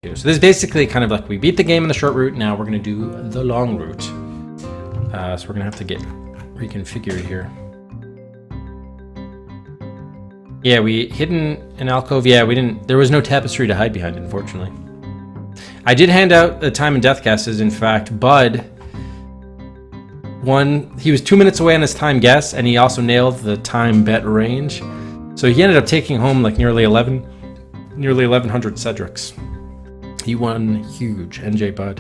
So this is basically kind of like we beat the game in the short route. Now we're going to do the long route. So we're going to have to get reconfigured here. Yeah, we hidden an alcove. Yeah, we didn't. There was no tapestry to hide behind, unfortunately. I did hand out the time and death guesses. In fact, Bud won. He was 2 minutes away on his time guess, and he also nailed the time bet range. So he ended up taking home like nearly 1,100 Cedrics. He won huge, NJ Bud,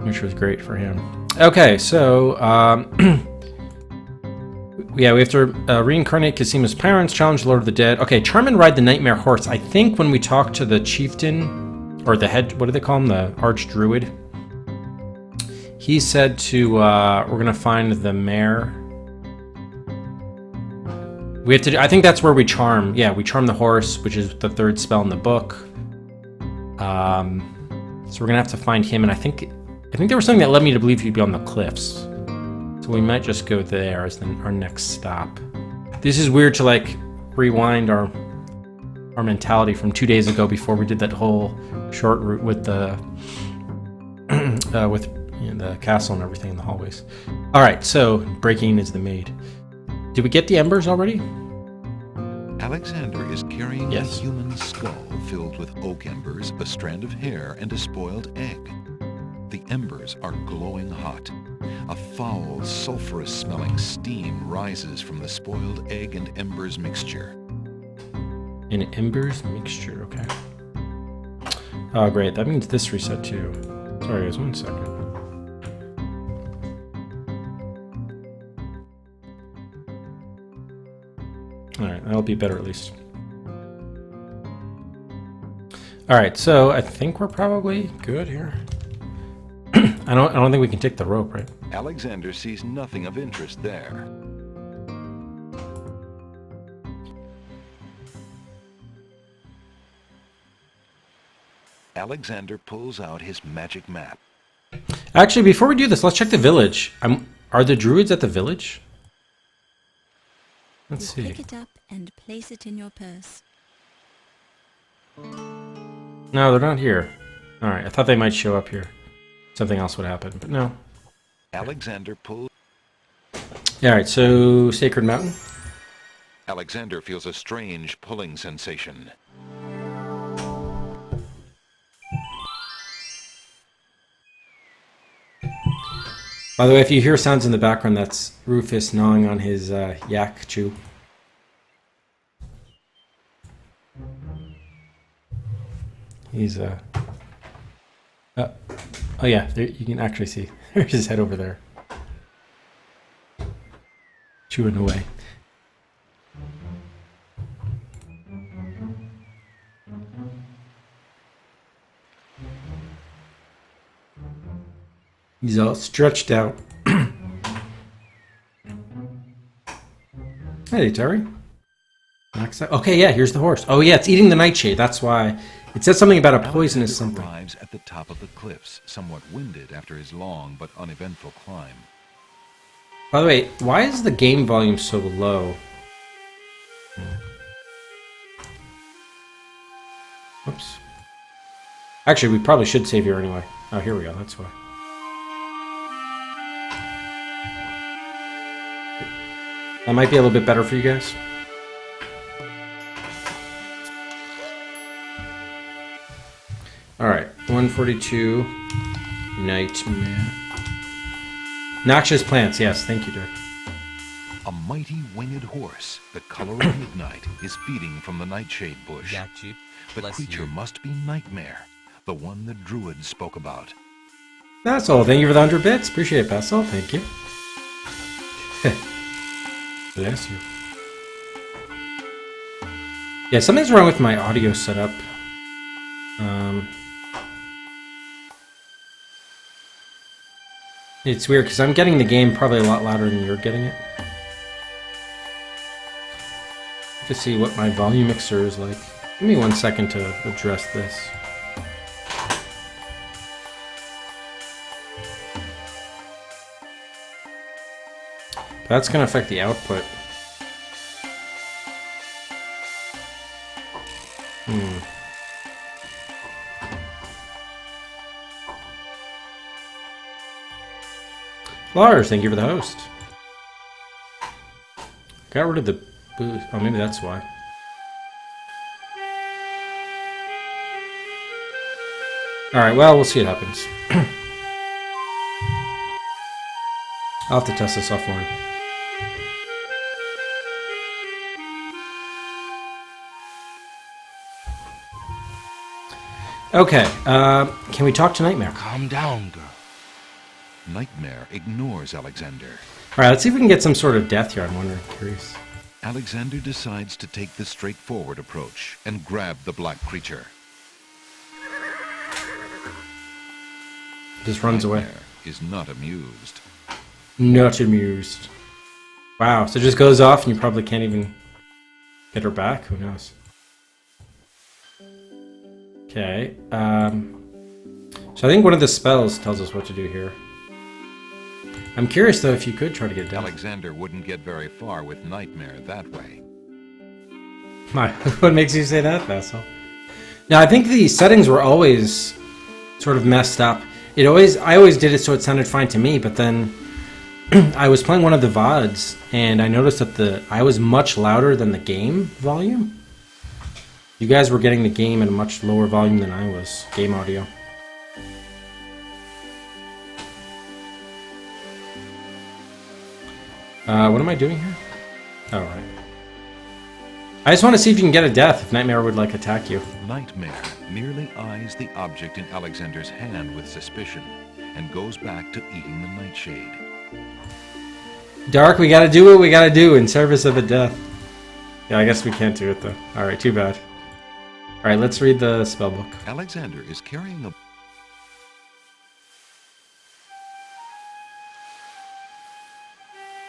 which was great for him. Okay, so yeah, we have to reincarnate Casima's parents, challenge Lord of the Dead. Okay, charm and ride the nightmare horse. I think when we talk to the chieftain, or the head, what do they call him, the archdruid, he said to we're gonna find the mare. We have to do, I think that's where we charm. Yeah, we charm the horse, which is the third spell in the book. So we're gonna have to find him, and I think there was something that led me to believe he'd be on the cliffs. So we might just go there as our next stop. This is weird to like rewind our mentality from 2 days ago before we did that whole short route with the the castle and everything in the hallways. All right, so breaking is the maid. Did we get the embers already? Alexander is carrying Yes. a human skull filled with oak embers, a strand of hair, and a spoiled egg. The embers are glowing hot. A foul, sulfurous-smelling steam rises from the spoiled egg and embers mixture. An embers mixture, okay. Oh, great. That means this reset too. Sorry, guys, 1 second. All right, that'll be better at least. All right, so I think we're probably good here. I don't think we can take the rope, right? Alexander sees nothing of interest there. Alexander pulls out his magic map. Actually, before we do this, let's check the village. Are the druids at the village? Let's see. Pick it up and place it in your purse. No, they're not here. All right, I thought they might show up here. Something else would happen, but no. Alexander pulls. All right, so Sacred Mountain. Alexander feels a strange pulling sensation. By the way, if you hear sounds in the background, that's Rufus gnawing on his yak chew. He's oh yeah, there, you can actually see. There's his head over there, chewing away. He's all stretched out. Hey, Terry. Okay, yeah, here's the horse. Oh, yeah, it's eating the nightshade. That's why. It said something about a poisonous Alexander something. arrives at the top of the cliffs, somewhat winded after his long but uneventful climb. By the way, why is the game volume so low? Oops. Actually, we probably should save here anyway. Oh, here we go. That's why. That might be a little bit better for you guys. Alright, 142. Nightmare. Noxious plants, yes, thank you, Dirk. A mighty winged horse, the color of midnight, is feeding from the nightshade bush. Got you. The Bless creature you. must be Nightmare, the one the druid spoke about. That's all. Thank you for the 100 bits. Appreciate it, Basil. Thank you. Bless you. Yeah, something's wrong with my audio setup. It's weird because I'm getting the game probably a lot louder than you're getting it. To see what my volume mixer is like. Give me 1 second to address this. That's going to affect the output. Lars, thank you for the host. Got rid of the boost. Oh, maybe that's why. Alright, well, we'll see what happens. I'll have to test this offline. Okay, can we talk to Nightmare? Calm down, girl. Nightmare ignores Alexander. Alright, let's see if we can get some sort of death here. I'm wondering, curious. Alexander decides to take the straightforward approach and grab the black creature. Just runs away. Nightmare is not amused. Not amused. Wow, so it just goes off and you probably can't even get her back? Who knows? Okay, so I think one of the spells tells us what to do here. I'm curious, though, if you could try to get down. Alexander wouldn't get very far with Nightmare that way. What makes you say that, Vassal? Now, I think the settings were always sort of messed up. I always did it so it sounded fine to me, but then I was playing one of the VODs, and I noticed that I was much louder than the game volume. You guys were getting the game at a much lower volume than I was, game audio. What am I doing here? Oh, right. I just want to see if you can get a death, if Nightmare would, like, attack you. Nightmare merely eyes the object in Alexander's hand with suspicion and goes back to eating the nightshade. Dark, we gotta do what we gotta do in service of a death. Yeah, I guess we can't do it, though. Alright, too bad. Alright, let's read the spellbook. Alexander is carrying a...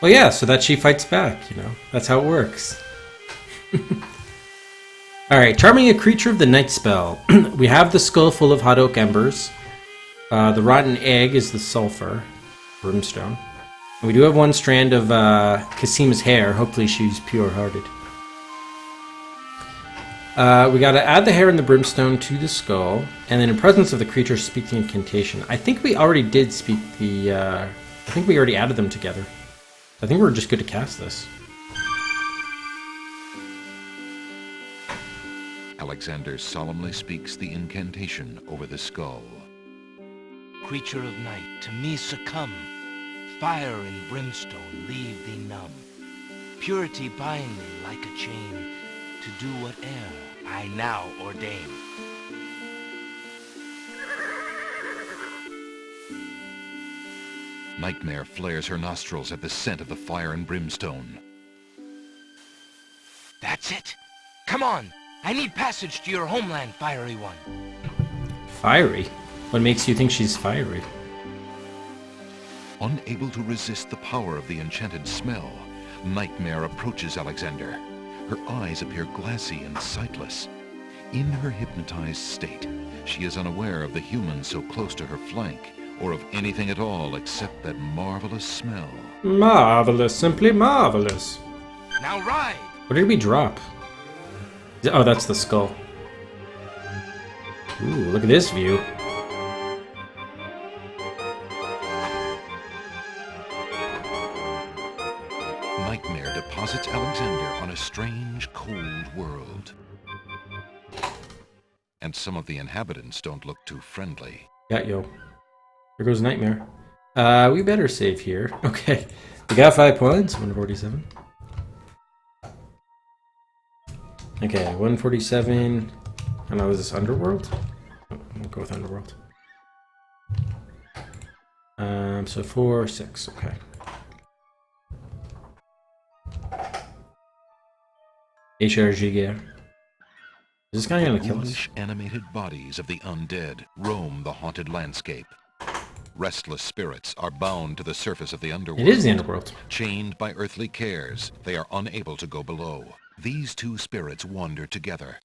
Well, yeah, so that she fights back, you know. That's how it works. Alright, charming a creature of the night spell. We have the skull full of hot oak embers. The rotten egg is the sulfur, brimstone. And we do have one strand of Casima's hair. Hopefully she's pure-hearted. We gotta add the hair and the brimstone to the skull. And then in presence of the creature, speak the incantation. I think we already did speak the... I think we already added them together. I think we're just good to cast this. Alexander solemnly speaks the incantation over the skull. Creature of night, to me succumb. Fire and brimstone leave thee numb. Purity bind thee like a chain, to do whate'er I now ordain. Nightmare flares her nostrils at the scent of the fire and brimstone. That's it. Come on. I need passage to your homeland, fiery one. Fiery? What makes you think she's fiery? Unable to resist the power of the enchanted smell, Nightmare approaches Alexander. Her eyes appear glassy and sightless. In her hypnotized state, she is unaware of the humans so close to her flank, or of anything at all except that marvelous smell. Marvelous, simply marvelous. Now ride! What did we drop? Oh, that's the skull. Ooh, look at this view. Nightmare deposits Alexander on a strange, cold world. And some of the inhabitants don't look too friendly. Got yo. Here goes Nightmare. We better save here. Okay. We got 5 points. 147. Okay, 147. I know, is this Underworld? Oh, we'll go with Underworld. So 4, 6. Okay. HRG gear. Is this guy gonna kill us? Ghoulish animated bodies of the undead roam the haunted landscape. Restless spirits are bound to the surface of the underworld. It is the Underworld. Chained by earthly cares, they are unable to go below. These two spirits wander together.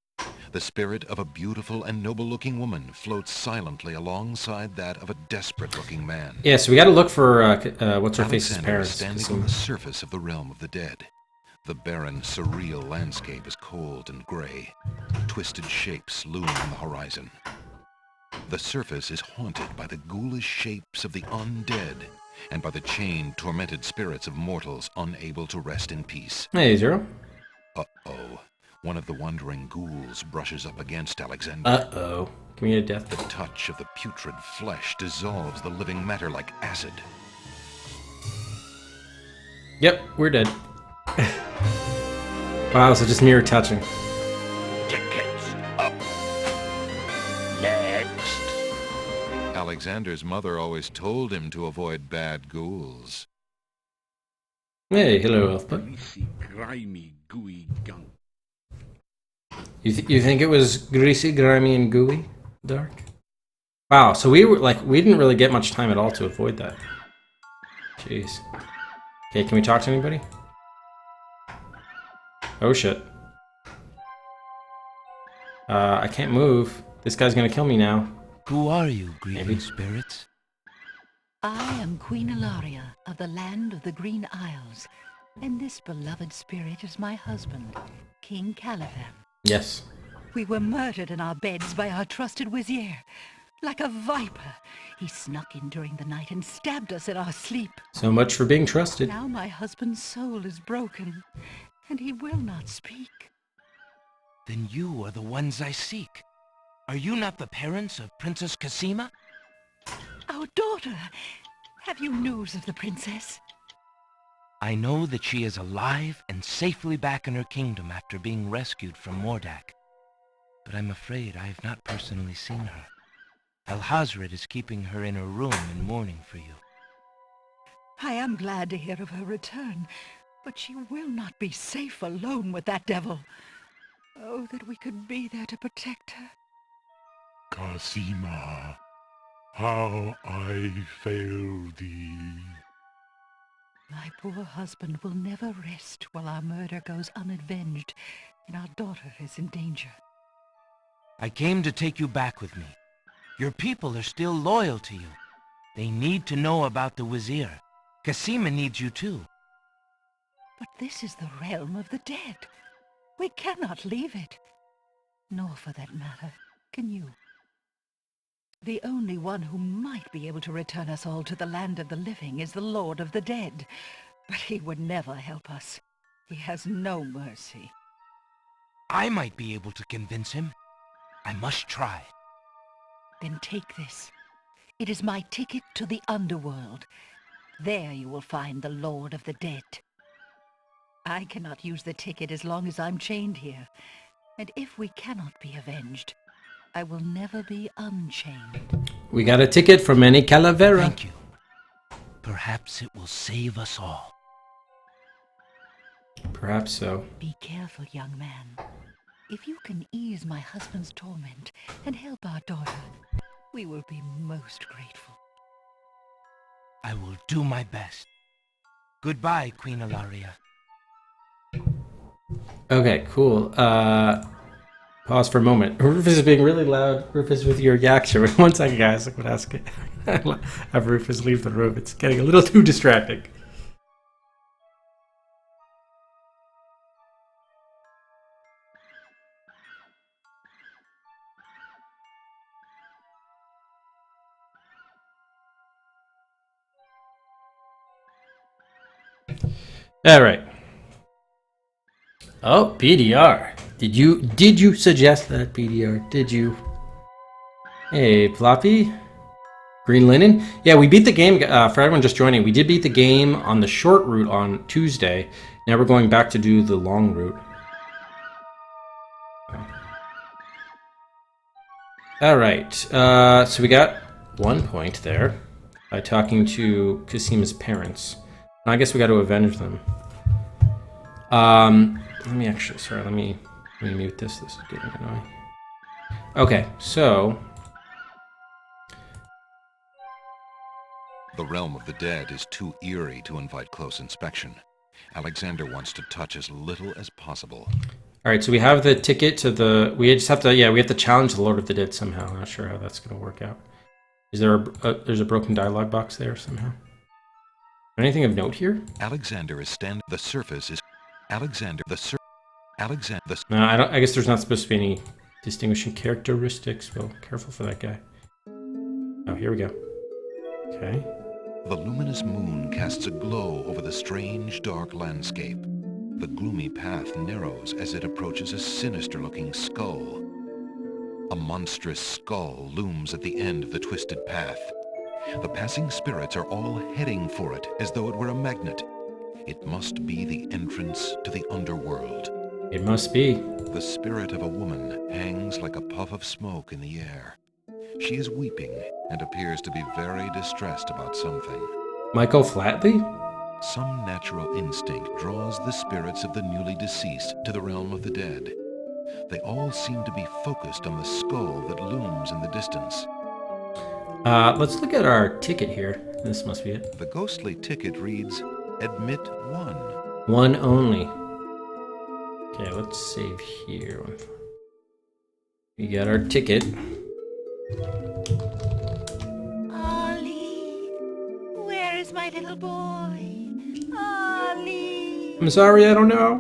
The spirit of a beautiful and noble-looking woman floats silently alongside that of a desperate-looking man. Yeah, so we gotta look for, what's-her-face's Alexander parents. is standing on the surface of the realm of the dead. The barren, surreal landscape is cold and gray. Twisted shapes loom on the horizon. The surface is haunted by the ghoulish shapes of the undead, and by the chained, tormented spirits of mortals unable to rest in peace. Hey, Zero. Uh-oh. One of the wandering ghouls brushes up against Alexander. Uh-oh. Give me a death. The touch of the putrid flesh dissolves the living matter like acid. Yep, we're dead. Wow, so just mirror touching. Tickets up. Next. Alexander's mother always told him to avoid bad ghouls. Hey, hello, Elfbutt. Greasy, grimy, gooey gunk. You think it was greasy, grimy, and gooey? Dark? Wow, so we didn't really get much time at all to avoid that. Jeez. Okay, can we talk to anybody? Oh shit. I can't move. This guy's gonna kill me now. Who are you, grieving Maybe. spirits? I am Queen Ilaria of the land of the Green Isles, and this beloved spirit is my husband, King Caliban. Yes. We were murdered in our beds by our trusted Wizir. Like a viper, he snuck in during the night and stabbed us in our sleep. So much for being trusted. Now my husband's soul is broken, and he will not speak. Then you are the ones I seek. Are you not the parents of Princess Cassima? Our daughter! Have you news of the princess? I know that she is alive and safely back in her kingdom after being rescued from Mordak. But I'm afraid I have not personally seen her. Alhazred is keeping her in her room in mourning for you. I am glad to hear of her return, but she will not be safe alone with that devil. Oh, that we could be there to protect her. Cassima, how I fail thee. My poor husband will never rest while our murder goes unavenged and our daughter is in danger. I came to take you back with me. Your people are still loyal to you. They need to know about the Wizir. Cassima needs you too. But this is the realm of the dead. We cannot leave it. Nor, for that matter, can you. The only one who might be able to return us all to the land of the living is the Lord of the Dead. But he would never help us. He has no mercy. I might be able to convince him. I must try. Then take this. It is my ticket to the underworld. There you will find the Lord of the Dead. I cannot use the ticket as long as I'm chained here. And if we cannot be avenged, I will never be unchained. We got a ticket from Manny Calavera. Thank you. Perhaps it will save us all. Perhaps so. Be careful, young man. If you can ease my husband's torment and help our daughter, we will be most grateful. I will do my best. Goodbye, Queen Ilaria. Okay, cool. Pause for a moment. Rufus is being really loud. Rufus, with your yaksha. 1 second, guys. I'm gonna ask it. Have Rufus leave the room. It's getting a little too distracting. All right. Oh, PDR. Did you suggest that, PDR? Did you? Hey, Floppy. Green Linen. Yeah, we beat the game. For everyone just joining, we did beat the game on the short route on Tuesday. Now we're going back to do the long route. All right. So we got 1 point there by talking to Cassima's parents. I guess we got to avenge them. Let me actually, sorry, let me mute this. This is getting annoying. Okay, so The realm of the dead is too eerie to invite close inspection. Alexander wants to touch as little as possible. all right, so we have the ticket to the. We just have to, yeah, we have to challenge the Lord of the Dead somehow. I'm not sure how that's going to work out. Is there there's a broken dialogue box there somehow? Anything of note here? Alexander is standing. The surface is Alexander. Alexander. No, I don't. I guess there's not supposed to be any distinguishing characteristics. Well, careful for that guy. Oh, here we go. Okay. The luminous moon casts a glow over the strange, dark landscape. The gloomy path narrows as it approaches a sinister-looking skull. A monstrous skull looms at the end of the twisted path. The passing spirits are all heading for it as though it were a magnet. It must be the entrance to the underworld. It must be. The spirit of a woman hangs like a puff of smoke in the air. She is weeping and appears to be very distressed about something. Michael Flatley? Some natural instinct draws the spirits of the newly deceased to the realm of the dead. They all seem to be focused on the skull that looms in the distance. Let's look at our ticket here. This must be it. The ghostly ticket reads, Admit 1. One only. Okay, let's save here. We got our ticket. Ollie, where is my little boy? Ollie. I'm sorry, I don't know.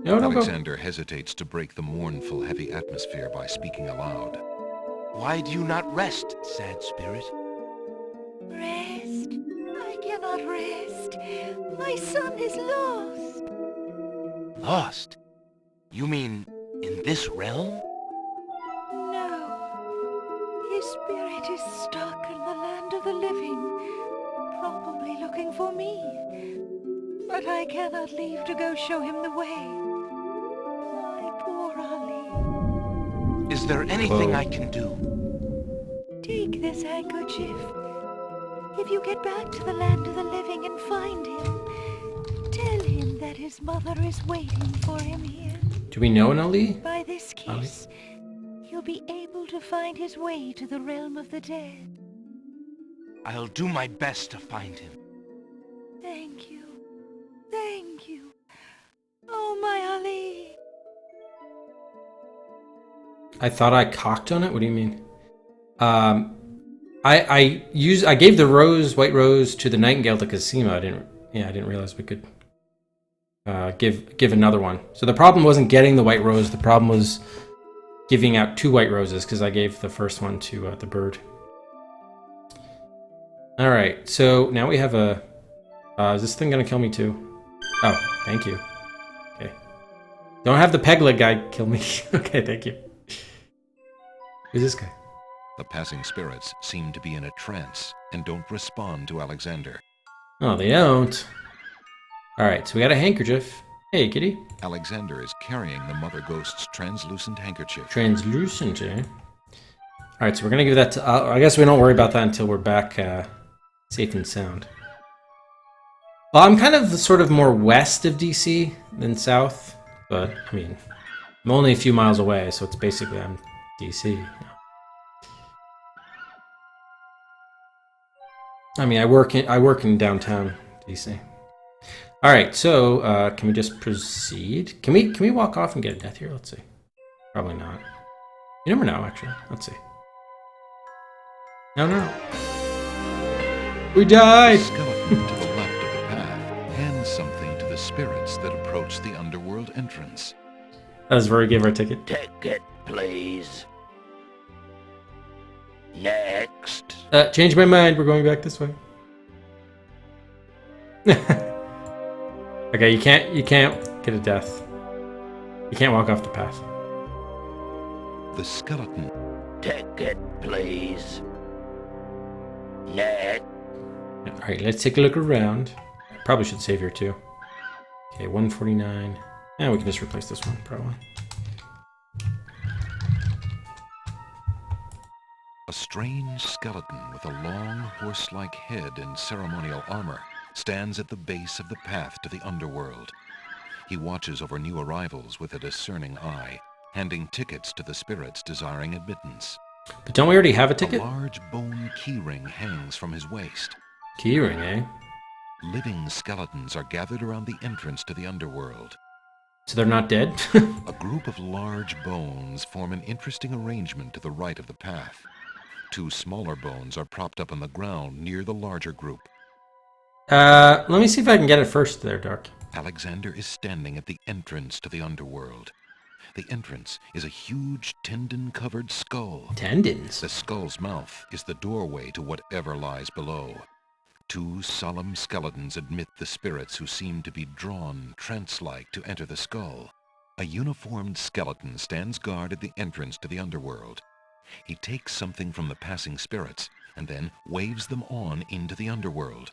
No, don't go. Alexander hesitates to break the mournful, heavy atmosphere by speaking aloud. Why do you not rest, sad spirit? Rest? I cannot rest. My son is lost. Lost? You mean in this realm? No. His spirit is stuck in the land of the living, probably looking for me. But I cannot leave to go show him the way. My poor Ollie. Is there anything Whoa. I can do? Take this handkerchief. If you get back to the land of the living and find him, tell him that his mother is waiting for him here. Do we know an Ali? By this kiss, he'll be able to find his way to the realm of the dead. I'll do my best to find him. Thank you. Thank you. Oh, my Ali. I thought I cocked on it. What do you mean? I gave the white rose to the Nightingale to Cosima. I didn't realize we could give another one. So the problem wasn't getting the white rose. The problem was giving out 2 white roses because I gave the first one to the bird. All right. So now we have a. Is this thing gonna kill me too? Oh, thank you. Okay. Don't have the peg leg guy kill me. Okay, thank you. Who's this guy? The passing spirits seem to be in a trance and don't respond to Alexander. Oh, they don't. All right, so we got a handkerchief. Hey, kitty. Alexander is carrying the mother ghost's translucent handkerchief. Translucent, eh? All right, so we're gonna give that to. I guess we don't worry about that until we're back safe and sound. Well, I'm kind of sort of more west of DC than south, but I mean, I'm only a few miles away, so it's basically I'm DC. I mean, I work in downtown DC. All right, so can we just proceed? Can we walk off and get a death here? Let's see. Probably not. You never know, actually. Let's see. No. We died. The skeleton to the left of the path hands something to the spirits that approach the underworld entrance. That was where we gave our ticket. Ticket, please. Next. Change my mind. We're going back this way. Okay, you can't get a death. You can't walk off the path. The skeleton. Ticket, please. Next. All right, let's take a look around. Probably should save here too. Okay, 149. And we can just replace this one, probably. A strange skeleton with a long horse-like head and ceremonial armor stands at the base of the path to the underworld. He watches over new arrivals with a discerning eye, handing tickets to the spirits desiring admittance. But don't we already have a ticket? A large bone keyring hangs from his waist. Keyring, eh? Living skeletons are gathered around the entrance to the underworld. So they're not dead? A group of large bones form an interesting arrangement to the right of the path. 2 smaller bones are propped up on the ground near the larger group. Let me see if I can get it first there, Dark. Alexander is standing at the entrance to the underworld. The entrance is a huge tendon-covered skull. Tendons. The skull's mouth is the doorway to whatever lies below. Two solemn skeletons admit the spirits who seem to be drawn, trance-like, to enter the skull. A uniformed skeleton stands guard at the entrance to the underworld. He takes something from the passing spirits and then waves them on into the underworld.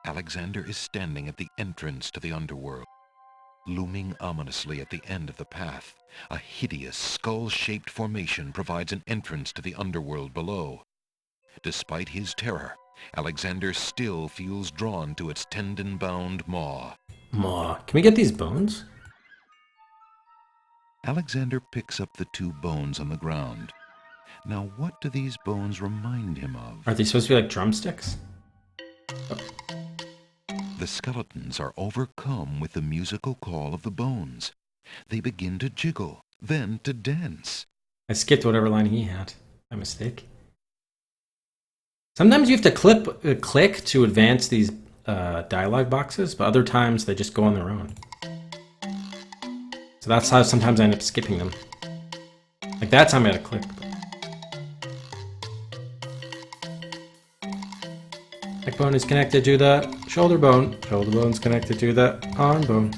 Alexander is standing at the entrance to the underworld. Looming ominously at the end of the path, a hideous skull-shaped formation provides an entrance to the underworld below. Despite his terror, Alexander still feels drawn to its tendon-bound maw. Maw. Can we get these bones? Alexander picks up the two bones on the ground. Now, what do these bones remind him of? Are they supposed to be like drumsticks? The skeletons are overcome with the musical call of the bones. They begin to jiggle, then to dance. I skipped whatever line he had. My mistake. Sometimes you have to click to advance these dialogue boxes, but other times they just go on their own. So that's how sometimes I end up skipping them. Like that time I had to click. Neck bone is connected to the shoulder bone. Shoulder bone is connected to the arm bone.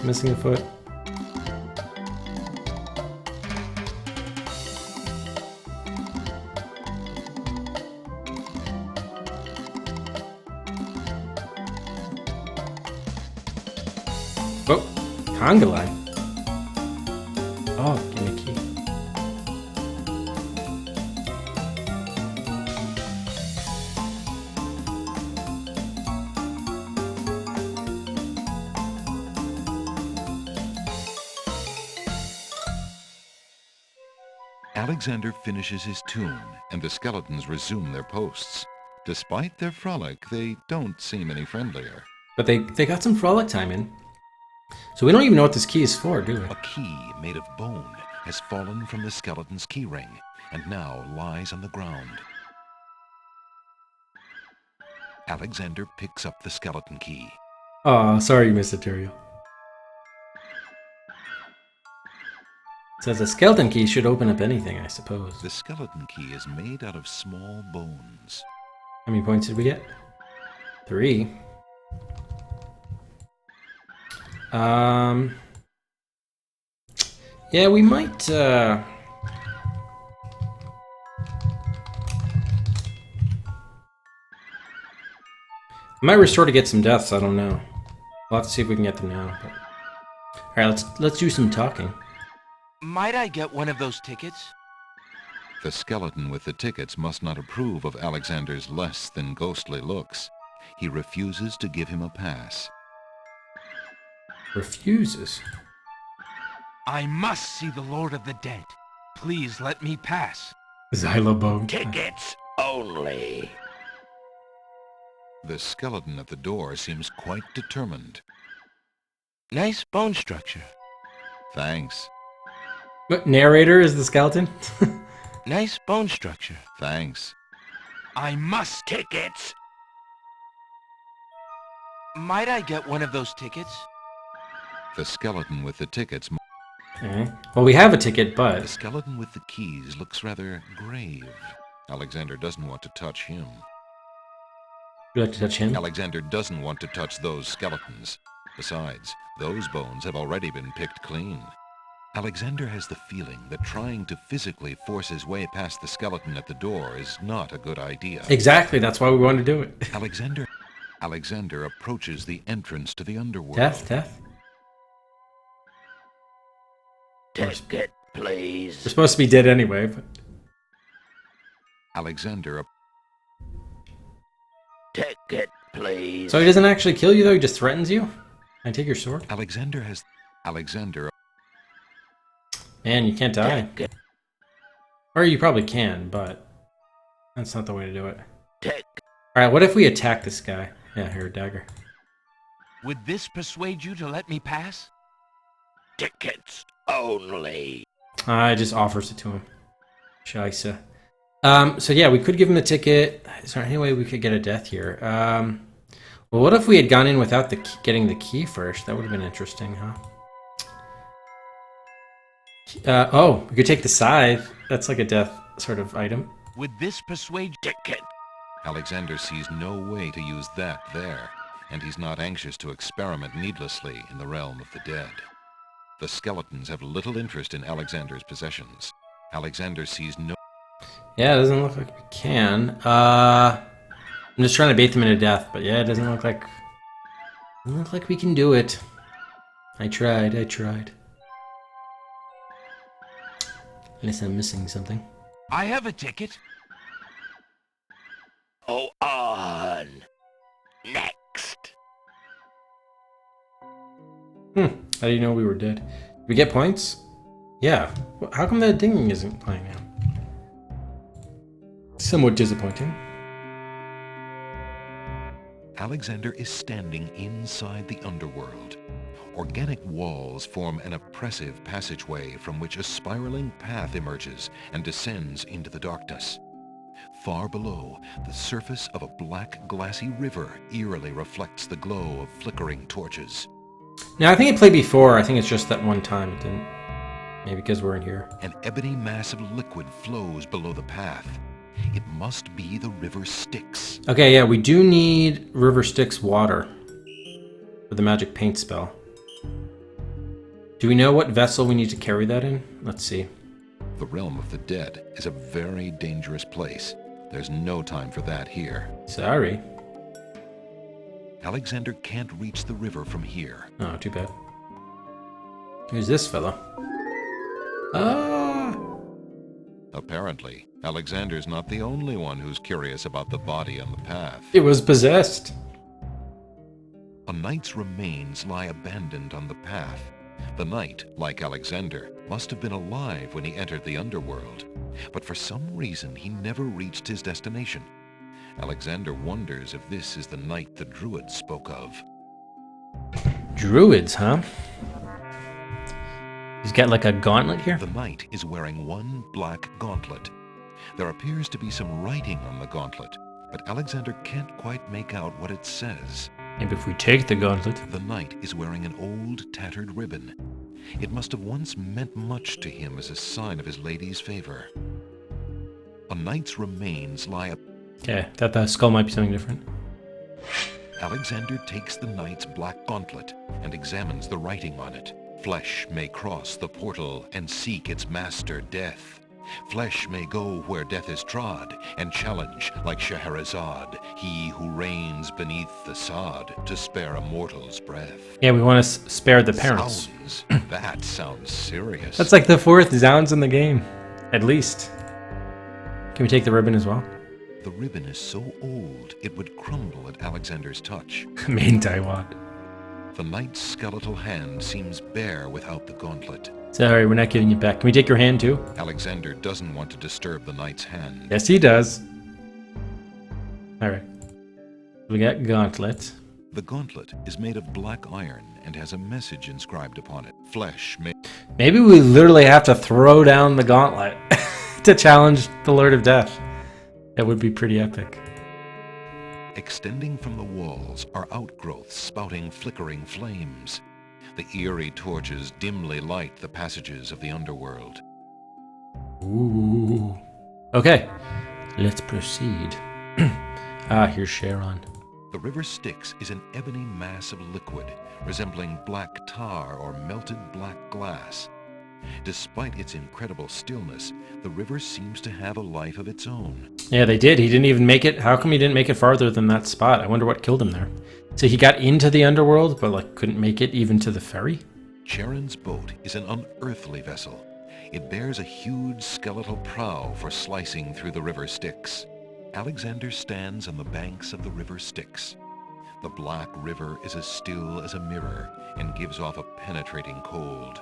Missing a foot. Oh, conga line. Oh, give me a key. Alexander finishes his tune, and the skeletons resume their posts. Despite their frolic, they don't seem any friendlier. But they got some frolic time in. So we don't even know what this key is for, do we? A key made of bone has fallen from the skeleton's keyring, and now lies on the ground. Alexander picks up the skeleton key. Oh, sorry you missed it, Tyrael. It says a skeleton key should open up anything, I suppose. The skeleton key is made out of small bones. How many points did we get? 3. Yeah, we might, I might restore to get some deaths, I don't know. We'll have to see if we can get them now. But... Alright, let's do some talking. Might I get one of those tickets? The skeleton with the tickets must not approve of Alexander's less than ghostly looks. He refuses to give him a pass. Refuses? I must see the Lord of the Dead. Please let me pass. Xylobone. Tickets only. The skeleton at the door seems quite determined. Nice bone structure. Thanks. What, narrator is the skeleton? Nice bone structure. Thanks. I must. Tickets. Might I get one of those tickets? The skeleton with the tickets... Okay. Well, we have a ticket, The but... skeleton with the keys looks rather grave. Alexander doesn't want to touch him. Would you like to touch him? Alexander doesn't want to touch those skeletons. Besides, those bones have already been picked clean. Alexander has the feeling that trying to physically force his way past the skeleton at the door is not a good idea. Exactly, that's why we wanted to do it. Alexander approaches the entrance to the underworld. Death? Ticket, We're please. supposed to be dead anyway, but... Alexander... Ticket, please. So he doesn't actually kill you, though? He just threatens you? Can I take your sword? Alexander... Man, you can't die. Ticket, Or you probably can, but... That's not the way to do it. tick. Alright, what if we attack this guy? Yeah, here, dagger. Would this persuade you to let me pass? Tickets only. Just offers it to him. Scheisse. So yeah, we could give him the ticket. Is there any way we could get a death here? Well, what if we had gone in without the key, getting the key first? That would have been interesting, huh? Oh, we could take the scythe. That's like a death sort of item. Would this persuade Ticket. Alexander sees no way to use that there, and he's not anxious to experiment needlessly in the realm of the dead. The skeletons have little interest in Alexander's possessions. Alexander sees no... Yeah, it doesn't look like we can. I'm just trying to bait them into death, but yeah, it doesn't look like we can do it. I tried. Unless I'm missing something. I have a ticket. Oh, on. Next. How do you know we were dead? Did we get points? Yeah. How come that dinging isn't playing now? Somewhat disappointing. Alexander is standing inside the underworld. Organic walls form an oppressive passageway from which a spiraling path emerges and descends into the darkness. Far below, the surface of a black, glassy river eerily reflects the glow of flickering torches. Now, I think it played before. I think it's just that one time it didn't. Maybe because we're in here. An ebony mass of liquid flows below the path. It must be the river Styx. Okay, yeah, we do need River Styx water for the magic paint spell. Do we know what vessel we need to carry that in? Let's see. The realm of the dead is a very dangerous place. There's no time for that here. Sorry. Alexander can't reach the river from here. Oh, too bad. Who's this fella? Ah! Apparently, Alexander's not the only one who's curious about the body on the path. It was possessed. A knight's remains lie abandoned on the path. The knight, like Alexander, must have been alive when he entered the underworld, but for some reason he never reached his destination. Alexander wonders if this is the knight the druids spoke of. Druids, huh? He's got like a gauntlet here? The knight is wearing one black gauntlet. There appears to be some writing on the gauntlet, but Alexander can't quite make out what it says. Maybe if we take the gauntlet. The knight is wearing an old, tattered ribbon. It must have once meant much to him as a sign of his lady's favor. A knight's remains lie up. Okay, thought the skull might be something different. Alexander takes the knight's black gauntlet and examines the writing on it. Flesh may cross the portal and seek its master, death. Flesh may go where death is trod, and challenge, like Scheherazade, he who reigns beneath the sod, to spare a mortal's breath. Yeah, we want to spare the parents. That sounds serious. That's like the 4th Zounds in the game, at least. Can we take the ribbon as well? The ribbon is so old, it would crumble at Alexander's touch. Made in Taiwan. The knight's skeletal hand seems bare without the gauntlet. Sorry, we're not giving it back. Can we take your hand too? Alexander doesn't want to disturb the knight's hand. Yes, he does. Alright. We got gauntlet. The gauntlet is made of black iron and has a message inscribed upon it. Flesh may... Maybe we literally have to throw down the gauntlet to challenge the Lord of Death. That would be pretty epic. Extending from the walls are outgrowths spouting flickering flames. The eerie torches dimly light the passages of the underworld. Ooh. Okay, let's proceed. Here's Charon. The river Styx is an ebony mass of liquid, resembling black tar or melted black glass. Despite its incredible stillness, the river seems to have a life of its own. Yeah, they did. He didn't even make it. How come he didn't make it farther than that spot? I wonder what killed him there. So he got into the underworld, but like couldn't make it even to the ferry? Charon's boat is an unearthly vessel. It bears a huge skeletal prow for slicing through the river Styx. Alexander stands on the banks of the river Styx. The black river is as still as a mirror and gives off a penetrating cold.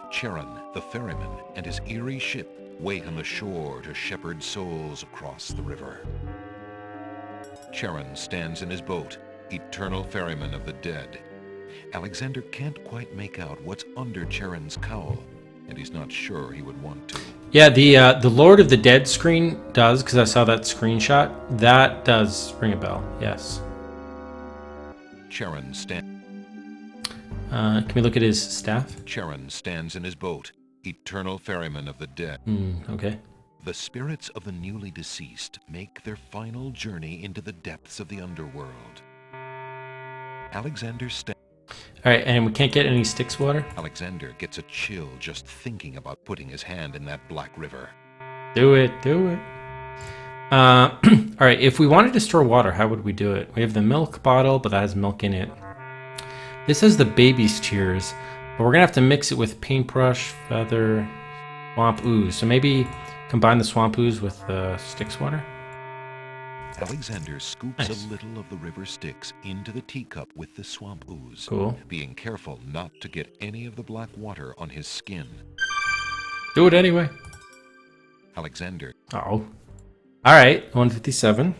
Charon, the ferryman, and his eerie ship wait on the shore to shepherd souls across the river. Charon stands in his boat, eternal ferryman of the dead. Alexander can't quite make out what's under Charon's cowl, and he's not sure he would want to. Yeah, the Lord of the Dead screen does, because I saw that screenshot. That does ring a bell, yes. Charon Can we look at his staff? stands in his boat, eternal ferryman of the dead. Okay. The spirits of the newly deceased make their final journey into the depths of the underworld. Alexander Alright, and we can't get any Styx water? Alexander gets a chill just thinking about putting his hand in that black river. Do it. Alright, if we wanted to store water, how would we do it? We have the milk bottle, but that has milk in it. This has the baby's tears, but we're gonna have to mix it with paintbrush, feather, swamp ooze. So maybe combine the swamp ooze with the Styx water? Alexander scoops Nice. a little of the river Styx into the teacup with the swamp ooze, Cool. being careful not to get any of the black water on his skin. Do it anyway. Alexander Oh. Alright, 157.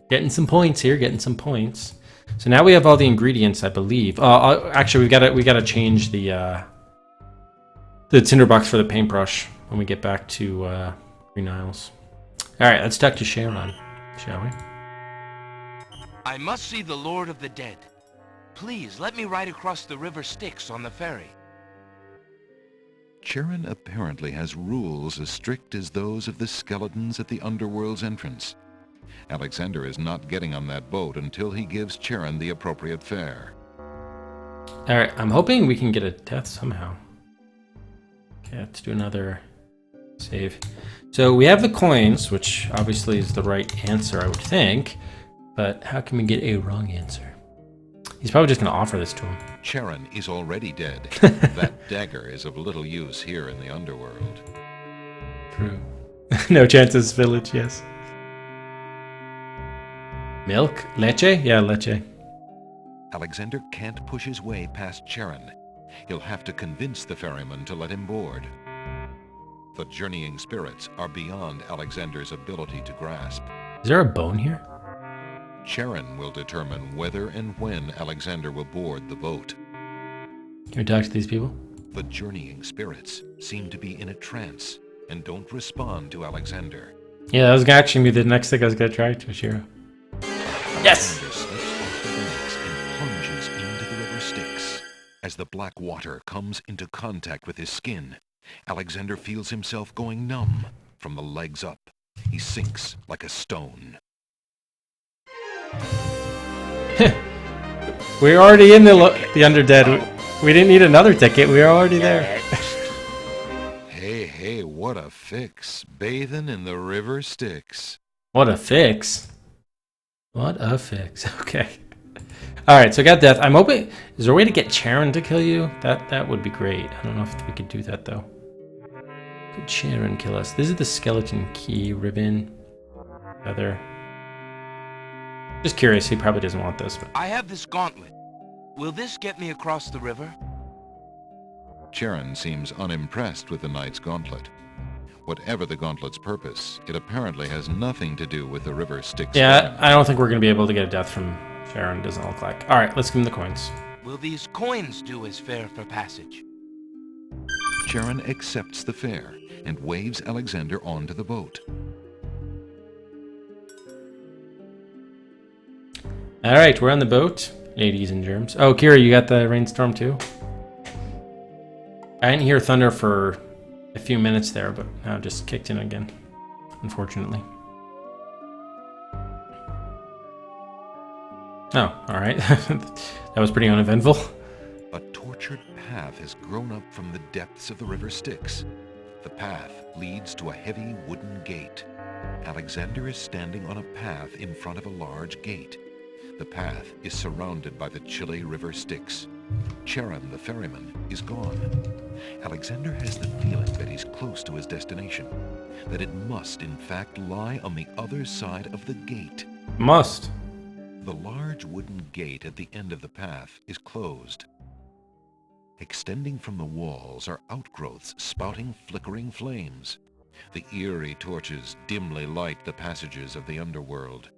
Getting some points here, So now we have all the ingredients, I believe. Actually, we gotta change the tinderbox for the paintbrush when we get back to Green Isles. Alright, let's talk to Sharon, shall we? I must see the Lord of the Dead. Please, let me ride across the river Styx on the ferry. Charon apparently has rules as strict as those of the skeletons at the underworld's entrance. Alexander is not getting on that boat until he gives Charon the appropriate fare. Alright, I'm hoping we can get a death somehow. Okay, let's do another save. So we have the coins, which obviously is the right answer, I would think. But how can we get a wrong answer? He's probably just going to offer this to him. Charon is already dead. That dagger is of little use here in the underworld. True. No chances, village, yes. Milk? Leche? Yeah, leche. Alexander can't push his way past Charon. He'll have to convince the ferryman to let him board. The journeying spirits are beyond Alexander's ability to grasp. Is there a bone here? Charon will determine whether and when Alexander will board the boat. Can we talk to these people? The journeying spirits seem to be in a trance and don't respond to Alexander. Yeah, that was actually be the next thing I was going to try to Shiro. Yes! Alexander slips off the banks and plunges into the river Styx. As the black water comes into contact with his skin, Alexander feels himself going numb from the legs up. He sinks like a stone. We're already in the Underdead. We didn't need another ticket. We were already there. Hey, what a fix. Bathing in the river Styx. What a fix. What a fix. Okay. Alright, so I got death. I'm hoping... Is there a way to get Charon to kill you? That would be great. I don't know if we could do that, though. Could Charon kill us? This is the skeleton key, ribbon, feather. Just curious. He probably doesn't want this, but... I have this gauntlet. Will this get me across the river? Charon seems unimpressed with the knight's gauntlet. Whatever the gauntlet's purpose, it apparently has nothing to do with the river Styx. Yeah, I don't think we're going to be able to get a death from Charon, doesn't look like. Alright, let's give him the coins. Will these coins do as fare for passage? Charon accepts the fare and waves Alexander onto the boat. Alright, we're on the boat. Ladies and germs. Oh, Kira, you got the rainstorm too? I didn't hear thunder for a few minutes there, but now it just kicked in again, unfortunately. Oh, alright. That was pretty uneventful. A tortured path has grown up from the depths of the river Styx. The path leads to a heavy wooden gate. Alexander is standing on a path in front of a large gate. The path is surrounded by the chilly river Styx. Charon, the ferryman, is gone. Alexander has the feeling that he's close to his destination, that it must in fact lie on the other side of the gate. Must. The large wooden gate at the end of the path is closed. Extending from the walls are outgrowths spouting flickering flames. The eerie torches dimly light the passages of the underworld.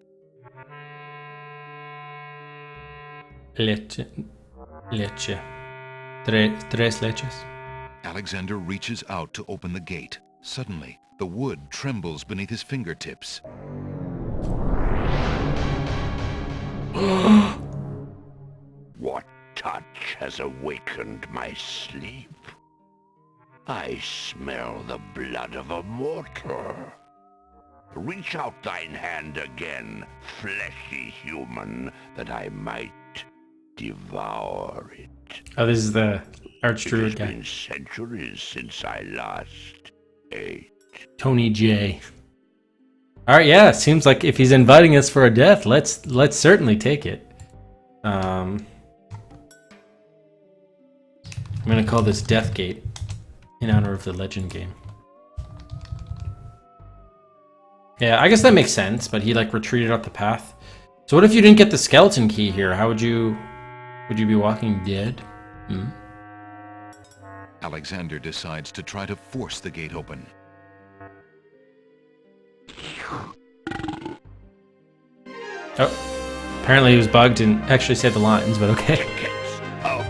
Leche. Tres leches. Alexander reaches out to open the gate. Suddenly, the wood trembles beneath his fingertips. What touch has awakened my sleep? I smell the blood of a mortal. Reach out thine hand again, fleshy human, that I might devour it. Oh, this is the It has Archdruid guy. been centuries since I last ate. Tony J. All right, yeah. Seems like if he's inviting us for a death, let's certainly take it. I'm gonna call this Deathgate in honor of the Legend game. Yeah, I guess that makes sense. But he like retreated up the path. So what if you didn't get the skeleton key here? How would you be walking dead? Hmm? Alexander decides to try to force the gate open. Oh, apparently he was bugged and actually said the lines, but okay. Tickets up.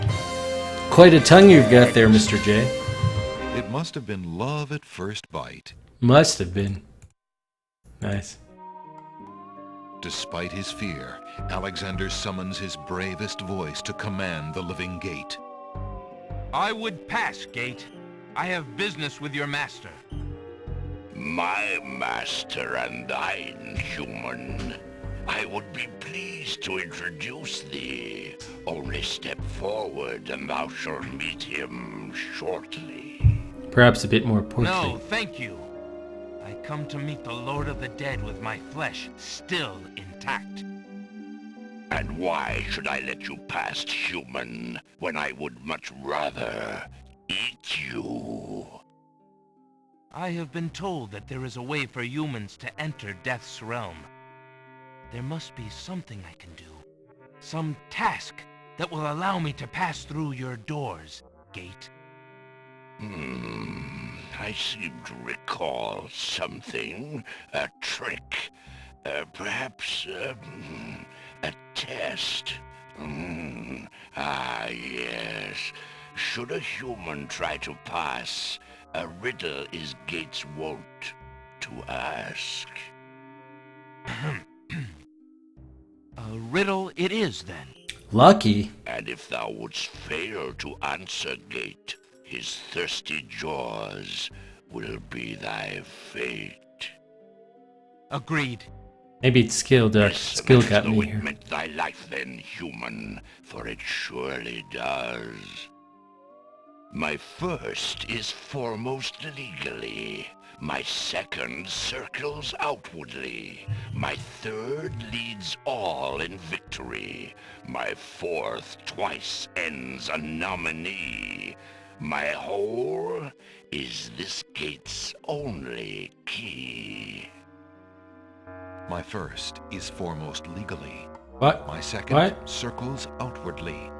Quite a tongue you've got there, Mr. J. It must have been love at first bite. Must have been. Nice. Despite his fear, Alexander summons his bravest voice to command the living gate. I would pass, Gate. I have business with your master. My master and thine, human. I would be pleased to introduce thee. Only step forward and thou shalt meet him shortly. Perhaps a bit more portly. No, thank you. I come to meet the Lord of the Dead with my flesh still intact. And why should I let you pass, human, when I would much rather eat you? I have been told that there is a way for humans to enter Death's realm. There must be something I can do. Some task that will allow me to pass through your doors, Gate. I seem to recall something. A trick. Perhaps, a test. Ah, yes. Should a human try to pass, a riddle is Gate's wont to ask. A riddle it is, then. Lucky. And if thou wouldst fail to answer Gate, his thirsty jaws will be thy fate. Agreed. Maybe it's skill, Duck. Skill got Though me it here. meant thy life then, human, for it surely does. My first is foremost legally. My second circles outwardly. My third leads all in victory. My fourth twice ends a nominee. My whole is this gate's only key. My first is foremost legally. What? My second What? circles outwardly.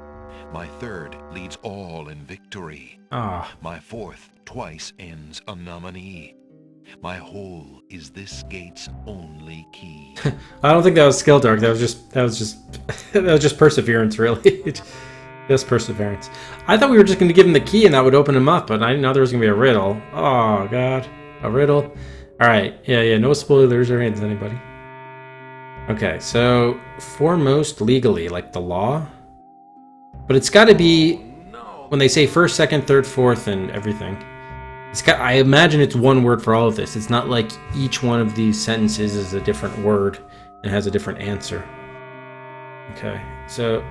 My third leads all in victory. Ah, My fourth twice ends a nominee. My whole is this gate's only key. I don't think that was skill, Dark. That was just perseverance, really. Just perseverance. I thought we were just going to give him the key and that would open him up, but I didn't know there was going to be a riddle. Oh God, a riddle. All right, yeah. No spoilers or anything, anybody. Okay, so foremost legally, like the law, but it's got to be when they say first, second, third, fourth, and everything. It's got. I imagine it's one word for all of this. It's not like each one of these sentences is a different word and has a different answer. Okay, so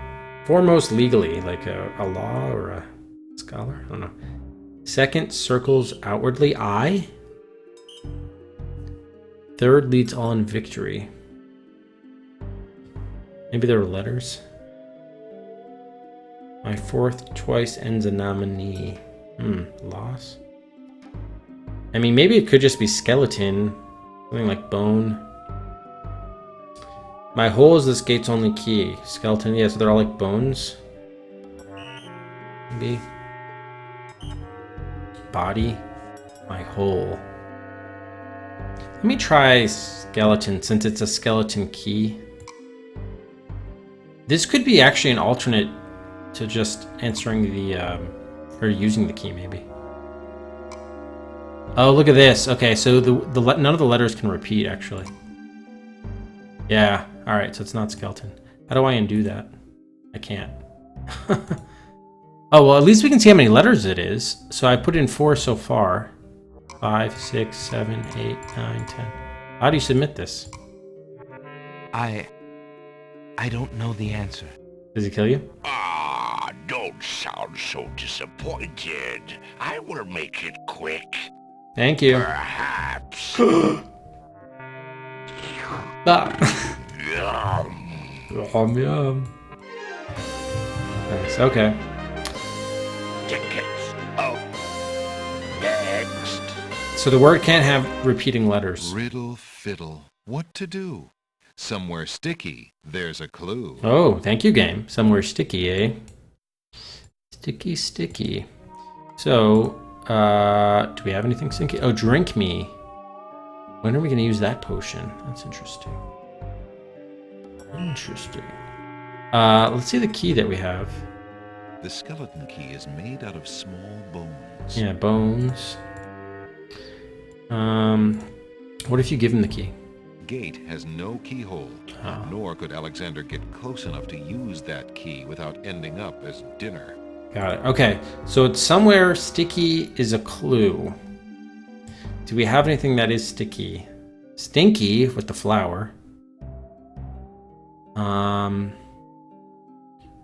foremost legally, like a law or a scholar. I don't know. Second circles outwardly. I. Third leads all in victory. Maybe there were letters. My fourth twice ends a nominee. Loss. I mean, maybe it could just be skeleton. Something like bone. My whole is this gate's only key. Skeleton, yeah, so they're all like bones. Maybe. Body. My whole. Let me try skeleton since it's a skeleton key. This could be actually an alternate to just answering the Or using the key, maybe. Oh, look at this. Okay, so none of the letters can repeat, actually. Yeah, alright, so it's not skeleton. How do I undo that? I can't. Oh, well, at least we can see how many letters it is. So I put in 4 so far. 5, 6, 7, 8, 9, 10. How do you submit this? I don't know the answer. Does he kill you? Ah, don't sound so disappointed. I will make it quick. Thank you. Perhaps. Ah. Yum. Yum. Nice, okay. Tickets up. Next. So the word can't have repeating letters. Riddle fiddle. What to do? Somewhere sticky, there's a clue. Oh, thank you, game. Somewhere sticky, eh? Sticky, sticky. So, do we have anything sticky? Oh, drink me. When are we going to use that potion? That's interesting. Interesting. Let's see the key that we have. The skeleton key is made out of small bones. Yeah, bones. What if you give him the key? Gate has no keyhole, Oh. nor could Alexander get close enough to use that key without ending up as dinner. Got it. Okay, so it's somewhere sticky is a clue. Do we have anything that is sticky? Stinky with the flower.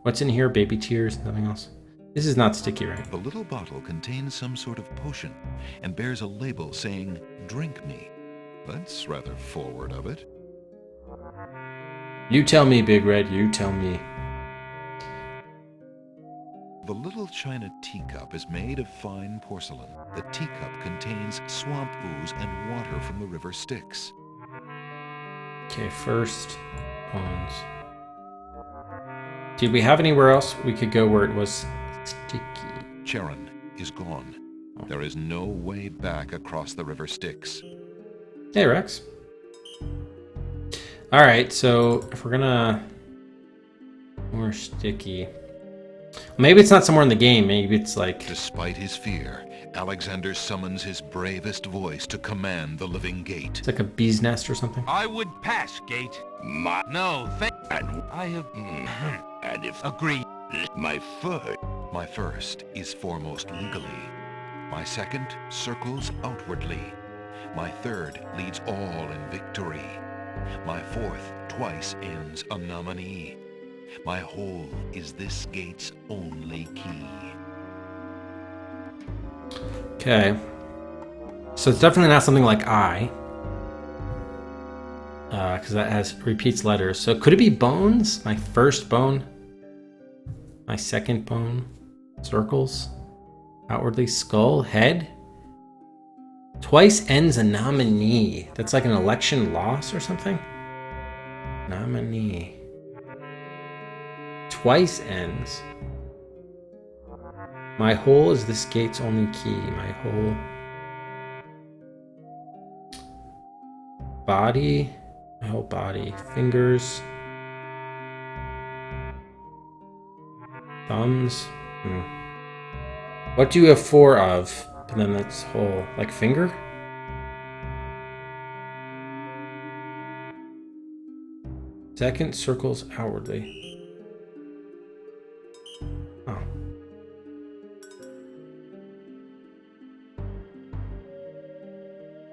What's in here? Baby tears, nothing else. This is not sticky, right? The little bottle contains some sort of potion and bears a label saying, "Drink me." That's rather forward of it. You tell me, Big Red, you tell me. The little china teacup is made of fine porcelain. The teacup contains swamp ooze and water from the river Styx. Okay, first, bones. Did we have anywhere else we could go where it was sticky? Charon is gone. There is no way back across the river Styx. Hey, Rex. Alright, so if we're gonna... More sticky. Maybe it's not somewhere in the game. Maybe it's like... Despite his fear, Alexander summons his bravest voice to command the living gate. It's like a bee's nest or something. I would pass, Gate. No, And, I have and if agreed. my foot. My first is foremost legally. My second circles outwardly. My third leads all in victory. My fourth twice ends a nominee. My whole is this gate's only key. Okay. So it's definitely not something like I. Because that has repeats letters. So could it be bones? My first bone? My second bone? Circles? Outwardly skull? Head? Twice ends a nominee. That's like an election loss or something? Nominee. Twice ends. My whole is this gate's only key. My whole body. My whole body. Fingers. Thumbs. What do you have 4 of? And then that's whole. Like finger? Second circles outwardly. Oh.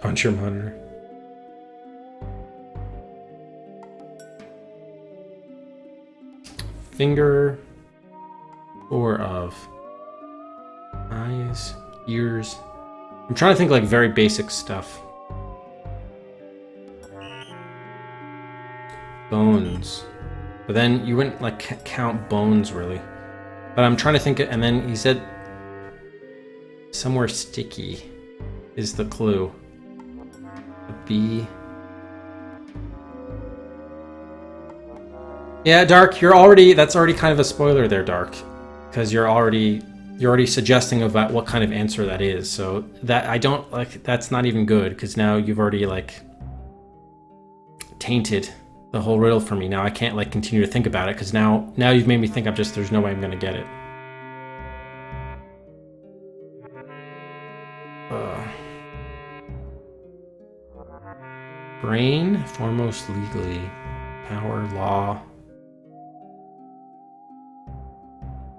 Punch your monitor. Finger. 4 of. Eyes. Ears. I'm trying to think like very basic stuff. Bones. But then you wouldn't like count bones really. But I'm trying to think, and then he said somewhere sticky is the clue. A bee. Yeah, Dark, that's already kind of a spoiler there, Dark. Because you're already suggesting about what kind of answer that is. So that I don't like, that's not even good because now you've already like tainted the whole riddle for me. Now I can't like continue to think about it because now you've made me think there's no way I'm gonna get it. Brain, foremost legally. Power, law.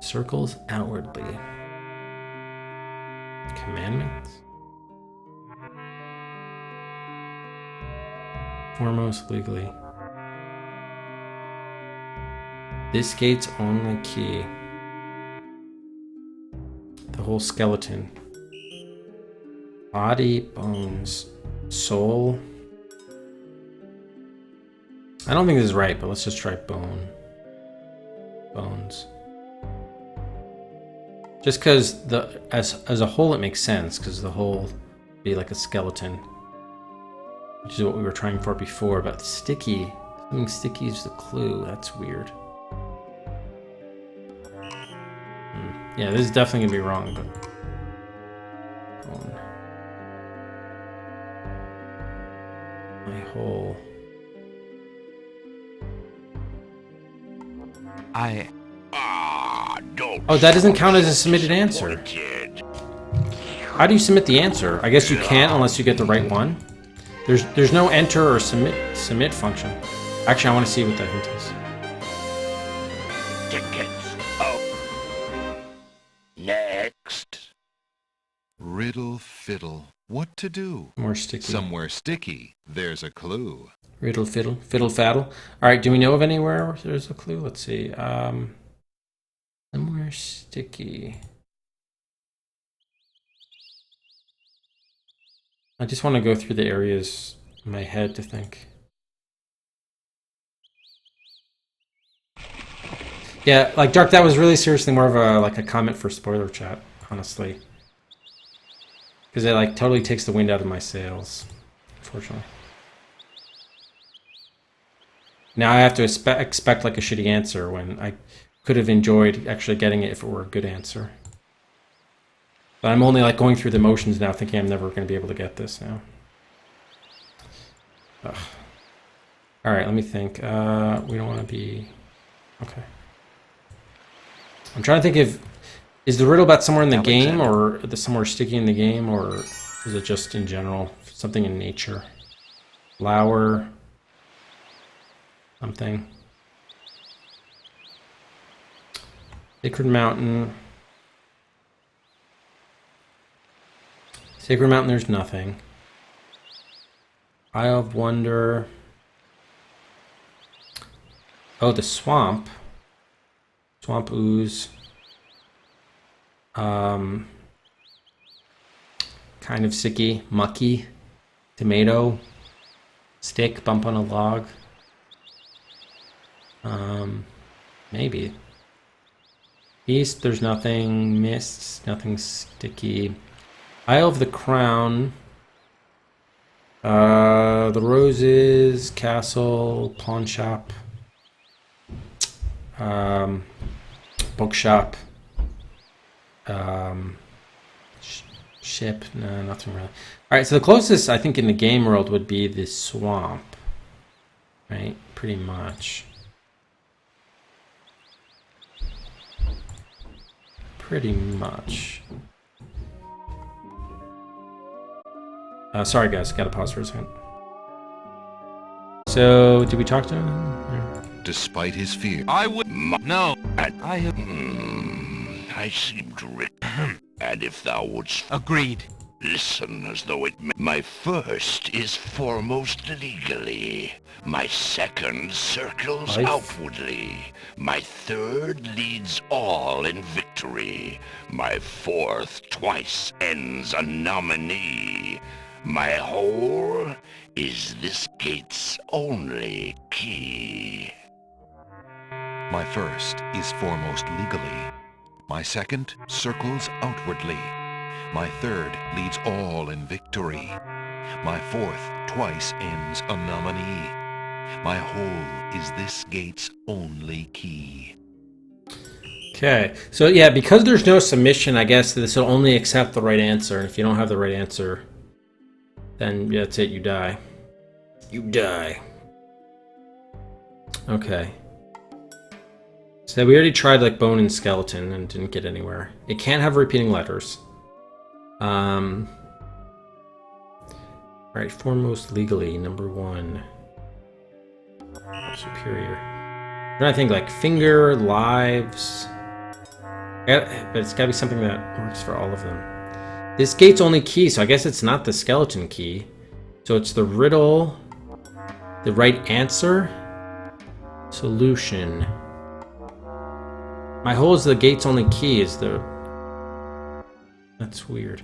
Circles outwardly. Commandments. Foremost legally. This gate's only key. The whole skeleton. Body, bones, soul. I don't think this is right, but let's just try bone. Bones. Just because as a whole it makes sense, because the whole be like a skeleton, which is what we were trying for before. But sticky, something sticky is the clue. That's weird. Yeah, this is definitely gonna be wrong, but bone. My whole. Don't. Oh, that doesn't count as a submitted answer. Disappointed. How do you submit the answer? I guess you can't unless you get the right one. There's no enter or submit function. Actually, I want to see what the hint is. Tickets. Oh. Next. Riddle fiddle. What to do? More sticky. Somewhere sticky, there's a clue. Riddle fiddle, fiddle faddle. All right, do we know of anywhere where there's a clue? Let's see. Somewhere sticky. I just want to go through the areas in my head to think. Yeah, like Dark, that was really seriously more of a comment for spoiler chat, honestly. Because it like totally takes the wind out of my sails, unfortunately. Now I have to expect like a shitty answer when I could have enjoyed actually getting it if it were a good answer. But I'm only like going through the motions now, thinking I'm never going to be able to get this now. Ugh. All right, let me think. We don't want to be... Okay. I'm trying to think if... Is the riddle about somewhere in the game, or somewhere sticky in the game, or is it just in general? Something in nature? Flower... Something. Sacred Mountain. Sacred Mountain, there's nothing. Isle of Wonder. Oh, the swamp. Swamp ooze. Kind of sticky, mucky. Tomato. Stick, bump on a log. Maybe. East, there's nothing. Mists, nothing sticky. Isle of the Crown. The Roses, Castle, Pawn Shop. Bookshop. Ship, no, nothing really. Alright, so the closest I think in the game world would be the swamp. Right? Pretty much. Pretty much. Sorry guys, gotta pause for a second. So, did we talk to him? Yeah. Despite his fear, I would... No. I have... I seem to and if thou wouldst Agreed. listen as though it my first is foremost legally. My second circles Life. outwardly. My third leads all in victory. My fourth twice ends a nominee. My whole is this gate's only key. my first is foremost legally. My second circles outwardly. My third leads all in victory. My fourth twice ends a nominee. My whole is this gate's only key. Okay, so yeah, because there's no submission, I guess this will only accept the right answer. If you don't have the right answer, then that's it, you die. You die. Okay. So we already tried like bone and skeleton and didn't get anywhere. It can't have repeating letters. All right, foremost legally, number 1. Superior. And I think like finger, lives. But it's gotta be something that works for all of them. This gate's only key, so I guess it's not the skeleton key. So it's the riddle, the right answer, solution. My hole is the gate's only key is the... That's weird.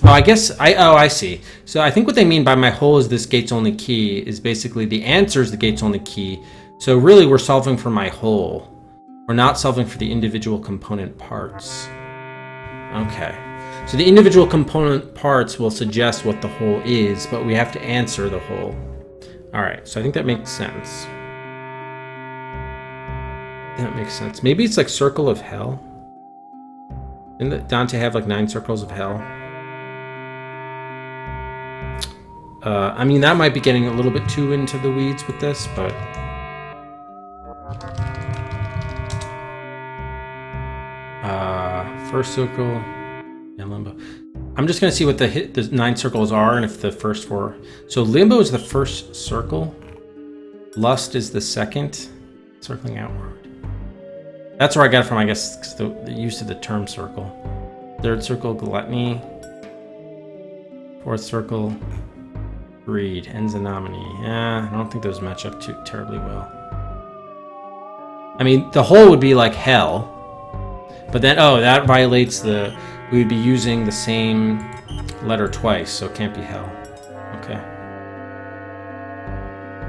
Oh, I guess, I see. So I think what they mean by my hole is this gate's only key is basically the answer is the gate's only key. So really we're solving for my hole. We're not solving for the individual component parts. Okay. So the individual component parts will suggest what the hole is, but we have to answer the hole. All right, so I think that makes sense. That makes sense. Maybe it's like Circle of Hell. Didn't Dante have like 9 circles of hell? I mean, that might be getting a little bit too into the weeds with this, but... first circle and limbo. I'm just going to see what the 9 circles are and if the first 4... So limbo is the first circle. Lust is the second. Circling outward. That's where I got it from, I guess, because the use of the term circle. 3rd circle, gluttony. 4th circle, greed. Ends in nominee. Yeah, I don't think those match up too terribly well. I mean, the whole would be like hell. But then, oh, that violates the... We would be using the same letter twice, so it can't be hell. Okay.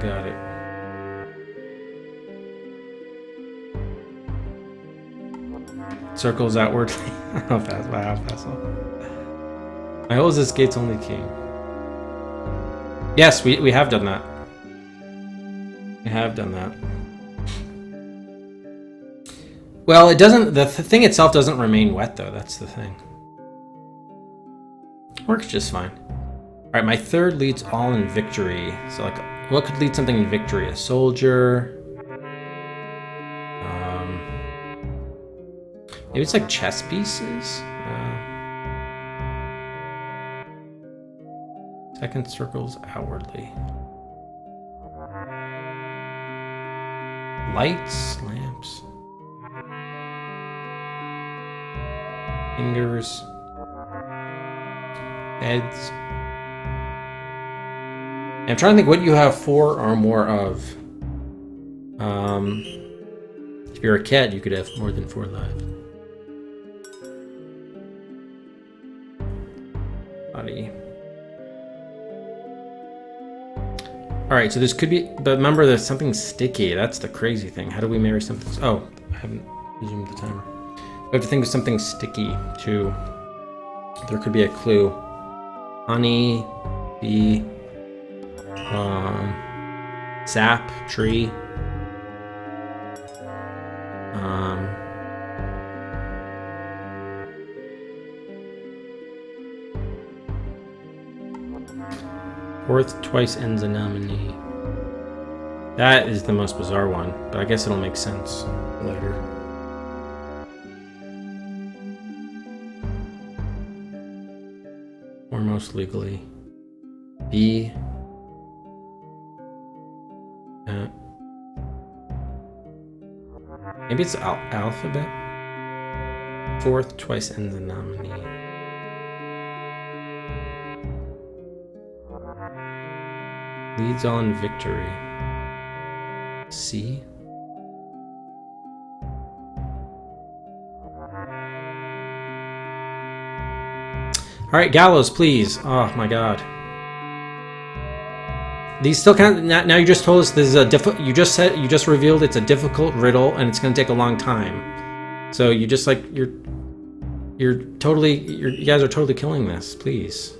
Got it. Circles outwardly. How fast? Wow, how fast? My hole is this gate's only key. Yes, we have done that. We have done that. Well, it doesn't. The thing itself doesn't remain wet, though. That's the thing. Works just fine. All right, my 3rd leads all in victory. So, like, what could lead something in victory? A soldier. Maybe it's like chess pieces. 2nd circles outwardly. Lights, lamps. Fingers. Heads. I'm trying to think what you have 4 or more of. If you're a cat, you could have more than 4 lives. Body. Alright, so this could be... But remember, there's something sticky. That's the crazy thing. How do we marry something... Oh, I haven't resumed the timer. We have to think of something sticky, too. There could be a clue. Honey, bee, sap, tree. Fourth twice ends a nominee. That is the most bizarre one, but I guess it'll make sense later. Or most legally. B. Maybe it's alphabet. Fourth twice ends a nominee. Leads on victory. C. All right, Gallows, please. Oh my God. These still kind of now. You just told us this is a you just revealed it's a difficult riddle and it's going to take a long time. So you just like you guys are totally killing this. Please.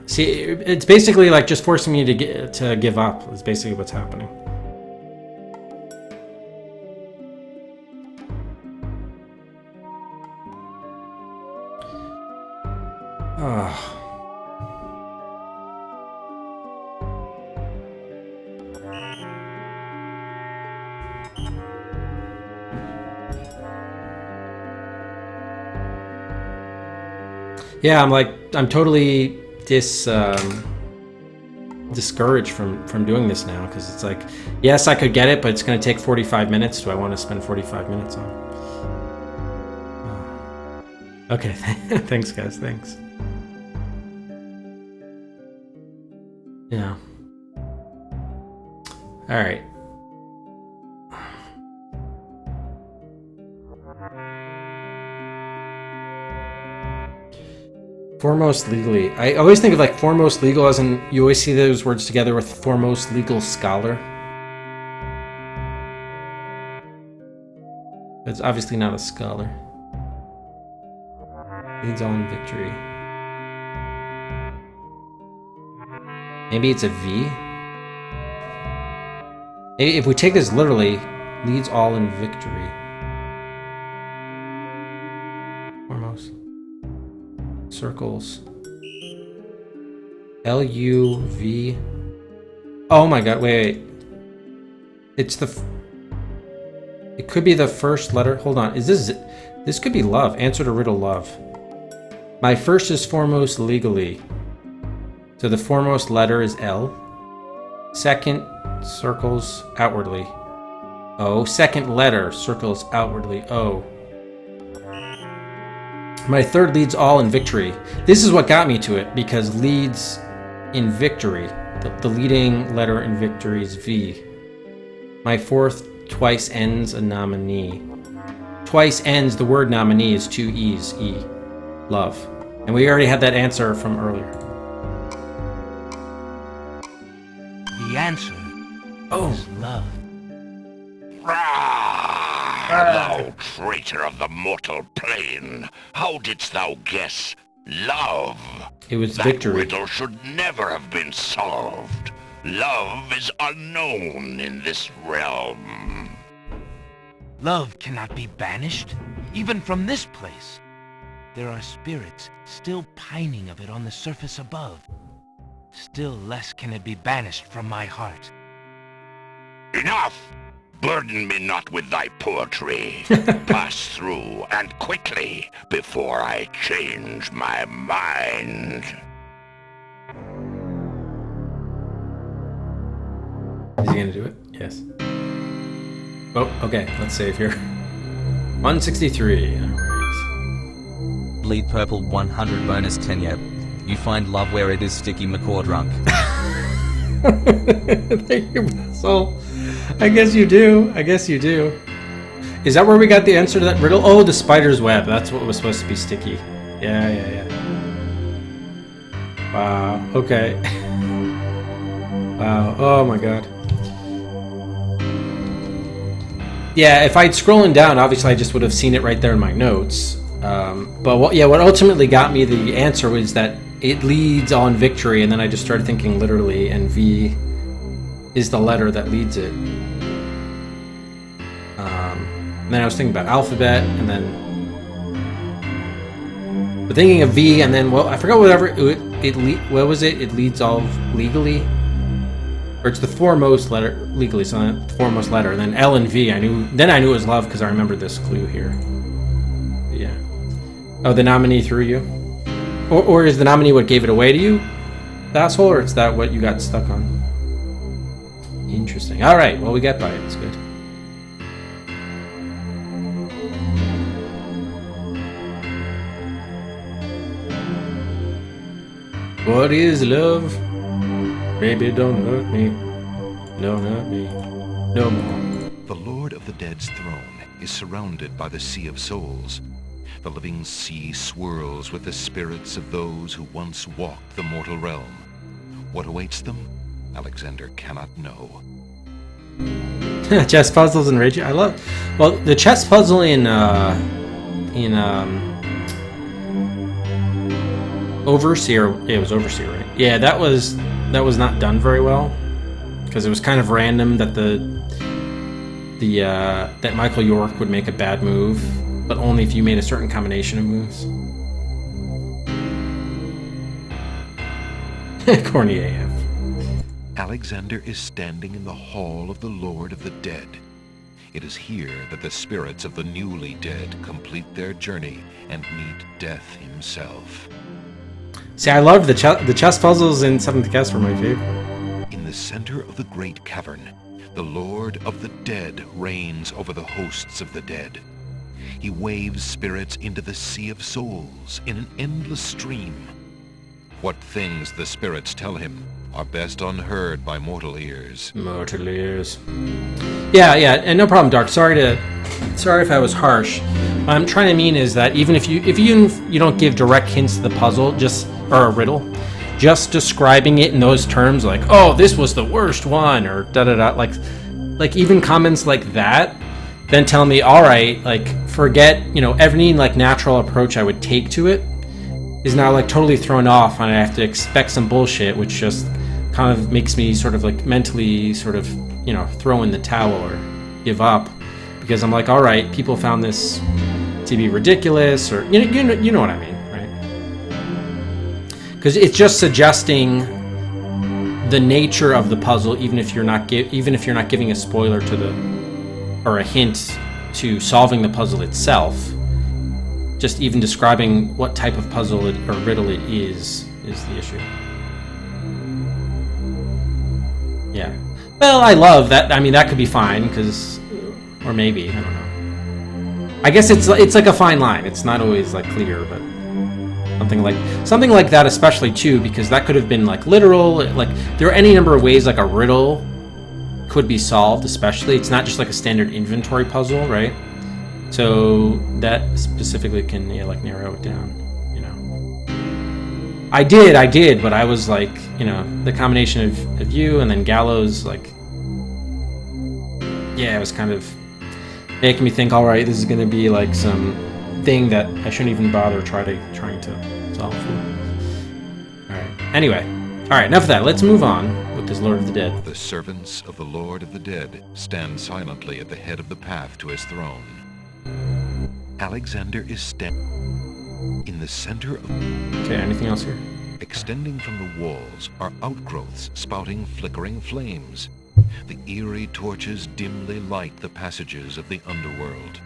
See, it's basically like just forcing me to give up. Is basically what's happening. Yeah, I'm totally discouraged from doing this now, because it's like, yes, I could get it, but it's going to take 45 minutes. Do I want to spend 45 minutes on? Okay, thanks, guys. Thanks. Yeah. All right. Foremost legally. I always think of like foremost legal as in, you always see those words together with foremost legal scholar. But it's obviously not a scholar. Leads all in victory. Maybe it's a V? Maybe if we take this literally, leads all in victory. Foremost. Circles. L-U-V. Oh my god, wait. It's the... It could be the first letter. Hold on. Is this... This could be love. Answer to riddle love. My first is foremost legally. So the foremost letter is L. Second circles outwardly. O. Second letter circles outwardly. O. My third leads all in victory. This is what got me to it, because leads in victory. The leading letter in victory is V. My fourth twice ends a nominee. Twice ends the word nominee is two E's. E. Love. And we already had that answer from earlier. The answer is love. Thou traitor of the mortal plane, how didst thou guess love? It was That victory. riddle should never have been solved. Love is unknown in this realm. Love cannot be banished, even from this place. There are spirits still pining of it on the surface above. Still less can it be banished from my heart. Enough! Burden me not with thy poetry. Pass through, and quickly, before I change my mind. Is he gonna do it? Yes. Oh, okay. Let's save here. 163. Alright. Bleed purple 100 bonus tenure. You find love where it is sticky McCaw drunk. Thank you, Basil. I guess you do. I guess you do. Is that where we got the answer to that riddle? Oh, the spider's web. That's what was supposed to be sticky. Yeah. Wow. Okay. Wow. Oh my god. Yeah, if I'd scrolling down, obviously I just would have seen it right there in my notes. But what ultimately got me the answer was that it leads on victory, and then I just started thinking literally, and V is the letter that leads it. And then I was thinking about alphabet, and then... But thinking of V, and then, well, I forgot whatever, what was it? It leads all legally? Or it's the foremost letter, legally, so the foremost letter, and then L and V, I knew it was love, because I remember this clue here. But yeah. Oh, the nominee threw you? Or is the nominee what gave it away to you, asshole, or is that what you got stuck on? Interesting. Alright, well, we got by it. It's good. What is love? Baby, don't hurt me. Don't hurt me. No more. The Lord of the Dead's throne is surrounded by the Sea of Souls. The living sea swirls with the spirits of those who once walked the mortal realm. What awaits them? Alexander cannot know. Chess puzzles and rage. I love. Well, the chess puzzle in Overseer. Yeah, it was Overseer, right? Yeah, that was not done very well, because it was kind of random that that Michael York would make a bad move, but only if you made a certain combination of moves. Corny AF. Alexander is standing in the hall of the Lord of the Dead. It is here that the spirits of the newly dead complete their journey and meet death himself. See, I love the chess puzzles in 7th Guest were my favorite. In the center of the great cavern, the Lord of the Dead reigns over the hosts of the dead. He waves spirits into the sea of souls in an endless stream. What things the spirits tell him are best unheard by mortal ears. Mortal ears. Yeah, and no problem, Dark. Sorry if I was harsh. What I'm trying to mean is that even if you don't give direct hints to the puzzle, or a riddle, just describing it in those terms, like, oh, this was the worst one, or da-da-da, like even comments like that, then tell me, all right, like, forget, any, like, natural approach I would take to it is now, like, totally thrown off, and I have to expect some bullshit, which just kind of makes me sort of, like, mentally sort of, throw in the towel or give up, because I'm like, all right, people found this to be ridiculous, or, you know what I mean, right? Because it's just suggesting the nature of the puzzle, even if you're not giving a spoiler or a hint to solving the puzzle itself. Just even describing what type of puzzle or riddle it is the issue. Yeah. Well, I love that. I mean, that could be fine, or maybe, I don't know. I guess it's like a fine line. It's not always, like, clear, but something like that, especially too, because that could have been, like, literal. Like, there are any number of ways, like, a riddle could be solved, especially. It's not just like a standard inventory puzzle, right? So that specifically can narrow it down, I did, but I was like, the combination of you and then Gallows, like, yeah, it was kind of making me think, all right, this is going to be like some thing that I shouldn't even bother trying to solve. All right. Anyway, all right, enough of that. Let's move on with this Lord of the Dead. The servants of the Lord of the Dead stand silently at the head of the path to his throne. Alexander is standing in the center of... Okay, anything else here? Extending from the walls are outgrowths spouting flickering flames. The eerie torches dimly light the passages of the underworld.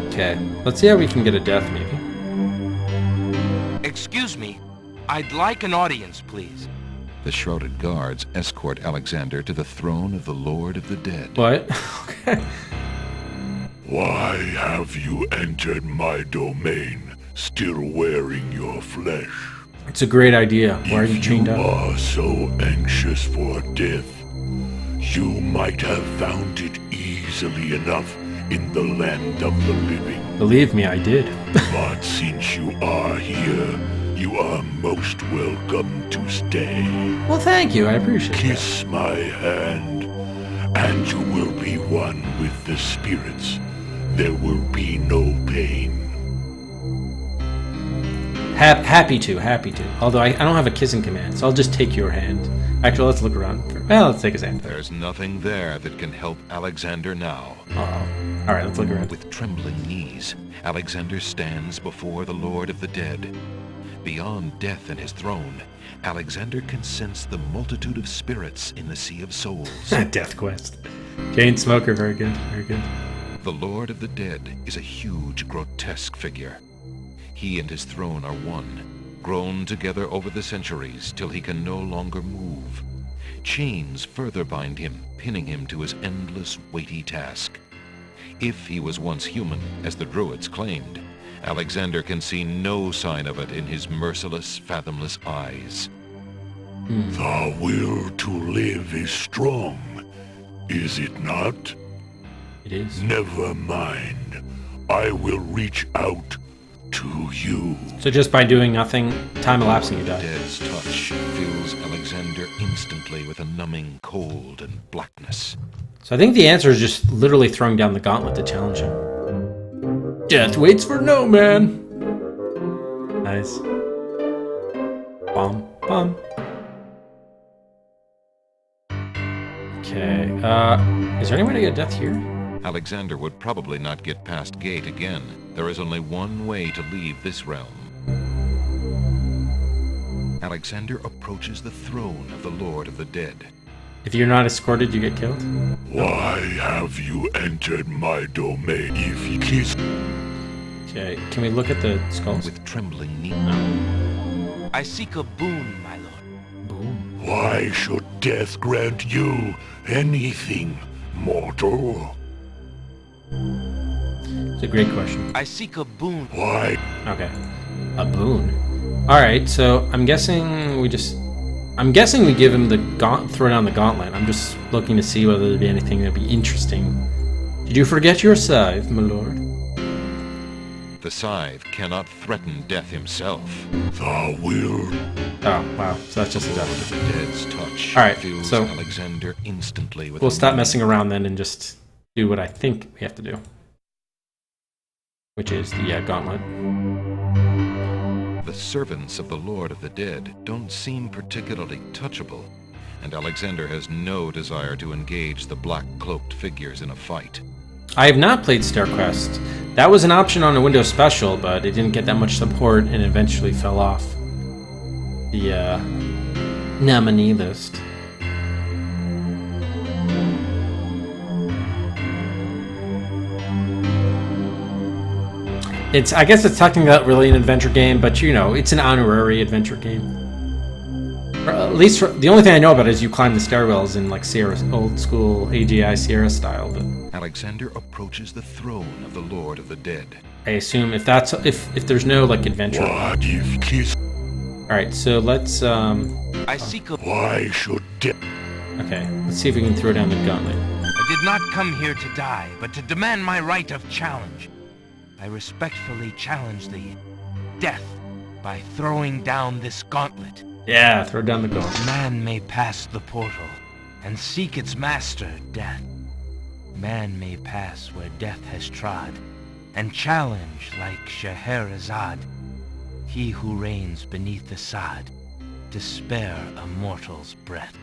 Okay, let's see how we can get a death, maybe. Excuse me. I'd like an audience, please. The shrouded guards escort Alexander to the throne of the Lord of the Dead. What? Okay. Why have you entered my domain, still wearing your flesh? It's a great idea. Why are you chained If you up? are so anxious for death, you might have found it easily enough in the land of the living. Believe me, I did. But since you are here, you are most welcome to stay. Well, thank you. I appreciate it. Kiss my hand, and you will be one with the spirits. There will be no pain. Happy to. Although I don't have a kissing command, so I'll just take your hand. Actually, let's look around. Well, let's take his hand. There's nothing there that can help Alexander now. Uh-oh. All right, let's look around. With trembling knees, Alexander stands before the Lord of the Dead. Beyond death and his throne, Alexander can sense the multitude of spirits in the Sea of Souls. Death Quest. Jane Smoker, very good, very good. The Lord of the Dead is a huge, grotesque figure. He and his throne are one, grown together over the centuries till he can no longer move. Chains further bind him, pinning him to his endless, weighty task. If he was once human, as the Druids claimed, Alexander can see no sign of it in his merciless, fathomless eyes. The will to live is strong, is it not? It is. Never mind. I will reach out to you. So just by doing nothing, time elapsing, you die. Dead's touch fills Alexander instantly with a numbing cold and blackness. So I think the answer is just literally throwing down the gauntlet to challenge him. Death waits for no man. Nice. Bum, bum. Okay, is there any way to get death here? Alexander would probably not get past gate again. There is only one way to leave this realm. Alexander approaches the throne of the Lord of the Dead. If you're not escorted, you get killed? Why have you entered my domain? If you kiss... Okay, can we look at the skulls? With trembling knees, I seek a boon, my lord. Boom. Why should death grant you anything, mortal? It's a great question. I seek a boon. Why? Okay. A boon. Alright, so I'm guessing we give him the throw down the gauntlet. I'm just looking to see whether there'd be anything that'd be interesting. Did you forget your scythe, my lord? The scythe cannot threaten death himself. Thou will. Oh, wow. So that's just a death. The dead's touch All right, fills so Alexander instantly with we'll stop messing around then and just do what I think we have to do, which is the gauntlet. The servants of the Lord of the Dead don't seem particularly touchable, and Alexander has no desire to engage the black-cloaked figures in a fight. I have not played StairQuest. That was an option on a Windows Special, but it didn't get that much support and eventually fell off the nominee list. I guess it's technically not really an adventure game, but you know, it's an honorary adventure game. Or at least the only thing I know about it is you climb the stairwells in like Sierra, old school AGI Sierra style. But Alexander approaches the throne of the Lord of the Dead. I assume if there's no like adventure. What if kiss? All right, so let's I seek a... Why should death? okay, let's see if we can throw down the gauntlet. I did not come here to die, but to demand my right of challenge. I respectfully challenge thee, death, by throwing down this gauntlet. Yeah, throw down the gauntlet. Man may pass the portal and seek its master, death. Man may pass where death has trod and challenge like Scheherazade, he who reigns beneath the sod, to spare a mortal's breath.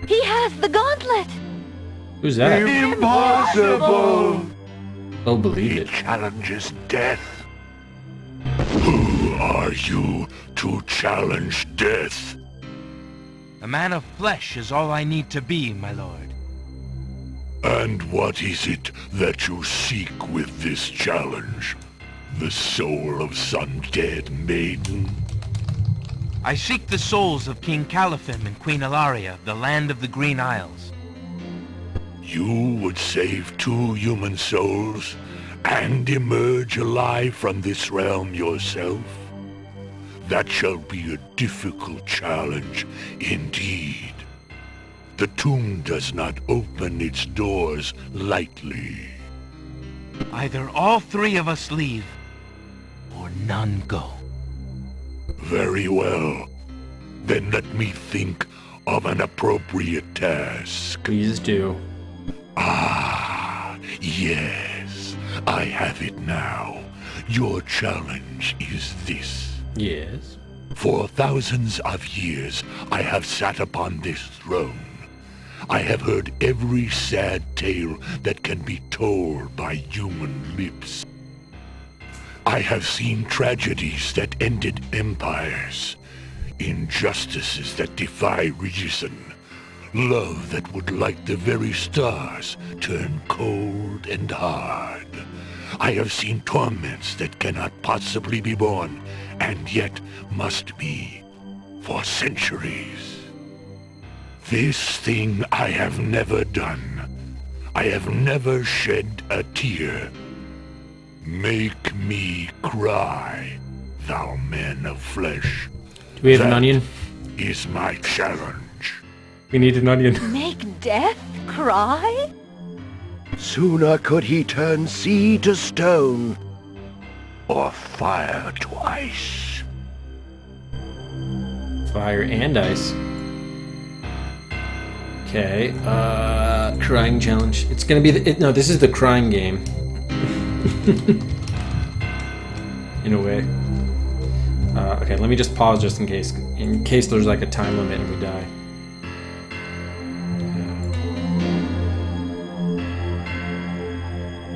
He has the gauntlet! Who's that? Impossible! Oh, believe He it. challenges death. Who are you to challenge death? A man of flesh is all I need to be, my lord. And what is it that you seek with this challenge? The soul of some dead maiden? I seek the souls of King Califim and Queen Ilaria of the land of the Green Isles. You would save 2 human souls and emerge alive from this realm yourself? That shall be a difficult challenge indeed. The tomb does not open its doors lightly. Either all 3 of us leave, or none go. Very well. Then let me think of an appropriate task. Please do. Ah, yes. I have it now. Your challenge is this. Yes. For thousands of years, I have sat upon this throne. I have heard every sad tale that can be told by human lips. I have seen tragedies that ended empires, injustices that defy reason, love that would light the very stars turn cold and hard. I have seen torments that cannot possibly be borne, and yet must be, for centuries. This thing I have never done. I have never shed a tear. Make me cry, thou man of flesh. Do we have an That onion? is my challenge. We need an onion. Make death cry? Sooner could he turn sea to stone, Or fire to ice. Fire and ice. Okay, crying challenge. It's gonna be no, this is the crying game. In a way. Okay, let me just pause just in case there's like a time limit and we die.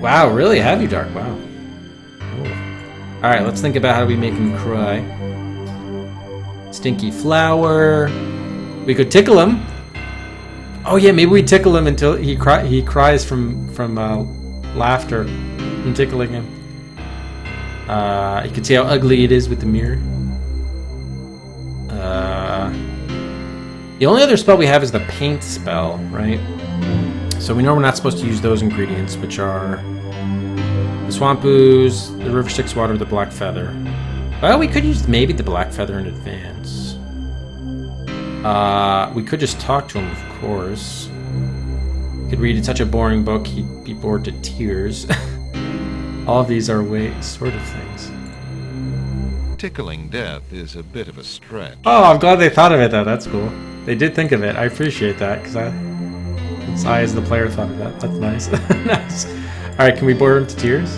Wow, really? Have you, Dark? Wow. Cool. Alright, let's think about how we make him cry. Stinky flower. We could tickle him. Oh yeah, maybe we tickle him until he cries from laughter from tickling him. You can see how ugly it is with the mirror. The only other spell we have is the paint spell, right? So we know we're not supposed to use those ingredients, which are the swamp ooze, the river styx water, the black feather. Well, we could use maybe the black feather in advance. We could just talk to him, of course. Could read such a boring book, he'd be bored to tears. All of these are sort of things. Tickling death is a bit of a stretch. Oh, I'm glad they thought of it, though. That's cool. They did think of it. I appreciate that, because I, as the player, thought of that. That's nice. Nice. Alright, can we bore him to tears?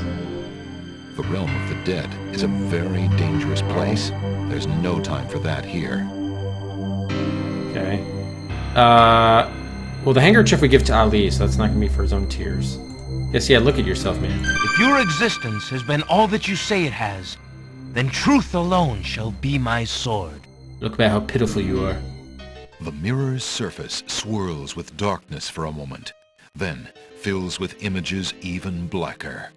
The realm of the dead is a very dangerous place. There's no time for that here. Okay. Well, the handkerchief we give to Ali, so that's not going to be for his own tears. Yes, yeah, look at yourself, man. If your existence has been all that you say it has, then truth alone shall be my sword. Look at how pitiful you are. The mirror's surface swirls with darkness for a moment, then fills with images even blacker.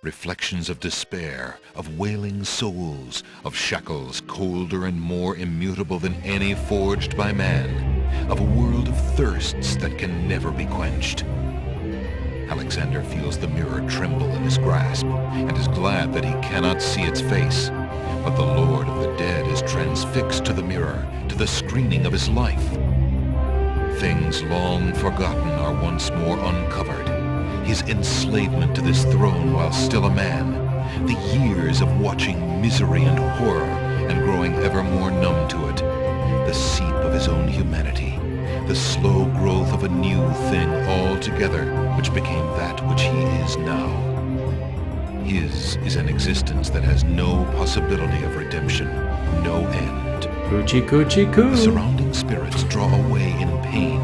Reflections of despair, of wailing souls, of shackles colder and more immutable than any forged by man, of a world of thirsts that can never be quenched. Alexander feels the mirror tremble in his grasp, and is glad that he cannot see its face. But the Lord of the Dead is transfixed to the mirror, to the screening of his life. Things long forgotten are once more uncovered. His enslavement to this throne while still a man, the years of watching misery and horror and growing ever more numb to it, the seep of his own humanity, the slow growth of a new thing altogether which became that which he is now. His is an existence that has no possibility of redemption, no end. Coochie coochie coo. The surrounding spirits draw away in pain.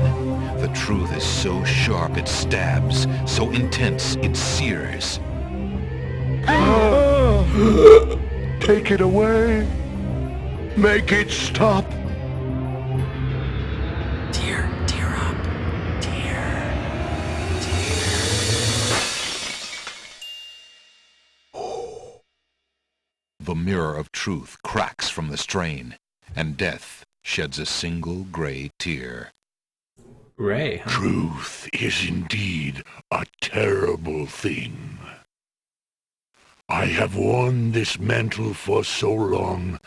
The truth is so sharp it stabs, so intense it sears. Take it away. Make it stop. Tear up. Tear. The mirror of truth cracks from the strain, and death sheds a single gray tear. Ray, huh? Truth is indeed a terrible thing. I have worn this mantle for so long,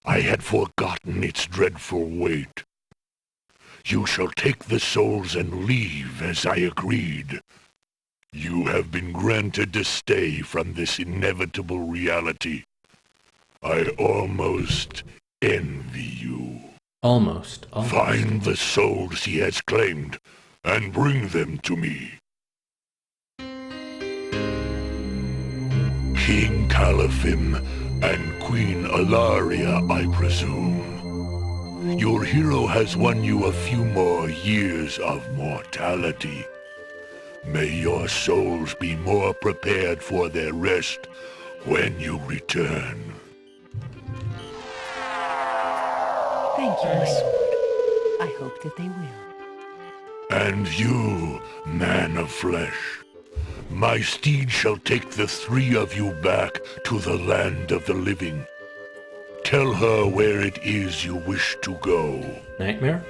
I had forgotten its dreadful weight. You shall take the souls and leave as I agreed. You have been granted to stay from this inevitable reality. I almost envy you. Almost. Find the souls he has claimed, and bring them to me. King Caliphim and Queen Alaria, I presume. Your hero has won you a few more years of mortality. May your souls be more prepared for their rest when you return. Thank you, my sword. I hope that they will. And you, man of flesh, my steed shall take the three of you back to the land of the living. Tell her where it is you wish to go. Nightmare?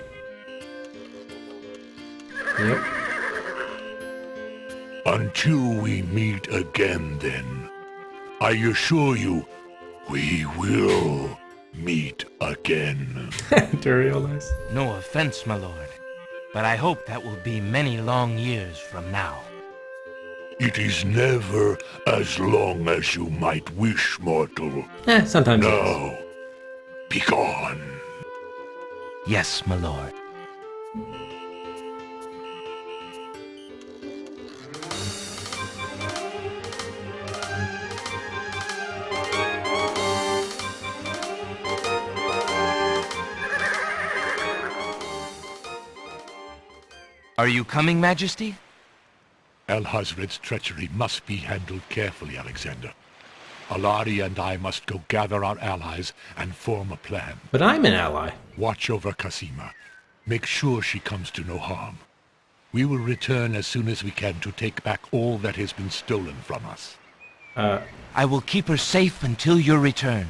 Yep. Until we meet again, then, I assure you, we will meet again. Very nice. No offense, my lord, but I hope that will be many long years from now. It is never as long as you might wish, mortal. Sometimes. Now, be gone. Yes, my lord. Are you coming, Majesty? Alhazred's treachery must be handled carefully, Alexander. Alaria and I must go gather our allies and form a plan. But I'm an ally. Watch over Cassima. Make sure she comes to no harm. We will return as soon as we can to take back all that has been stolen from us. I will keep her safe until your return.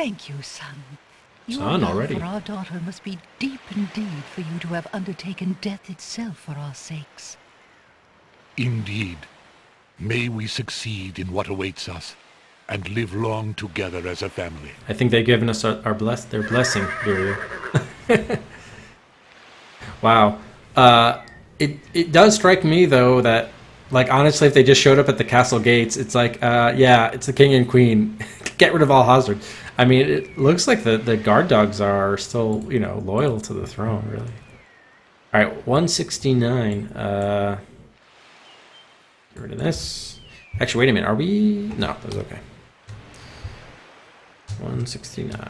Thank you, son. Your Son, love already. for our daughter must be deep indeed for you to have undertaken death itself for our sakes. Indeed. May we succeed in what awaits us, and live long together as a family. I think they've given us their blessing, Virya. Wow. It does strike me though that, like, honestly, if they just showed up at the castle gates, it's like, yeah, it's the king and queen. Get rid of all hazard. I mean, it looks like the guard dogs are still, you know, loyal to the throne, really. All right, 169. Get rid of this. Actually, wait a minute. Are we? No, that's okay. 169.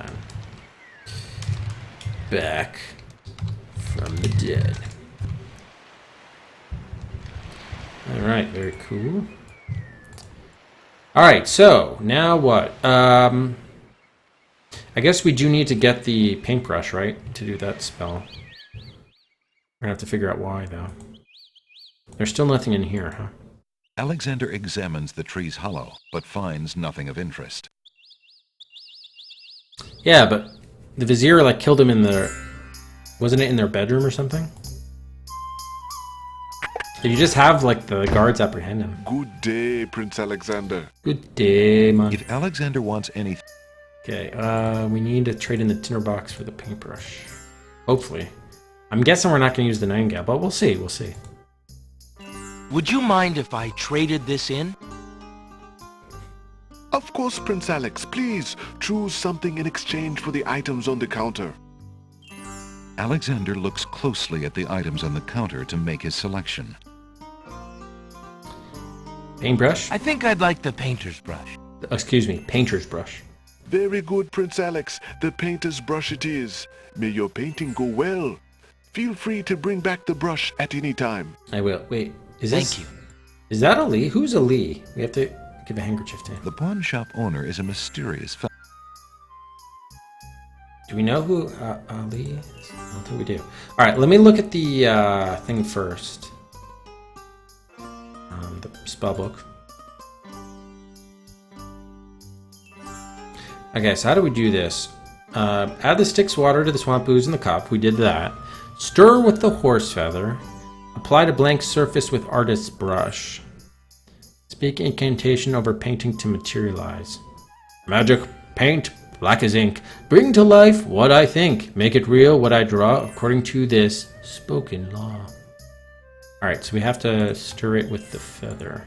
Back from the dead. Alright, very cool. Alright, so now what? I guess we do need to get the paintbrush, right? To do that spell. We're gonna have to figure out why, though. There's still nothing in here, huh? Alexander examines the tree's hollow, but finds nothing of interest. Yeah, but the Vizier, like, killed him in the... Wasn't it in their bedroom or something? Did you just have, like, the guards apprehend him? Good day, Prince Alexander. Good day, man. If Alexander wants anything... Okay, we need to trade in the tinderbox for the paintbrush. Hopefully. I'm guessing we're not going to use the Nightingale, but we'll see, we'll see. Would you mind if I traded this in? Of course, Prince Alex. Please choose something in exchange for the items on the counter. Alexander looks closely at the items on the counter to make his selection. Paintbrush? I think I'd like the painter's brush. Excuse me, painter's brush. Very good, Prince Alex. The painter's brush it is. May your painting go well. Feel free to bring back the brush at any time. I will. Wait, is Thank this... you. Is that Ali? Who's Ali? We have to give a handkerchief to him. The pawn shop owner is a mysterious fellow. Do we know who Ali is? I don't think we do. Alright, let me look at the thing first. The spell book. Okay, so how do we do this? Add the Styx water to the swamp ooze in the cup. We did that. Stir with the horse feather. Apply to blank surface with artist's brush. Speak incantation over painting to materialize. Magic, paint, black as ink. Bring to life what I think. Make it real what I draw according to this spoken law. Alright, so we have to stir it with the feather.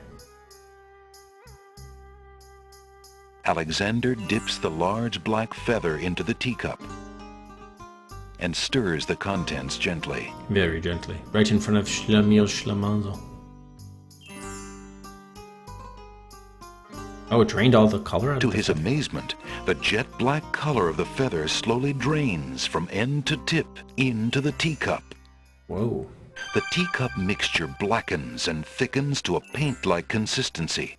Alexander dips the large black feather into the teacup and stirs the contents gently. Very gently. Right in front of Schlemiel Schlemazel. Oh, it drained all the color out To of the his feather. amazement, the jet black color of the feather slowly drains from end to tip into the teacup. Whoa. The teacup mixture blackens and thickens to a paint-like consistency.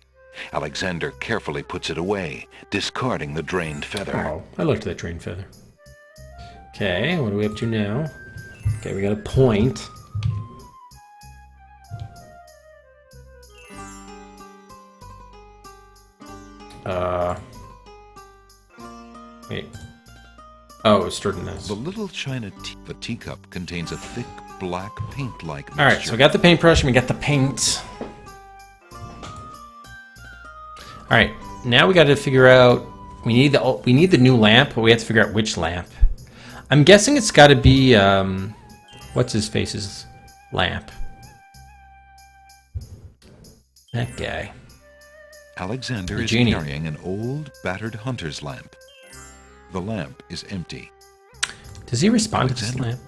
Alexander carefully puts it away, discarding the drained feather. Oh, I looked at that drained feather. Okay, what are we up to now? Okay, we got a point. Wait. Oh, it's stirred in this. The little china the teacup contains a thick black paint-like mixture. Alright, so we got the paintbrush and we got the paint. Alright, now we got to figure out... We need the new lamp, but we have to figure out which lamp. I'm guessing it's got to be... what's-his-face's lamp. That guy. Alexander is genie. carrying an old, battered hunter's lamp. The lamp is empty. Does he respond to this lamp?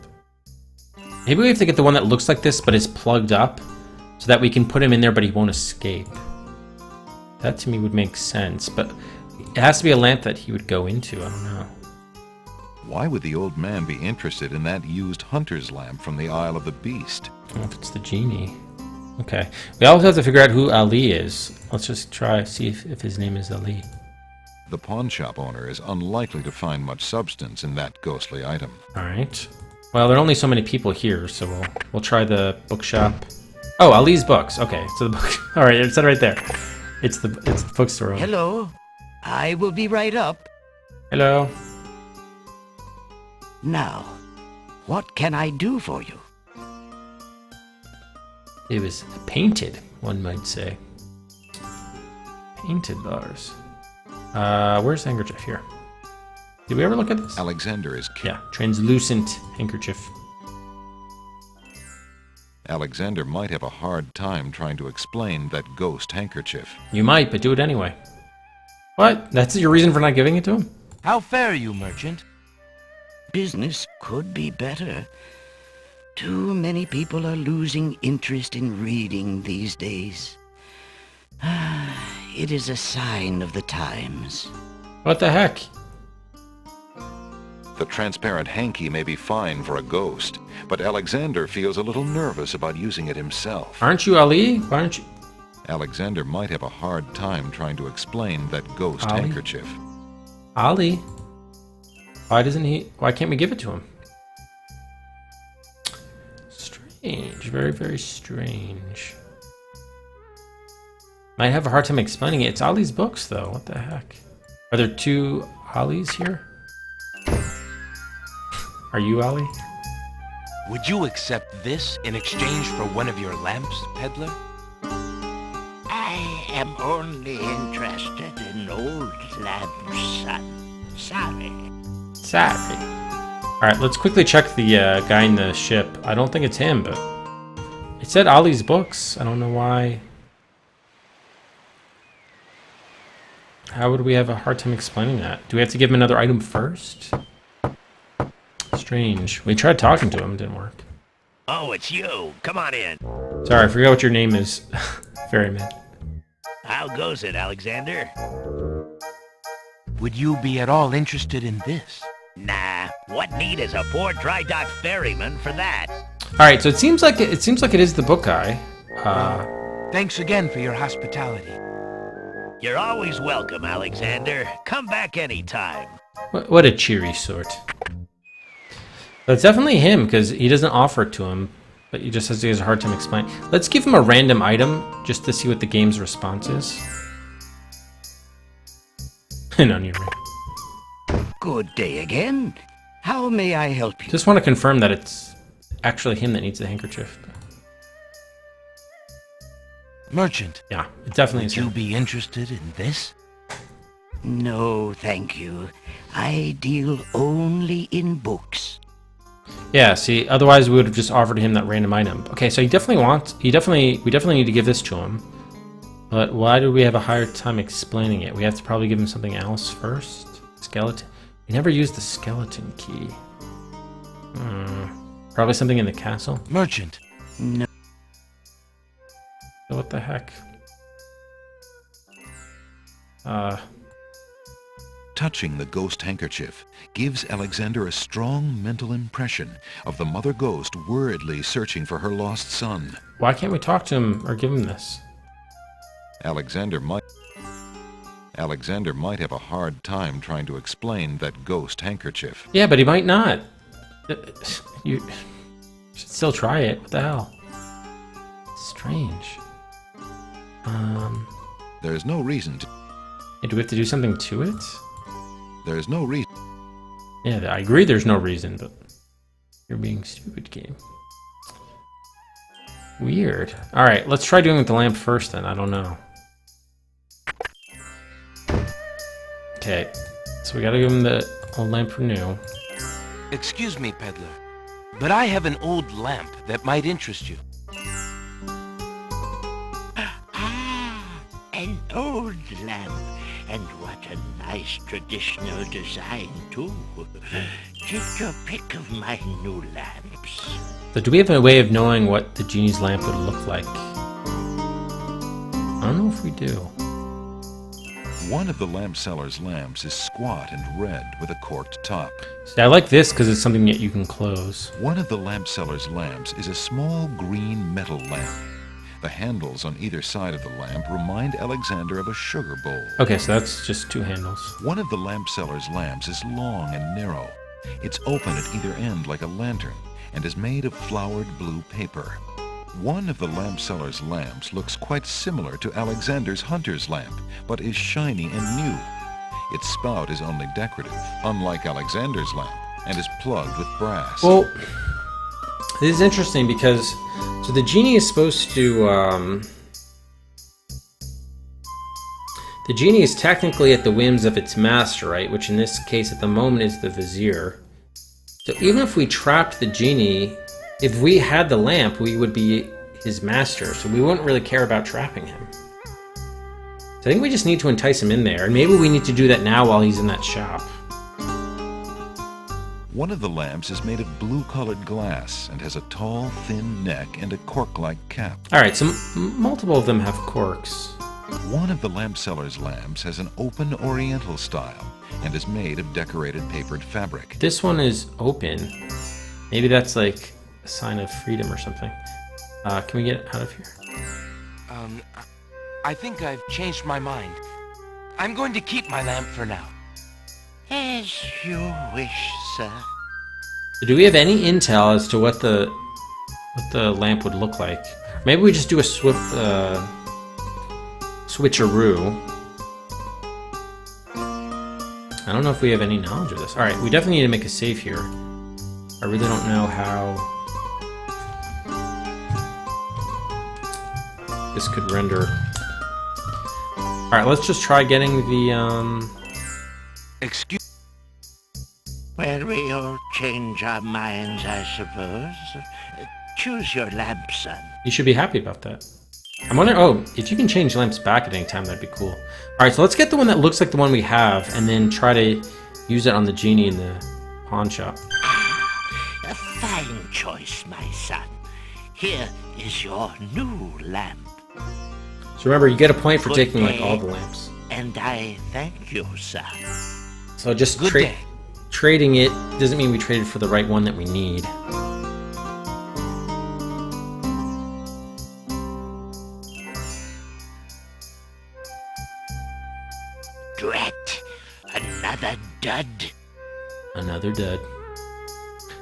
Maybe we have to get the one that looks like this, but is plugged up, so that we can put him in there, but he won't escape. That to me would make sense, but it has to be a lamp that he would go into. I don't know. Why would the old man be interested in that used hunter's lamp from the Isle of the Beast? I don't know if it's the genie. Okay. We also have to figure out who Ali is. Let's just try see if his name is Ali. The pawn shop owner is unlikely to find much substance in that ghostly item. All right. Well, there are only so many people here, so we'll try the bookshop. Oh, Ali's books. Okay, so the book. All right, it said right there. It's the bookstore owner. Hello. I will be right up. Hello. Now, what can I do for you? It was painted, one might say. Painted bars. Where's the handkerchief? Here. Did we ever look at this? Alexander is Yeah, translucent handkerchief. Alexander might have a hard time trying to explain that ghost handkerchief. You might, but do it anyway. What? That's your reason for not giving it to him? How fare you, merchant? Business could be better. Too many people are losing interest in reading these days. It is a sign of the times. What the heck? The transparent hanky may be fine for a ghost, but Alexander feels a little nervous about using it himself. Aren't you Ali? Why aren't you? Alexander might have a hard time trying to explain that ghost Ali? handkerchief. Ali? Why can't we give it to him? Strange. Very, very strange. Might have a hard time explaining it. It's Ali's books, though. What the heck? Are there two Alis here? Are you Ali? Would you accept this in exchange for one of your lamps, peddler? I am only interested in old lamps, son. Sorry. Sorry. Alright, let's quickly check the guy in the ship. I don't think it's him, but it said Ali's books. I don't know why. How would we have a hard time explaining that? Do we have to give him another item first? Strange. We tried talking to him, didn't work. Oh, it's you. Come on in. Sorry, I forgot what your name is. Ferryman. How goes it, Alexander? Would you be at all interested in this? Nah, what need is a poor dry dock ferryman for that? Alright, so it seems like it is the book guy. Thanks again for your hospitality. You're always welcome, Alexander. Come back anytime. What a cheery sort. That's definitely him, because he doesn't offer it to him, but he just says he has a hard time explaining. Let's give him a random item, just to see what the game's response is. An onion ring. Good day again. How may I help you? Just want to confirm that it's actually him that needs the handkerchief. Merchant. Yeah, it definitely is Would you him. be interested in this? No, thank you. I deal only in books. Yeah, see, otherwise we would have just offered him that random item. Okay, so we definitely need to give this to him. But why do we have a hard time explaining it? We have to probably give him something else first? Skeleton? We never used the skeleton key. Probably something in the castle? Merchant. No. What the heck? Touching the ghost handkerchief gives Alexander a strong mental impression of the mother ghost worriedly searching for her lost son. Why can't we talk to him or give him this? Alexander might have a hard time trying to explain that ghost handkerchief. Yeah, but he might not. You should still try it. What the hell? Strange. There's no reason to... Do we have to do something to it? There's no reason... Yeah, I agree there's no reason, but... You're being stupid, game. Weird. Alright, let's try doing it with the lamp first then. I don't know. Okay, so we gotta give him the old lamp for new. Excuse me, peddler, but I have an old lamp that might interest you. An old lamp. And what a nice traditional design, too. Take your pick of my new lamps. So do we have a way of knowing what the genie's lamp would look like? I don't know if we do. One of the lamp seller's lamps is squat and red with a corked top. See, I like this because it's something that you can close. One of the lamp seller's lamps is a small green metal lamp. The handles on either side of the lamp remind Alexander of a sugar bowl. Okay, so that's just two handles. One of the lamp seller's lamps is long and narrow. It's open at either end like a lantern and is made of flowered blue paper. One of the lamp seller's lamps looks quite similar to Alexander's hunter's lamp, but is shiny and new. Its spout is only decorative, unlike Alexander's lamp, and is plugged with brass. Well, this is interesting because so the genie is supposed to the genie is technically at the whims of its master, right? Which in this case at the moment is the vizier. So even if we trapped the genie, if we had the lamp, we would be his master, so we wouldn't really care about trapping him. So I think we just need to entice him in there, and maybe we need to do that now while he's in that shop. One of the lamps is made of blue-colored glass and has a tall, thin neck and a cork-like cap. Alright, so multiple of them have corks. One of the lamp seller's lamps has an open oriental style and is made of decorated papered fabric. This one is open. Maybe that's like a sign of freedom or something. Can we get out of here? I think I've changed my mind. I'm going to keep my lamp for now. As you wish, sir. So do we have any intel as to what the lamp would look like? Maybe we just do a switcheroo. I don't know if we have any knowledge of this. Alright, we definitely need to make a save here. I really don't know how this could render. Alright, let's just try getting the, Excuse... Well, we all change our minds, I suppose. Choose your lamp, son. You should be happy about that. I'm wondering, oh, if you can change lamps back at any time, that'd be cool. Alright, so let's get the one that looks like the one we have, and then try to use it on the genie in the pawn shop. A fine choice, my son. Here is your new lamp. So remember, you get a point for taking like all the lamps. And I thank you, sir. So just trading it doesn't mean we traded for the right one that we need. Drat! Another dud. Another dud.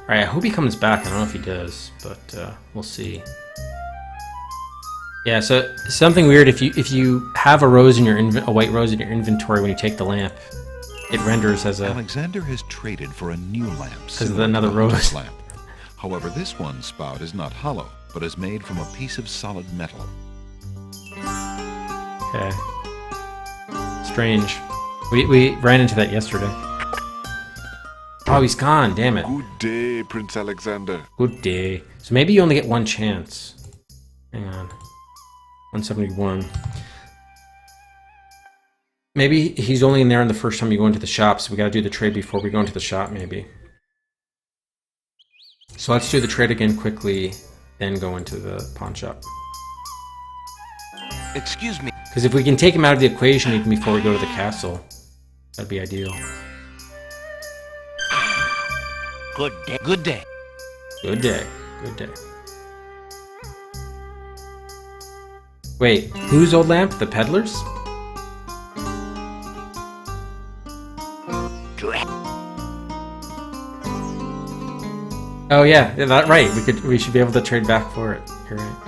Alright, I hope he comes back. I don't know if he does, but we'll see. Yeah, so something weird, if you have a rose in your a white rose in your inventory when you take the lamp, it renders as a... Alexander has traded for a new lamp. Because of another rose. Lamp. However, this one's spout is not hollow, but is made from a piece of solid metal. Okay. Strange. We ran into that yesterday. Oh, he's gone, damn it. Good day, Prince Alexander. Good day. So maybe you only get one chance. Hang on. 171. Maybe he's only in there on the first time you go into the shop, so we gotta do the trade before we go into the shop, maybe. So let's do the trade again quickly, then go into the pawn shop. Excuse me. Because if we can take him out of the equation even before we go to the castle, that'd be ideal. Good day. Good day. Good day. Good day. Wait, whose old lamp? The peddler's? Oh yeah, that right. We should be able to trade back for it. You're right.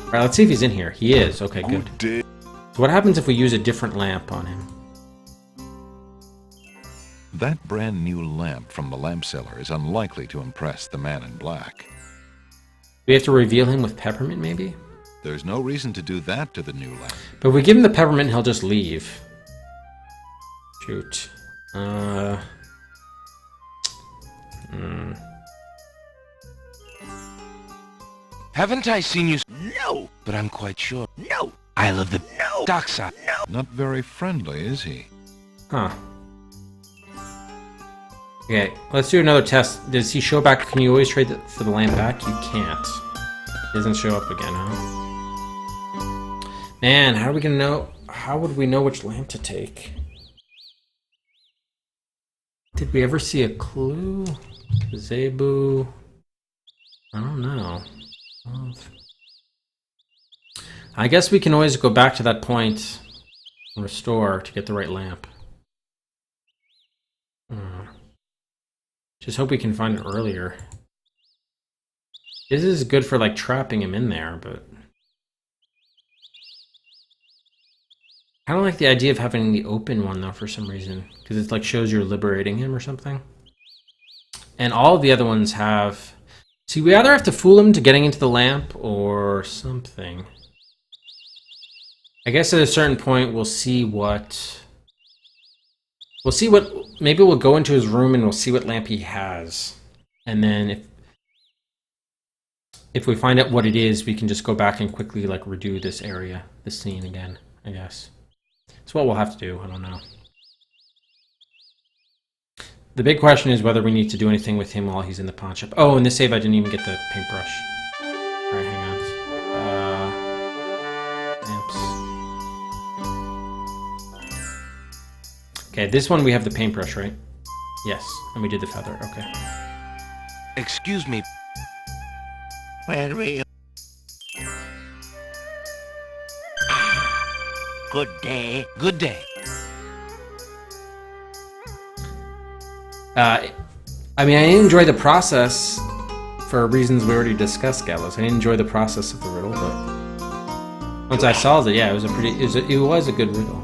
Alright, let's see if he's in here. He is. Okay, good. So what happens if we use a different lamp on him? That brand new lamp from the lamp seller is unlikely to impress the man in black. We have to reveal him with peppermint, maybe? There's no reason to do that to the new lamp. But if we give him the peppermint, he'll just leave. Shoot. Haven't I seen you? No! But I'm quite sure. No! Isle of the No! Dockside. No! Not very friendly, is he? Huh. Okay, let's do another test. Does he show back? Can you always trade for the lamp back? You can't. He doesn't show up again, huh? Man, how are we gonna know? How would we know which lamp to take? Did we ever see a clue? Zebu? I don't know. I guess we can always go back to that point and restore to get the right lamp. Just hope we can find it earlier. This is good for like trapping him in there, but I don't like the idea of having the open one though for some reason, because it like shows you're liberating him or something. And all of the other ones have. See, we either have to fool him to getting into the lamp or something. I guess at a certain point we'll see what. Maybe we'll go into his room and we'll see what lamp he has, and then if we find out what it is, we can just go back and quickly like redo this area, this scene again. I guess. It's what we'll have to do. I don't know. The big question is whether we need to do anything with him while he's in the pawn shop. Oh, in this save I didn't even get the paintbrush. Alright, hang on. Lamps. Okay, this one we have the paintbrush, right? Yes, and we did the feather. Okay. Excuse me. Where are you? Good day. Good day. I mean, I didn't enjoy the process for reasons we already discussed, Gallows. I didn't enjoy the process of the riddle, but once I solved it, yeah, it was a good riddle.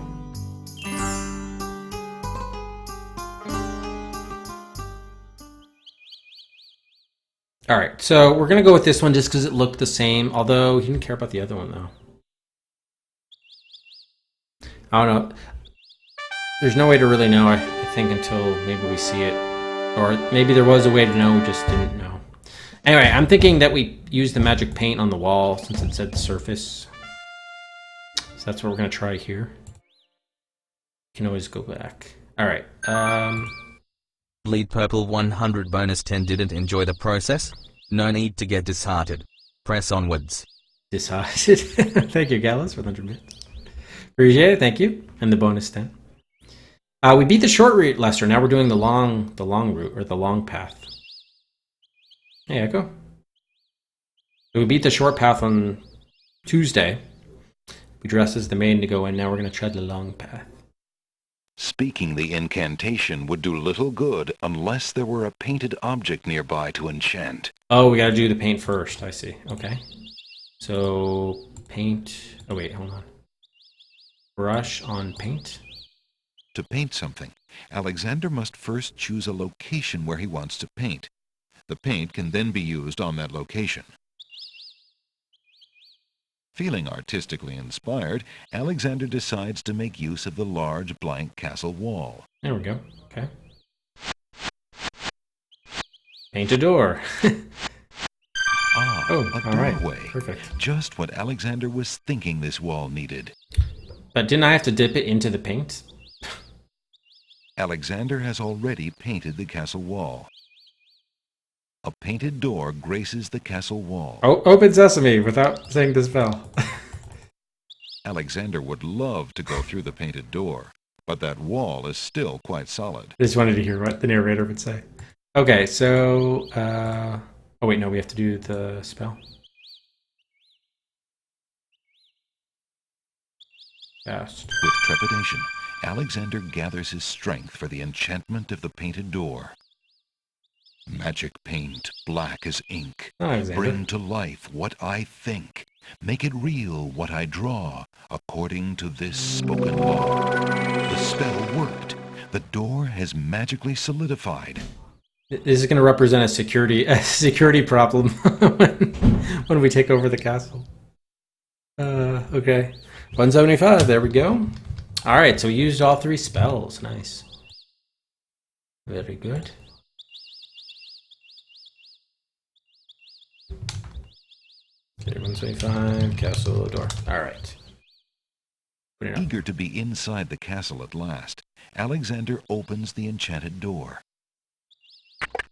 All right, so we're gonna go with this one just because it looked the same. Although he didn't care about the other one, though. I don't know. There's no way to really know, I think, until maybe we see it. Or maybe there was a way to know, we just didn't know. Anyway, I'm thinking that we use the magic paint on the wall since it said surface. So that's what we're going to try here. You can always go back. Alright. Bleed Purple 100 bonus 10 didn't enjoy the process? No need to get disheartened. Press onwards. Disheartened? Thank you, Gallows, for the 100 bits. Appreciate it, thank you. And the bonus 10. We beat the short route, Lester. Now we're doing the long route, or the long path. Hey, Echo. So we beat the short path on Tuesday. We dressed as the maiden to go in. Now we're going to tread the long path. Speaking the incantation would do little good unless there were a painted object nearby to enchant. Oh, we got to do the paint first. I see. Okay. So, paint... Oh, wait, hold on. Brush on paint. To paint something, Alexander must first choose a location where he wants to paint. The paint can then be used on that location. Feeling artistically inspired, Alexander decides to make use of the large blank castle wall. There we go. Okay. Paint a door. A all doorway. Right. Perfect. Just what Alexander was thinking this wall needed. But didn't I have to dip it into the paint? Alexander has already painted the castle wall. A painted door graces the castle wall. Oh, open sesame without saying the spell. Alexander would love to go through the painted door, but that wall is still quite solid. I just wanted to hear what the narrator would say. Okay, so... Oh wait, no, we have to do the spell. Fast. With trepidation, Alexander gathers his strength for the enchantment of the painted door. Magic paint, black as ink. Bring to life what I think. Make it real what I draw, according to this spoken law. The spell worked. The door has magically solidified. This is going to represent a security problem when we take over the castle. Okay. 175, there we go. Alright, so we used all 3 spells. Nice. Very good. Okay, 175, castle door. Alright. Eager to be inside the castle at last, Alexander opens the enchanted door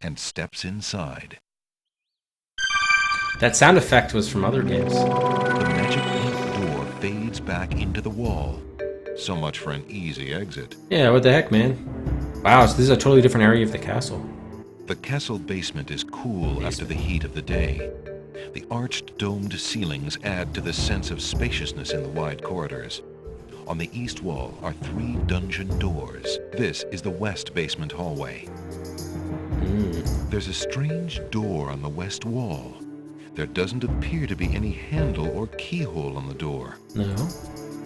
and steps inside. That sound effect was from other games. The magic ink door fades back into the wall. So much for an easy exit. Yeah, what the heck, man? Wow, so this is a totally different area of the castle. The castle basement is cool after the heat of the day. The arched domed ceilings add to the sense of spaciousness in the wide corridors. On the east wall are 3 dungeon doors. This is the west basement hallway. There's a strange door on the west wall. There doesn't appear to be any handle or keyhole on the door. No.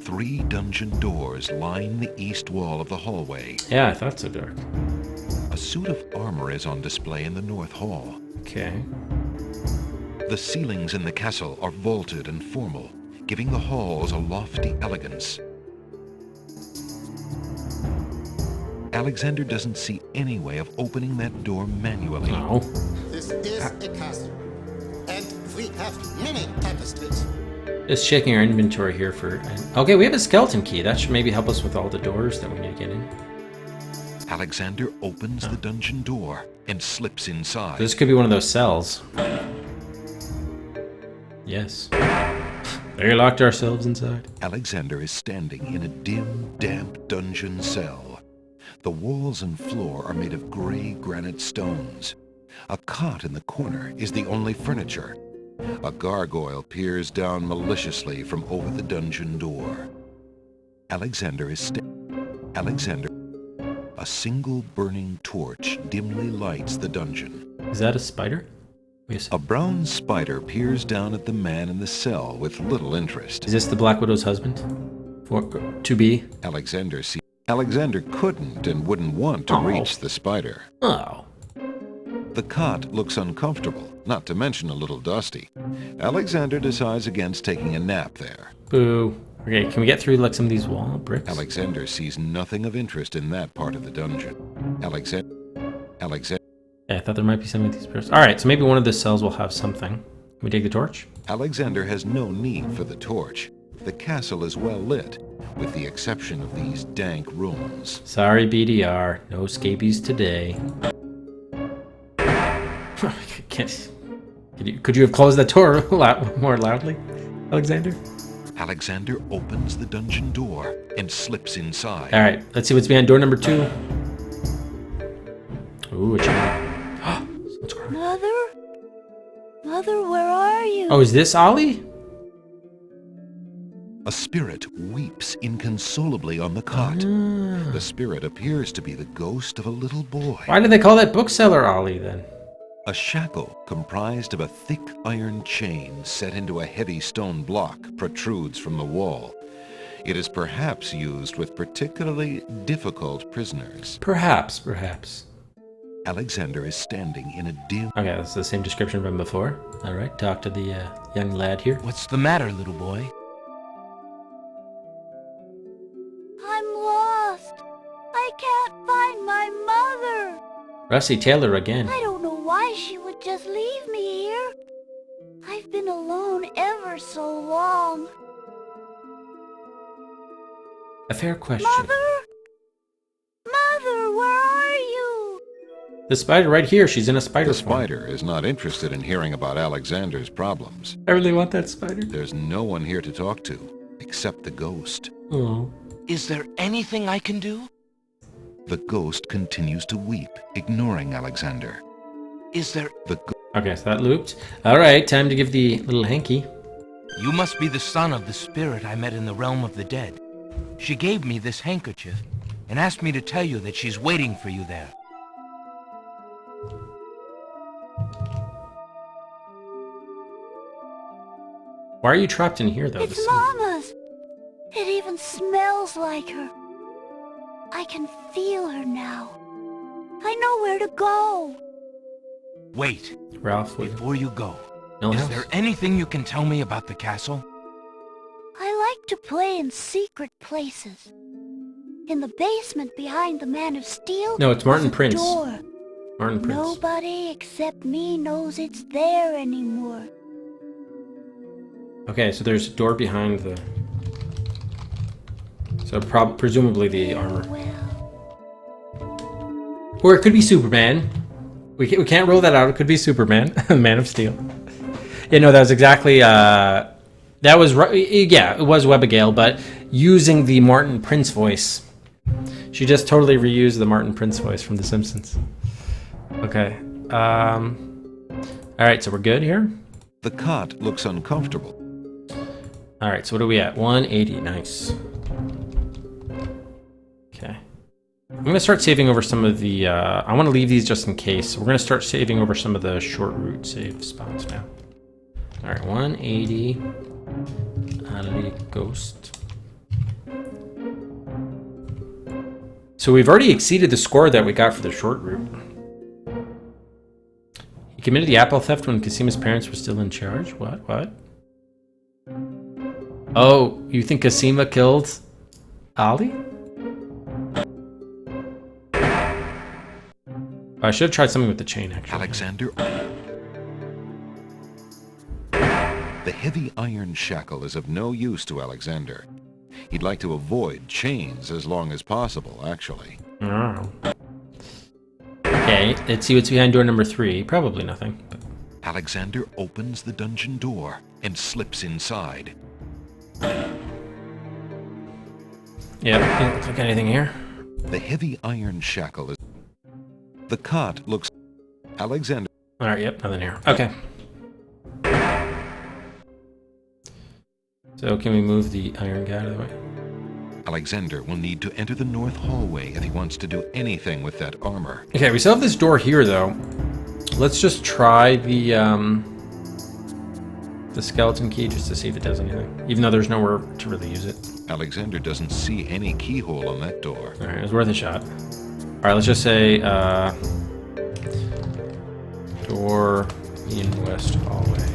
3 dungeon doors line the east wall of the hallway. Yeah, I thought so, Dark. A suit of armor is on display in the north hall. Okay. The ceilings in the castle are vaulted and formal, giving the halls a lofty elegance. Alexander doesn't see any way of opening that door manually. No. This is a castle, and we have many tapestries. Just checking our inventory here for... Okay, we have a skeleton key. That should maybe help us with all the doors that we need to get in. Alexander opens the dungeon door and slips inside. This could be one of those cells. Yes. We locked ourselves inside. Alexander is standing in a dim, damp dungeon cell. The walls and floor are made of gray granite stones. A cot in the corner is the only furniture. A gargoyle peers down maliciously from over the dungeon door. Alexander, a single burning torch dimly lights the dungeon. Is that a spider? A brown spider peers down at the man in the cell with little interest. Is this the Black Widow's husband? To be? Alexander couldn't and wouldn't want to reach the spider. Oh. The cot looks uncomfortable, not to mention a little dusty. Alexander decides against taking a nap there. Boo. Okay, can we get through like some of these wall bricks? Alexander sees nothing of interest in that part of the dungeon. Alexander. Yeah, I thought there might be some of these bricks. Alright, so maybe one of the cells will have something. Can we take the torch? Alexander has no need for the torch. The castle is well lit, with the exception of these dank rooms. Sorry, BDR. No scabies today. Could you have closed that door more loudly, Alexander? Alexander opens the dungeon door and slips inside. Alright, let's see what's behind door number 2. Ooh, a child. Mother? Mother, where are you? Oh, is this Ollie? A spirit weeps inconsolably on the cot. The spirit appears to be the ghost of a little boy. Why do they call that bookseller Ollie then? A shackle comprised of a thick iron chain set into a heavy stone block protrudes from the wall. It is perhaps used with particularly difficult prisoners. Perhaps. Alexander is standing in a dim... Okay, that's the same description from before. Alright, talk to the young lad here. What's the matter, little boy? I'm lost. I can't find my mother. Rusty Taylor again. I don't know why she would just leave me here. I've been alone ever so long. A fair question. Mother, where are you? The spider right here. She's in a spider form. The spider is not interested in hearing about Alexander's problems. I really want that spider. There's no one here to talk to, except the ghost. Oh. Is there anything I can do? The ghost continues to weep, ignoring Alexander. Is there... Okay, so that looped. Alright, time to give the little hanky. You must be the son of the spirit I met in the realm of the dead. She gave me this handkerchief and asked me to tell you that she's waiting for you there. Why are you trapped in here, though? It's Mama's. It even smells like her. I can feel her now. I know where to go. Wait. Ralph, before you go, No is house. there anything you can tell me about the castle? I like to play in secret places. In the basement behind the Man of Steel. No, it's Martin there's a Prince. Door. Martin Prince. Nobody except me knows it's there anymore. Okay, so there's a door behind the... So presumably the armor. Or it could be Superman. We can't rule that out. It could be Superman, Man of Steel. Yeah, no, that was exactly... that was... Yeah, it was Webigail, but using the Martin Prince voice. She just totally reused the Martin Prince voice from The Simpsons. Okay. Alright, so we're good here? The cot looks uncomfortable. Alright, so what are we at? 180. Nice. Okay. I'm going to start saving over some of the... I want to leave these just in case. We're going to start saving over some of the short route save spots now. Alright, 180. Alley Ghost. So we've already exceeded the score that we got for the short route. He committed the apple theft when Casima's parents were still in charge? What? Oh, you think Casima killed Ali? I should have tried something with the chain, actually. Alexander... The heavy iron shackle is of no use to Alexander. He'd like to avoid chains as long as possible, actually. Oh. Okay, let's see what's behind door number 3. Probably nothing. But... Alexander opens the dungeon door and slips inside. Yeah, doesn't look like anything here. The heavy iron shackle is... The cot looks... Alexander... Alright, yep, nothing here. Okay. So can we move the iron guy out of the way? Alexander will need to enter the north hallway if he wants to do anything with that armor. Okay, we still have this door here, though. Let's just try the skeleton key just to see if it does anything. Even though there's nowhere to really use it. Alexander doesn't see any keyhole on that door. Alright, it was worth a shot. Alright, let's just say, door in west hallway.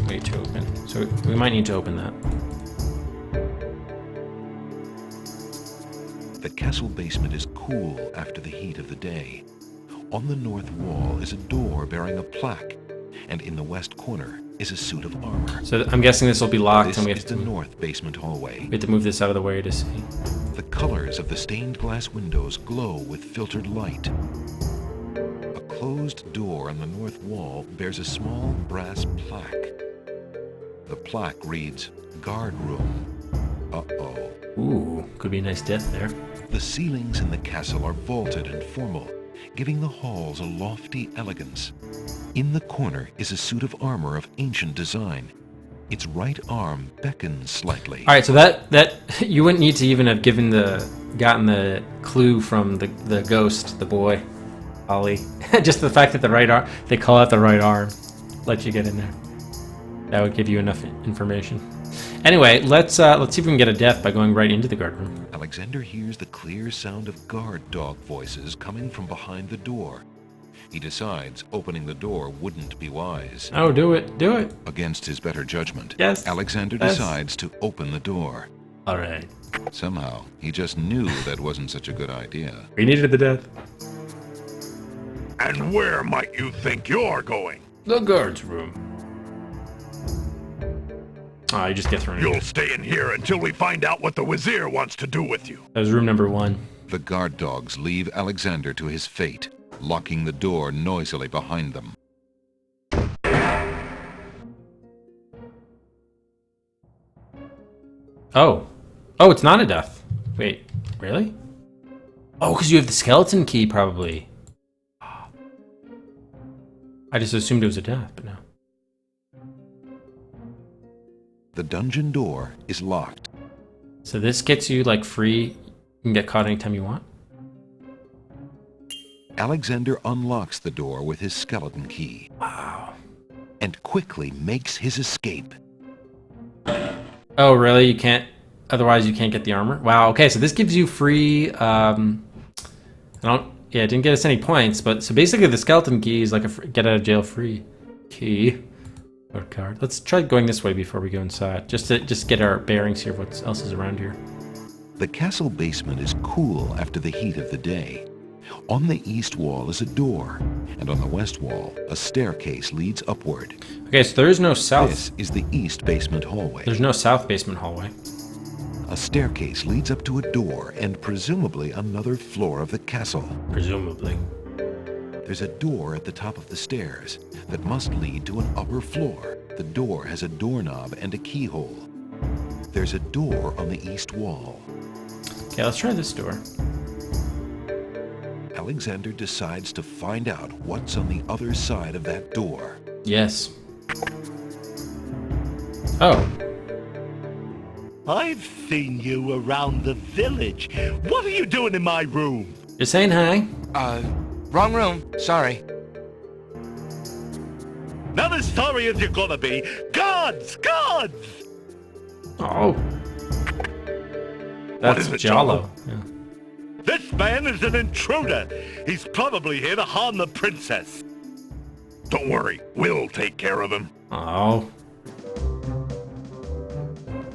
Wait to open. So we might need to open that. The castle basement is cool after the heat of the day. On the north wall is a door bearing a plaque, and in the west corner is a suit of armor. So I'm guessing this will be locked, This and we is have to the north basement hallway. We have to move this out of the way to see. The colors of the stained glass windows glow with filtered light. A closed door on the north wall bears a small brass plaque. The plaque reads, "Guard Room." Uh-oh. Ooh, could be a nice death there. The ceilings in the castle are vaulted and formal, giving the halls a lofty elegance. In the corner is a suit of armor of ancient design. Its right arm beckons slightly. All right, so that you wouldn't need to even have gotten the clue from the ghost, the boy, Ollie. Just the fact that the right arm, they call it the right arm, let you get in there. That would give you enough information. Anyway, let's see if we can get a death by going right into the guard room. Alexander hears the clear sound of guard dog voices coming from behind the door. He decides opening the door wouldn't be wise. Oh, do it. Against his better judgment, Yes. Alexander decides to open the door. All right. Somehow, he just knew that wasn't such a good idea. We needed the death. And where might you think you're going? The guard's room. Ah, you just get thrown in. You'll stay in here until we find out what the Wazir wants to do with you. That was room number 1. The guard dogs leave Alexander to his fate, locking the door noisily behind them. Oh, it's not a death. Wait, really? Oh, because you have the skeleton key, probably. I just assumed it was a death, but no. The dungeon door is locked. So this gets you, like, free. You can get caught anytime you want. Alexander unlocks the door with his skeleton key. Wow. And quickly makes his escape. Oh, really? You can't... Otherwise, you can't get the armor? Wow, okay, so this gives you free... Yeah, it didn't get us any points, but... So basically, the skeleton key is like a get-out-of-jail-free key. Or card. Let's try going this way before we go inside. Just to get our bearings here of what else is around here. The castle basement is cool after the heat of the day. On the east wall is a door, and on the west wall, a staircase leads upward. Okay, so there is no south. This is the east basement hallway. There's no south basement hallway. A staircase leads up to a door and presumably another floor of the castle. Presumably. There's a door at the top of the stairs that must lead to an upper floor. The door has a doorknob and a keyhole. There's a door on the east wall. Okay, let's try this door. Alexander decides to find out what's on the other side of that door. Yes. Oh. I've seen you around the village. What are you doing in my room? Just saying hi. Wrong room. Sorry. Not as sorry as you're gonna be. Gods! Oh. That's is it, Jalo. Yeah. man is an intruder. He's probably here to harm the princess. Don't worry, we'll take care of him. Oh.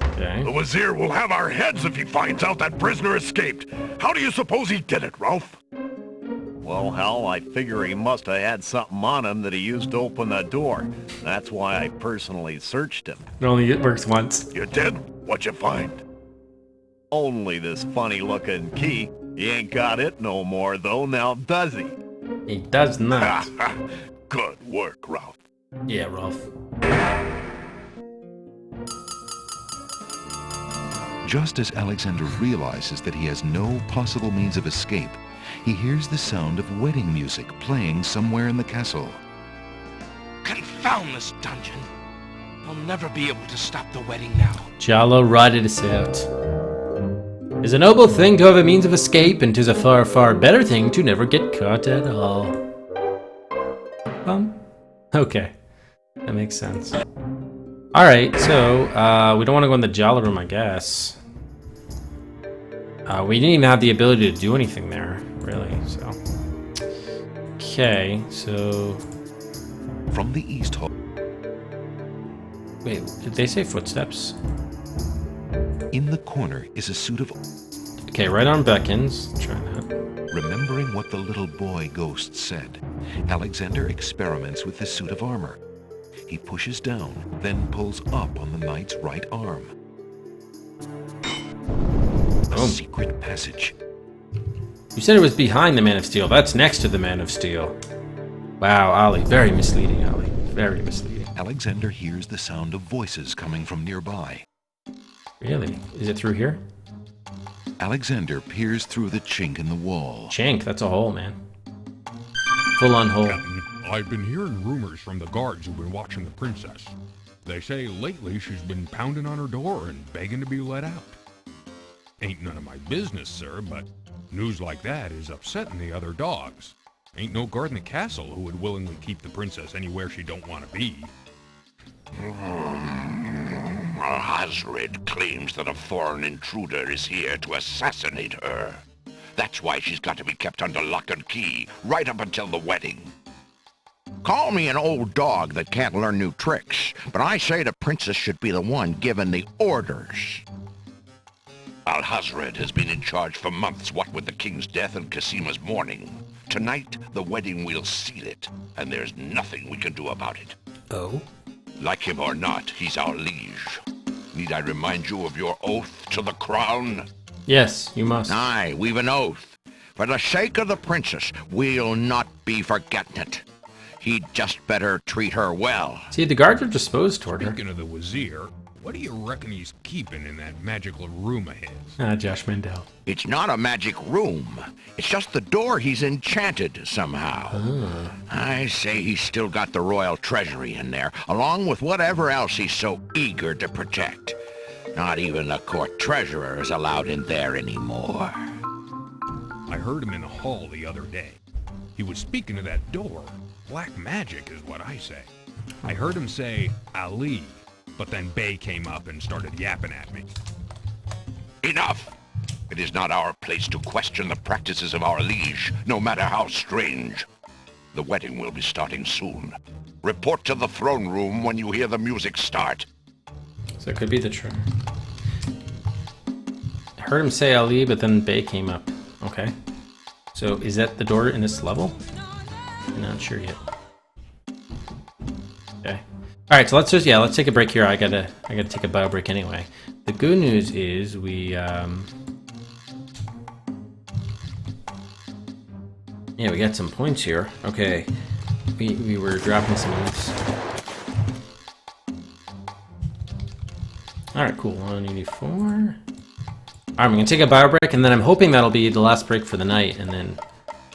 Okay. The Wazir will have our heads if he finds out that prisoner escaped. How do you suppose he did it, Ralph? Well, Hal, I figure he must have had something on him that he used to open the door. That's why I personally searched him. It only works once. You did? What'd you find? Only this funny-looking key. He ain't got it no more, though, now does he? He does not. Good work, Ralph. Yeah, Ralph. Just as Alexander realizes that he has no possible means of escape, he hears the sound of wedding music playing somewhere in the castle. Confound this dungeon! I'll never be able to stop the wedding now. Giallo rotted us out. 'Tis a noble thing to have a means of escape, and 'tis a far, far better thing to never get caught at all. Okay. That makes sense. Alright, so, we don't want to go in the Giallo room, I guess. We didn't even have the ability to do anything there, really, so. Okay, so... From the East Hall... Wait, did they say footsteps? In the corner is a suit of... Okay, right arm beckons. Try that. Remembering what the little boy ghost said, Alexander experiments with the suit of armor. He pushes down, then pulls up on the knight's right arm. A secret passage. You said it was behind the Man of Steel. That's next to the Man of Steel. Wow, Ollie. Very misleading, Ollie. Very misleading. Alexander hears the sound of voices coming from nearby. Really? Is it through here? Alexander peers through the chink in the wall. Chink? That's a hole, man. Full-on hole. Captain, I've been hearing rumors from the guards who've been watching the princess. They say lately she's been pounding on her door and begging to be let out. Ain't none of my business, sir, but news like that is upsetting the other dogs. Ain't no guard in the castle who would willingly keep the princess anywhere she don't want to be. Hasred claims that a foreign intruder is here to assassinate her. That's why she's got to be kept under lock and key, right up until the wedding. Call me an old dog that can't learn new tricks, but I say the princess should be the one giving the orders. Alhazred has been in charge for months, what with the king's death and Casima's mourning. Tonight, the wedding will seal it, and there's nothing we can do about it. Oh? Like him or not, he's our liege. Need I remind you of your oath to the crown? Yes, you must. Aye, we've an oath. For the sake of the princess, we'll not be forgetting it. He'd just better treat her well. See, the guards are disposed toward her. Speaking of the Wazir, what do you reckon he's keeping in that magical room of his? Josh Mandel. It's not a magic room. It's just the door he's enchanted somehow. Oh. I say he's still got the royal treasury in there, along with whatever else he's so eager to protect. Not even the court treasurer is allowed in there anymore. I heard him in the hall the other day. He was speaking to that door. Black magic is what I say. I heard him say, Ali, but then Bay came up and started yapping at me. Enough! It is not our place to question the practices of our liege, no matter how strange. The wedding will be starting soon. Report to the throne room when you hear the music start. So it could be the trigger. I heard him say Ali, but then Bay came up. Okay. So is that the door in this level? I'm not sure yet. Okay. All right, so let's take a break here. I gotta take a bio break anyway. The good news is we we got some points here. Okay, we were dropping some moves. All right, cool. 184. All right, I'm gonna take a bio break, and then I'm hoping that'll be the last break for the night, and then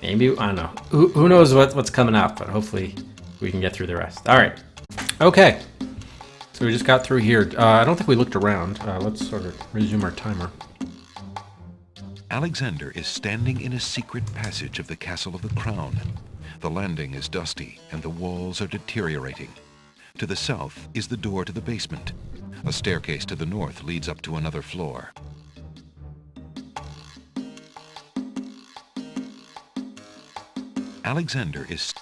maybe I don't know. Who knows what's coming up? But hopefully we can get through the rest. All right. Okay. So we just got through here. I don't think we looked around. Let's sort of resume our timer. Alexander is standing in a secret passage of the Castle of the Crown. The landing is dusty and the walls are deteriorating. To the south is the door to the basement. A staircase to the north leads up to another floor. Alexander is...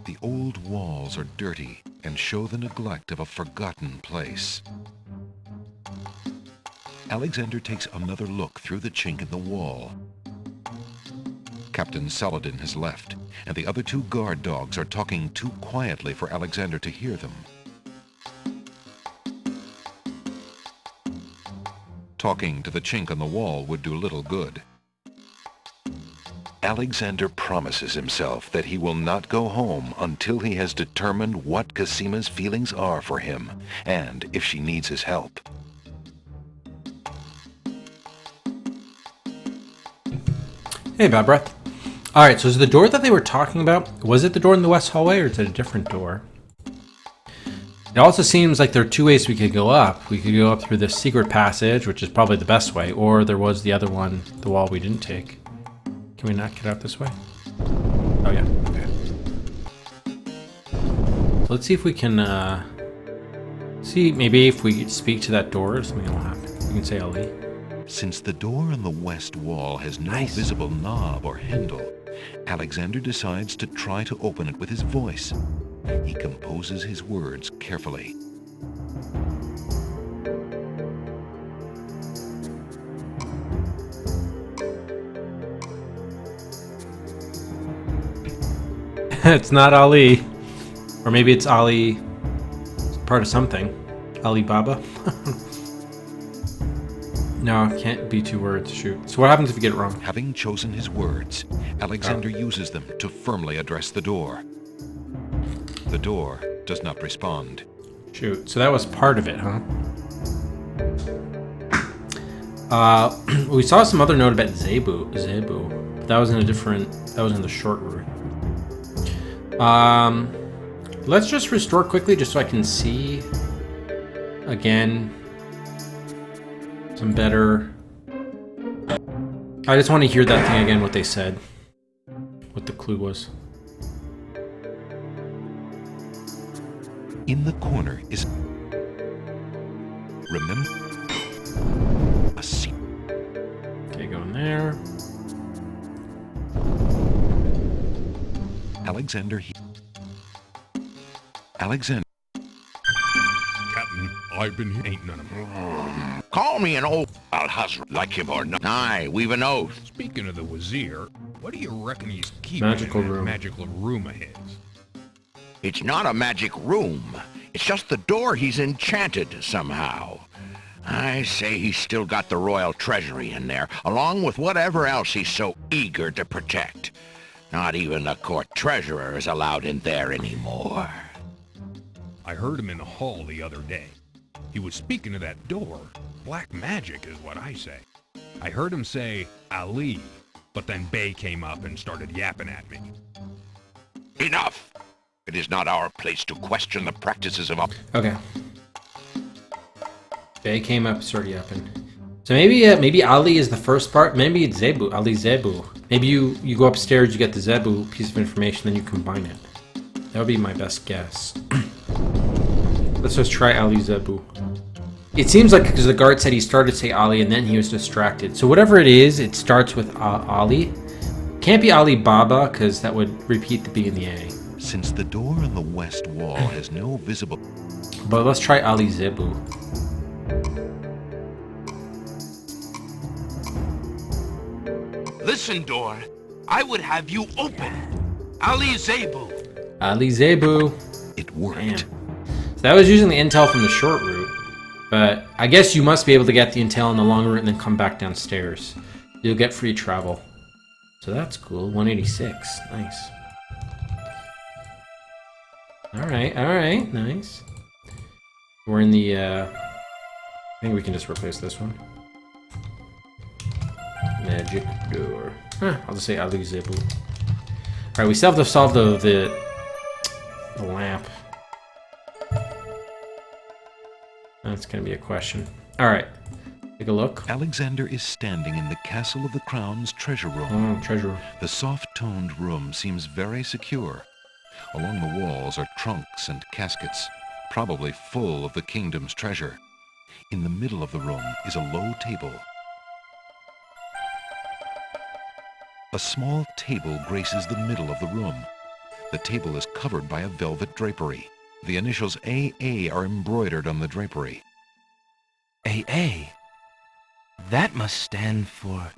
The old walls are dirty and show the neglect of a forgotten place. Alexander takes another look through the chink in the wall. Captain Saladin has left, and the other two guard dogs are talking too quietly for Alexander to hear them. Talking to the chink on the wall would do little good. Alexander promises himself that he will not go home until he has determined what Casima's feelings are for him, and if she needs his help. Hey, Bad Breath. Alright, so is the door that they were talking about, was it the door in the west hallway, or is it a different door? It also seems like there are two ways we could go up. We could go up through this secret passage, which is probably the best way, or there was the other one, the wall we didn't take. Can we not get out this way? Oh yeah, okay. So let's see if we can, see, maybe if we speak to that door, something will happen. We can say Ali. Since the door on the west wall has no visible knob or handle, Alexander decides to try to open it with his voice. He composes his words carefully. It's not Ali. Or maybe it's Ali, it's part of something. Alibaba? No, it can't be two words, shoot. So what happens if you get it wrong? Having chosen his words, Alexander uses them to firmly address the door. The door does not respond. Shoot, so that was part of it, huh? We saw some other note about Zebu, but that was in a different, that was in the short route. Let's just restore quickly just so I can see again some better. I just want to hear that thing again, what they said, what the clue was. In the corner is... Remember? A seat. Okay, go in there. Alexander... Alexander... Captain, I've been here. Ain't none of them. Call me an old al-Hazra, like him or not. Aye, we've an oath. Speaking of the Wazir, what do you reckon he's keeping Magical in that room. magical room of his? It's not a magic room. It's just the door he's enchanted somehow. I say he's still got the royal treasury in there, along with whatever else he's so eager to protect. Not even the court treasurer is allowed in there anymore. I heard him in the hall the other day. He was speaking of that door. Black magic is what I say. I heard him say, Ali, but then Bay came up and started yapping at me. Enough! It is not our place to question the practices of... Okay. Bay came up, started yapping. So maybe Ali is the first part. Maybe it's Zebu, Ali Zebu. Maybe you go upstairs, you get the Zebu piece of information, then you combine it. That would be my best guess. Let's just try Ali Zebu. It seems like because the guard said he started to say Ali and then he was distracted. So whatever it is, it starts with Ali. Can't be Ali Baba because that would repeat the B and the A. Since the door on the west wall has no visible... But let's try Ali Zebu. Listen, door. I would have you open. Ali Zebu. Ali Zebu. It worked. Damn. So that was using the intel from the short route. But I guess you must be able to get the intel on the long route and then come back downstairs. You'll get free travel. So that's cool. 186. Nice. Alright, nice. We're in the, I think we can just replace this one. Magic door. I'll just say Ali Zebu. Alright, we still have to solve the lamp. That's gonna be a question. Alright, take a look. Alexander is standing in the Castle of the Crown's treasure room. Oh, treasure room. The soft-toned room seems very secure. Along the walls are trunks and caskets, probably full of the kingdom's treasure. In the middle of the room is a low table. A small table graces the middle of the room. The table is covered by a velvet drapery. The initials AA are embroidered on the drapery. AA? That must stand for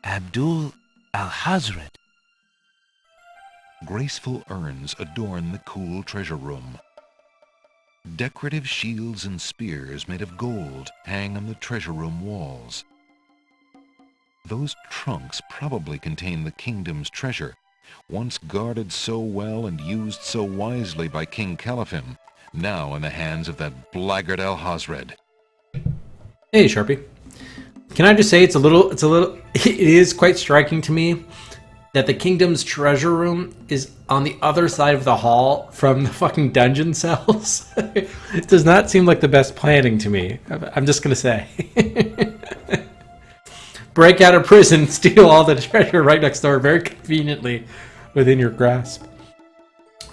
Abdul al-Hazred. Graceful urns adorn the cool treasure room. Decorative shields and spears made of gold hang on the treasure room walls. Those trunks probably contain the kingdom's treasure, once guarded so well and used so wisely by King Caliphim, now in the hands of that blackguard Al-Hazred. Hey, Sharpie. Can I just say it is quite striking to me that the kingdom's treasure room is on the other side of the hall from the fucking dungeon cells. It does not seem like the best planning to me. I'm just gonna say. Break out of prison, steal all the treasure right next door, very conveniently within your grasp.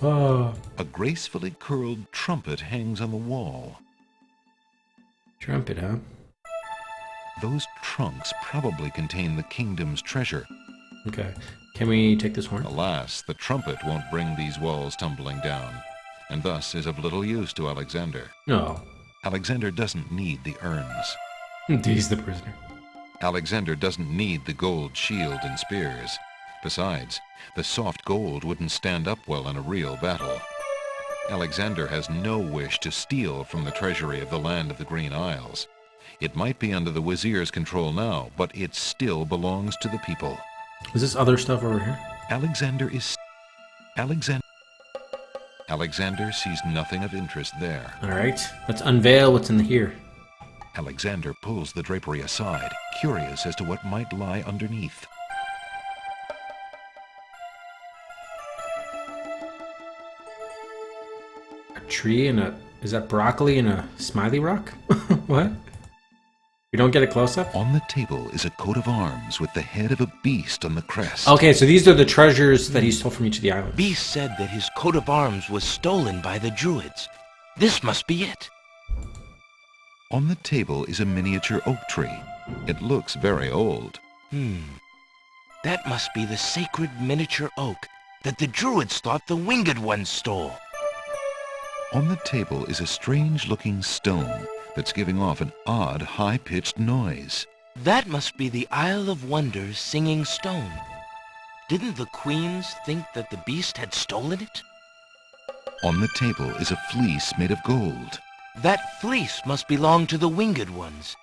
Oh. A gracefully curled trumpet hangs on the wall. Trumpet, huh? Those trunks probably contain the kingdom's treasure. Okay. Can we take this horn? Alas, the trumpet won't bring these walls tumbling down, and thus is of little use to Alexander. No. Alexander doesn't need the urns. He's the prisoner. Alexander doesn't need the gold shield and spears. Besides, the soft gold wouldn't stand up well in a real battle. Alexander has no wish to steal from the treasury of the land of the Green Isles. It might be under the Wazir's control now, but it still belongs to the people. Is this other stuff over here? Alexander sees nothing of interest there. All right, let's unveil what's in here. Alexander pulls the drapery aside, curious as to what might lie underneath. A tree and is that broccoli and a smiley rock? What? You don't get a close-up? On the table is a coat of arms with the head of a beast on the crest. Okay, so these are the treasures that he stole from each of the islands. Beast said that his coat of arms was stolen by the Druids. This must be it. On the table is a miniature oak tree. It looks very old. That must be the sacred miniature oak that the Druids thought the Winged Ones stole. On the table is a strange-looking stone that's giving off an odd, high-pitched noise. That must be the Isle of Wonders singing stone. Didn't the queens think that the beast had stolen it? On the table is a fleece made of gold. That fleece must belong to the Winged Ones,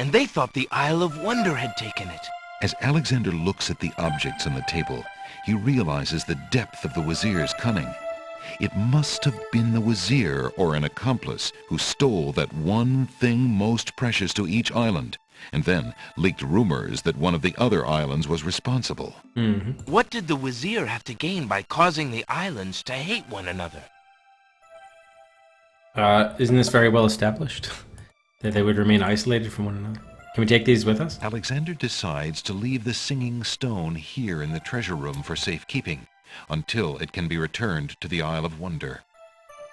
and they thought the Isle of Wonder had taken it. As Alexander looks at the objects on the table, he realizes the depth of the Wazir's cunning. It must have been the Wazir or an accomplice who stole that one thing most precious to each island, and then leaked rumors that one of the other islands was responsible. What did the Wazir have to gain by causing the islands to hate one another? Isn't this very well established? That they would remain isolated from one another? Can we take these with us? Alexander decides to leave the singing stone here in the treasure room for safekeeping, until it can be returned to the Isle of Wonder.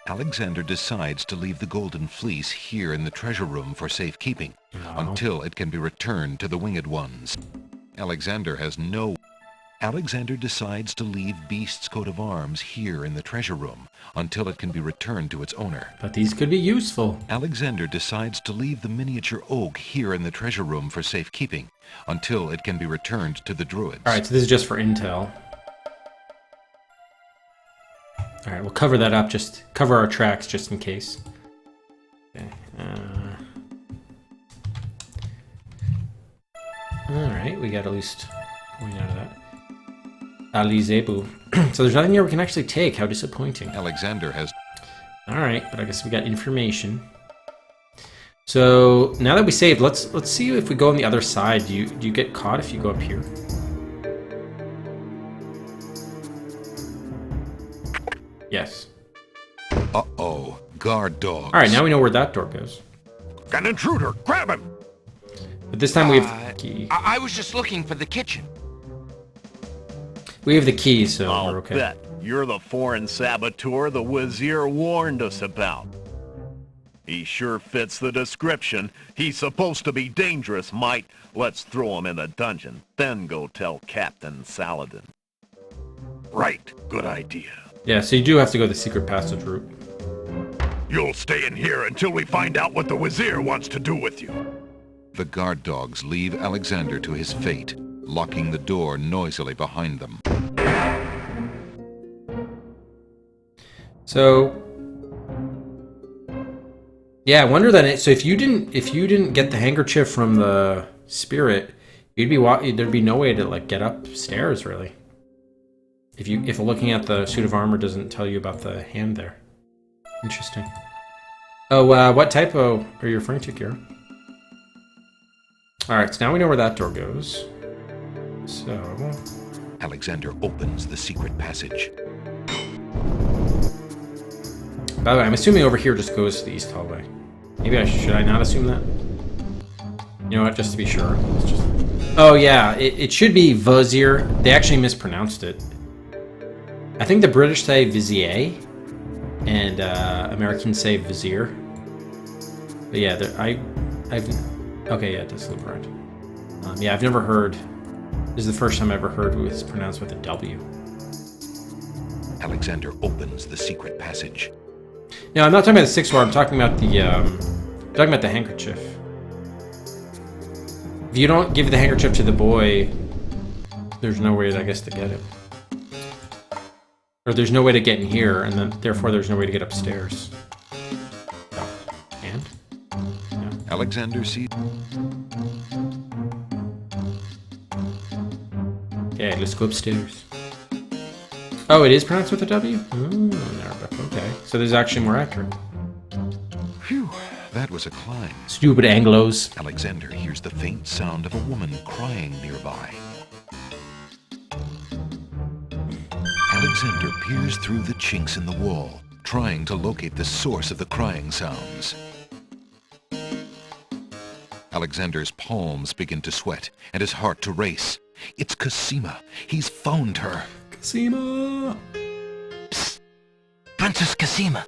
Alexander decides to leave the golden fleece here in the treasure room for safekeeping, until it can be returned to the Winged Ones. Alexander decides to leave Beast's coat of arms here in the treasure room until it can be returned to its owner. But these could be useful. Alexander decides to leave the miniature oak here in the treasure room for safekeeping until it can be returned to the Druids. Alright, so this is just for intel. Alright, we'll cover that up, just cover our tracks just in case. Okay. Alright, we got at least a point out of that. Ali Zebu. So there's nothing here we can actually take. How disappointing. Alexander has... Alright, but I guess we got information. So now that we saved, let's see if we go on the other side. Do you get caught if you go up here? Yes. Uh-oh. Guard dogs. Alright, now we know where that door goes. An intruder! Grab him! But this time we have the key. I was just looking for the kitchen. We have the key, so we're okay. Bet you're the foreign saboteur the Wazir warned us about. He sure fits the description. He's supposed to be dangerous, mate. Let's throw him in the dungeon, then go tell Captain Saladin. Right, good idea. Yeah, so you do have to go the secret passage route. You'll stay in here until we find out what the Wazir wants to do with you. The guard dogs leave Alexander to his fate, locking the door noisily behind them. So, yeah, I wonder then. So if you didn't get the handkerchief from the spirit, there'd be no way to like get upstairs really. If looking at the suit of armor doesn't tell you about the hand there. Interesting. Oh, what typo are you referring to, Kira? All right, so now we know where that door goes. So Alexander opens the secret passage. By the way, I'm assuming over here just goes to the east hallway. Maybe should I not assume that? You know what, just to be sure. Oh yeah, it should be Vizier. They actually mispronounced it. I think the British say Vizier, and Americans say Vizier. But yeah, okay, yeah, it does look right. Yeah, I've never heard. This is the first time I ever heard it was pronounced with a W. Alexander opens the secret passage. No, I'm not talking about the sixth ward. I'm talking about the handkerchief. If you don't give the handkerchief to the boy, there's no way, I guess, to get it. Or there's no way to get in here, and then therefore there's no way to get upstairs. And? Yeah. Alexander sees. Okay, let's go upstairs. Oh, it is pronounced with a W? Oh, Arabic. Okay. So there's actually more accurate. Phew, that was a climb. Stupid Anglos. Alexander hears the faint sound of a woman crying nearby. Alexander peers through the chinks in the wall, trying to locate the source of the crying sounds. Alexander's palms begin to sweat and his heart to race. It's Cosima. He's found her. Cosima! Psst. Princess Cosima.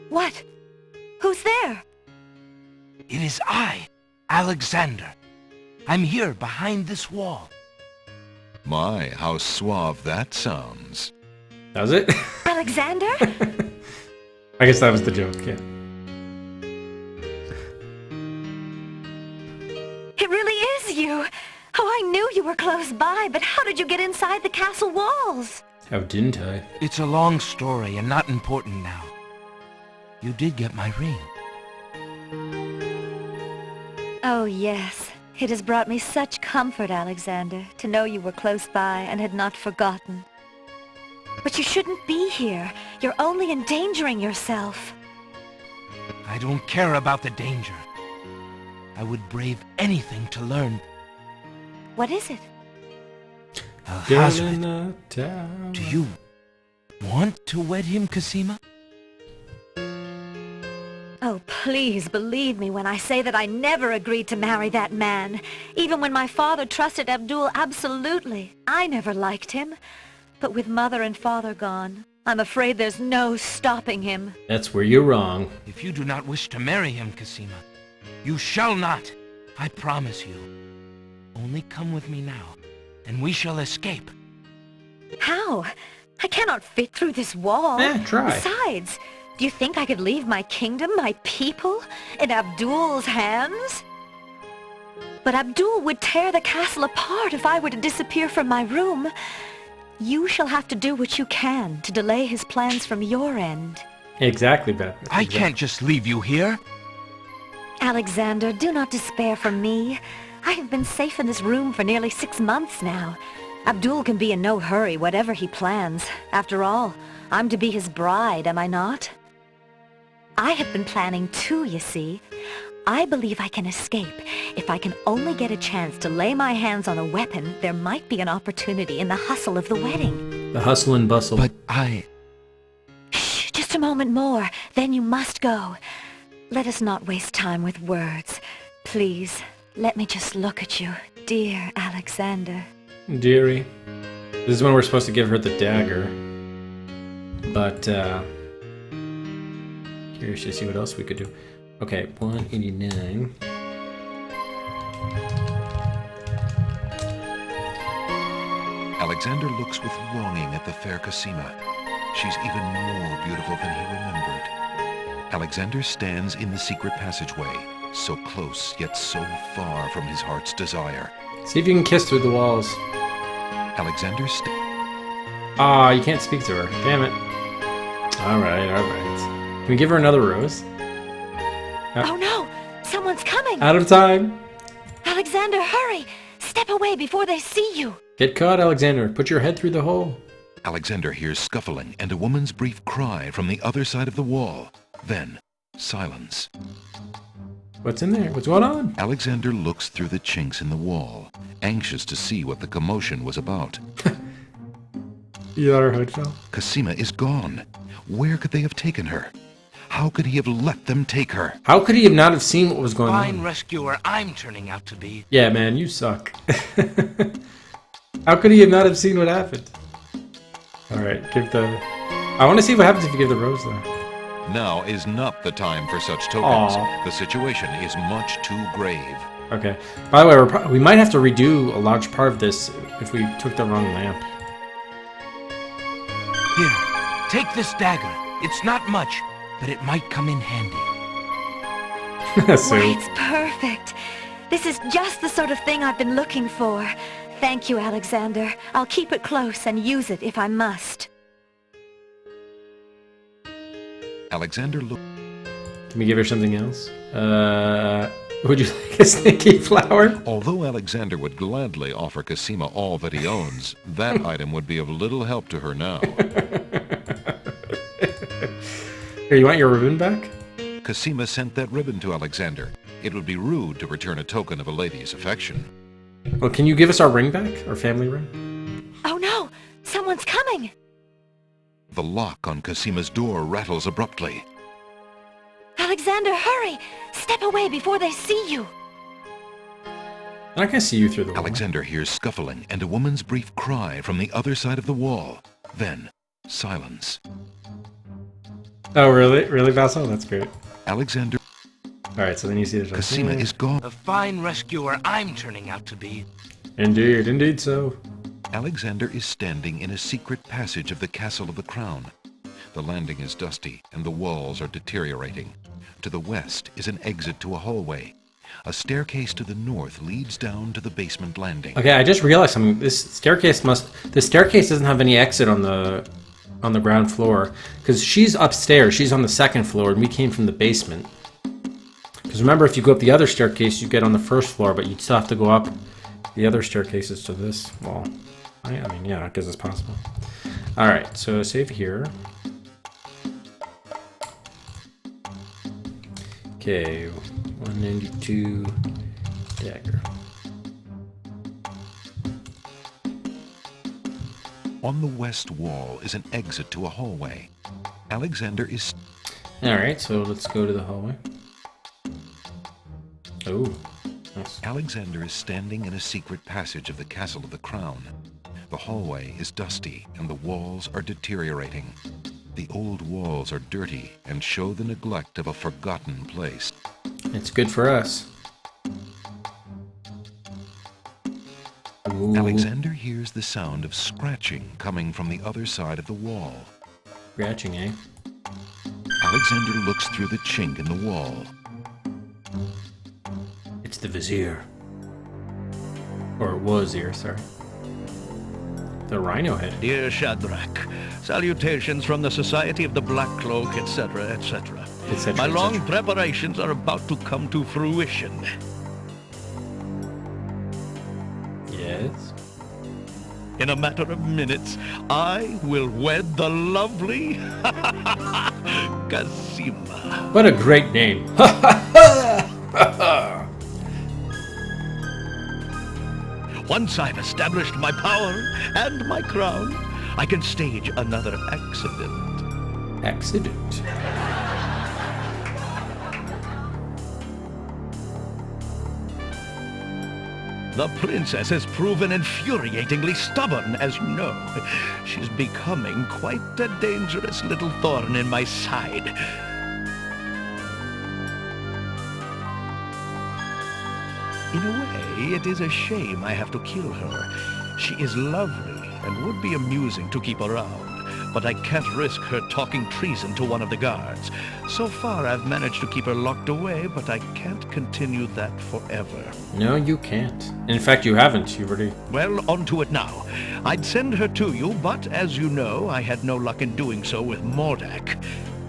What? Who's there? It is I, Alexander. I'm here behind this wall. My, how suave that sounds. Does it? Alexander? I guess that was the joke, yeah. It really is you! Oh, I knew you were close by, but how did you get inside the castle walls? How didn't I? It's a long story and not important now. You did get my ring. Oh, yes. It has brought me such comfort, Alexander, to know you were close by and had not forgotten. But you shouldn't be here. You're only endangering yourself. I don't care about the danger. I would brave anything to learn. What is it? Alhazred. Do you want to wed him, Cosima? Oh, please believe me when I say that I never agreed to marry that man. Even when my father trusted Abdul absolutely. I never liked him. But with mother and father gone, I'm afraid there's no stopping him. That's where you're wrong. If you do not wish to marry him, Cosima, you shall not. I promise you. Only come with me now, and we shall escape. How? I cannot fit through this wall. Try. Besides, do you think I could leave my kingdom, my people, in Abdul's hands? But Abdul would tear the castle apart if I were to disappear from my room. You shall have to do what you can to delay his plans from your end. Exactly, Beth. I can't just leave you here. Alexander, do not despair for me. I have been safe in this room for nearly 6 months now. Abdul can be in no hurry, whatever he plans. After all, I'm to be his bride, am I not? I have been planning too, you see. I believe I can escape. If I can only get a chance to lay my hands on a weapon, there might be an opportunity in the hustle of the wedding. The hustle and bustle. But Shh, just a moment more, then you must go. Let us not waste time with words. Please, let me just look at you, dear Alexander. Dearie. This is when we're supposed to give her the dagger. But, Curious to see what else we could do. Okay, 189. Alexander looks with longing at the fair Cosima. She's even more beautiful than he remembered. Alexander stands in the secret passageway, so close yet so far from his heart's desire. See if you can kiss through the walls. Alexander Ah, you can't speak to her. Damn it. Alright, alright. Can we give her another rose? Oh no! Someone's coming! Out of time! Alexander, hurry! Step away before they see you! Get caught, Alexander. Put your head through the hole. Alexander hears scuffling and a woman's brief cry from the other side of the wall. Then, silence. What's in there? What's going on? Alexander looks through the chinks in the wall, anxious to see what the commotion was about. You let her hood fell? Cosima is gone. Where could they have taken her? How could he have let them take her? How could he have not have seen what was going Fine on? rescuer I'm turning out to be. Yeah, man, you suck. How could he have not have seen what happened? Alright, give the... I want to see what happens if you give the rose, though. Now is not the time for such tokens. Aww. The situation is much too grave. Okay. By the way, we might have to redo a large part of this if we took the wrong lamp. Here, take this dagger. It's not much, but it might come in handy. So, Why, it's perfect. This is just the sort of thing I've been looking for. Thank you, Alexander. I'll keep it close and use it if I must. Alexander looked... can we give her something else? Would you like a stinky flower? Although Alexander would gladly offer Cosima all that he owns, that item would be of little help to her now. Here, you want your ribbon back? Cosima sent that ribbon to Alexander. It would be rude to return a token of a lady's affection. Well, can you give us our ring back? Our family ring? Oh no! Someone's coming! The lock on Cosima's door rattles abruptly. Alexander, hurry! Step away before they see you! I can see you through the wall. Alexander hears scuffling and a woman's brief cry from the other side of the wall. Then, silence. Oh, really? Really, Basil? That's great. Alexander... Alright, so then you see the... Cosima is gone. A fine rescuer I'm turning out to be. Indeed, indeed so. Alexander is standing in a secret passage of the Castle of the Crown. The landing is dusty and the walls are deteriorating. To the west is an exit to a hallway. A staircase to the north leads down to the basement landing. Okay, I just realized something. The staircase doesn't have any exit on the ground floor, because she's upstairs. She's on the second floor, and we came from the basement. Because remember, if you go up the other staircase, you get on the first floor, but you'd still have to go up the other staircases to this wall. I mean, yeah, I guess it's possible. All right, so save here. Okay, 192 dagger. On the west wall is an exit to a hallway. Alexander is... Alright, so let's go to the hallway. Oh, nice. Alexander is standing in a secret passage of the Castle of the Crown. The hallway is dusty and the walls are deteriorating. The old walls are dirty and show the neglect of a forgotten place. It's good for us. Ooh. Alexander hears the sound of scratching coming from the other side of the wall. Scratching, eh? Alexander looks through the chink in the wall. It's the Vizier. Or it was here, sorry. The Rhino Head. Dear Shadrach, salutations from the Society of the Black Cloak, etc., etc. My long preparations are about to come to fruition. Yes? In a matter of minutes, I will wed the lovely Cosima. What a great name. Once I've established my power and my crown, I can stage another accident. Accident? The princess has proven infuriatingly stubborn, as you know. She's becoming quite a dangerous little thorn in my side. In a way, it is a shame I have to kill her. She is lovely and would be amusing to keep around, but I can't risk her talking treason to one of the guards. So far, I've managed to keep her locked away, but I can't continue that forever. No, you can't. In fact, you haven't. You've already... Well, on to it now. I'd send her to you, but as you know, I had no luck in doing so with Mordak.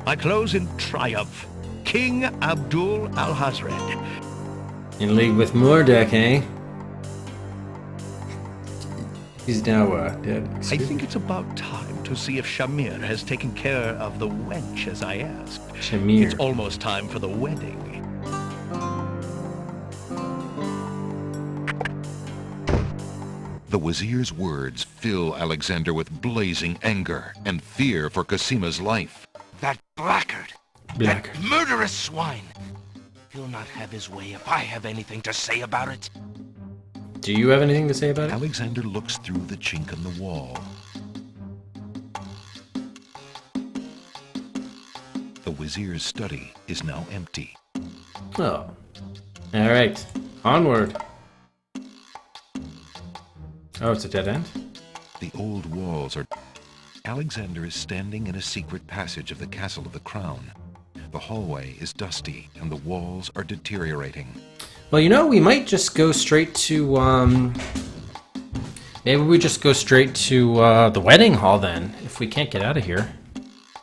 I close in triumph. King Abdul Alhazred. In league with Mordak, eh? He's now dead. I think it's about time to see if Shamir has taken care of the wench as I asked. Shamir. It's almost time for the wedding. The Wazir's words fill Alexander with blazing anger and fear for Casima's life. That blackguard! That murderous swine! He'll not have his way if I have anything to say about it. Do you have anything to say about it? Alexander looks through the chink in the wall. The Wazir's study is now empty. Oh. Alright. Onward. Oh, it's a dead end? The old walls are... Alexander is standing in a secret passage of the Castle of the Crown. The hallway is dusty, and the walls are deteriorating. Well, you know, we might just go straight to, maybe we just go straight to, the wedding hall, then, if we can't get out of here.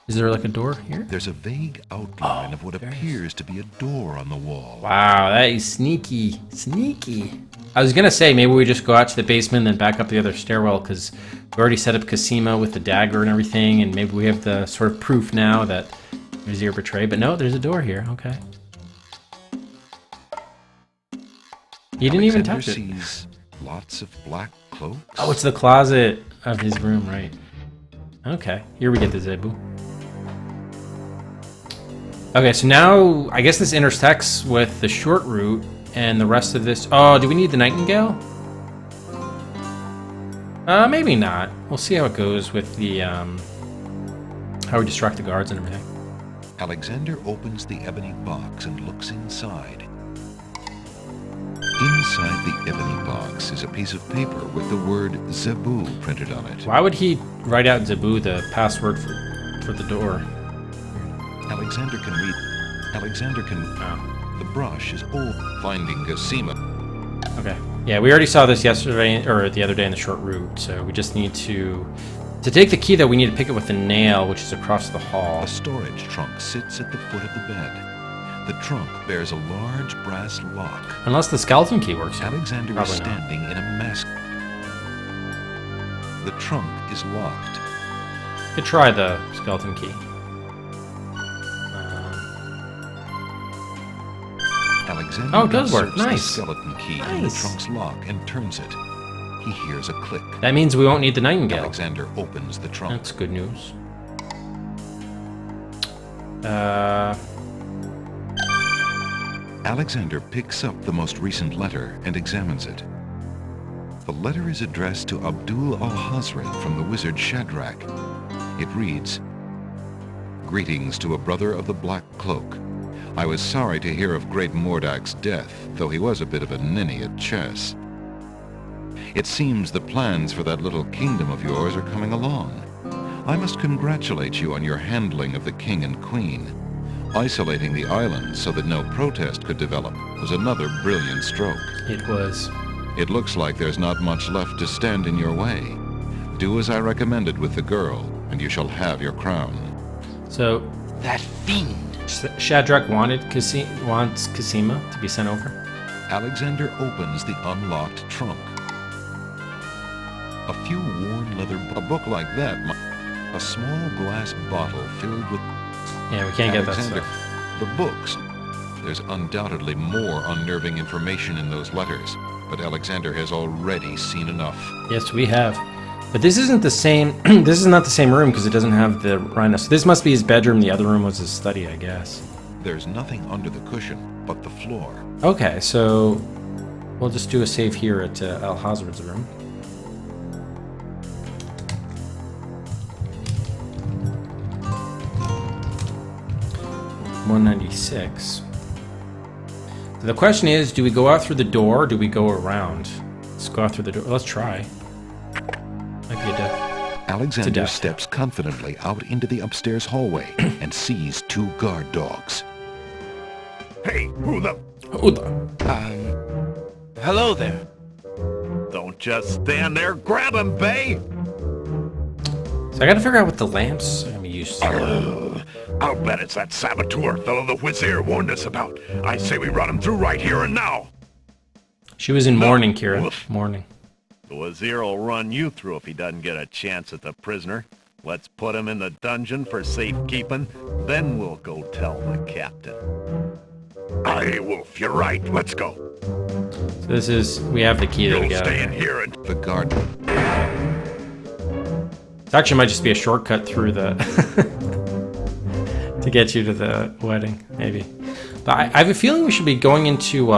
Is there, like, a door here? There's a vague outline of what appears to be a door on the wall. Wow, that is sneaky. Sneaky. I was gonna say, maybe we just go out to the basement and then back up the other stairwell, because we already set up Casima with the dagger and everything, and maybe we have the sort of proof now that Vizier betrayed. But no, there's a door here. Okay. He didn't even touch it. Sees lots of black cloaks. Oh, it's the closet of his room, right? Okay, here we get the Zebu. Okay, so now I guess this intersects with the short route and the rest of this. Oh, do we need the Nightingale? Maybe not. We'll see how it goes with the how we distract the guards and everything. Alexander opens the ebony box and looks inside. Inside the ebony box is a piece of paper with the word Zebu printed on it. Why would he write out Zebu, the password for the door? Alexander can read. Alexander can. The brush is old. Finding Casima. Okay. Yeah, we already saw this yesterday or the other day in the short route. So we just need to take the key. Though we need to pick it with the nail, which is across the hall. A storage trunk sits at the foot of the bed. The trunk bears a large brass lock. Unless the skeleton key works. Alexander is standing in a mask. The trunk is locked. You could try the skeleton key. Alexander it does work. inserts Nice. the skeleton key in the trunk's lock and turns it. He hears a click. That means we won't need the Nightingale. Alexander opens the trunk. That's good news. Alexander picks up the most recent letter and examines it. The letter is addressed to Abdul Alhazred from the wizard Shadrach. It reads, "Greetings to a brother of the Black Cloak. I was sorry to hear of great Mordak's death, though he was a bit of a ninny at chess. It seems the plans for that little kingdom of yours are coming along. I must congratulate you on your handling of the king and queen. Isolating the island so that no protest could develop was another brilliant stroke. It was. It looks like there's not much left to stand in your way. Do as I recommended with the girl, and you shall have your crown." So that fiend. Shadrach wants Casima to be sent over. Alexander opens the unlocked trunk. A few worn leather, a book like that, a small glass bottle filled with. Yeah, we can't get that Alexander, stuff. the books. There's undoubtedly more unnerving information in those letters, but Alexander has already seen enough. Yes, we have. But this isn't the same. This is not the same room because it doesn't have the rhino. So this must be his bedroom. The other room was his study, I guess. There's nothing under the cushion but the floor. Okay, so we'll just do a save here at Alhazred's room. $196. The question is, do we go out through the door or do we go around? Let's go out through the door. Let's try. Might be a death. Alexander steps confidently out into the upstairs hallway and sees 2 guard dogs. Hey, who the... Hello there. Don't just stand there. Grab him, Bay! So I gotta figure out what the lamps are gonna be used for. I'll bet it's that saboteur fellow the Wizir warned us about. I say we run him through right here and now. She was in mourning, Kira. Mourning. The Wazir will run you through if he doesn't get a chance at the prisoner. Let's put him in the dungeon for safekeeping, then we'll go tell the captain. Aye, Wolf, you're right. Let's go. So this is, we have the key to You'll get stay out. in here and... The guard... It actually might just be a shortcut through the... to get you to the wedding, maybe. But I have a feeling we should be going into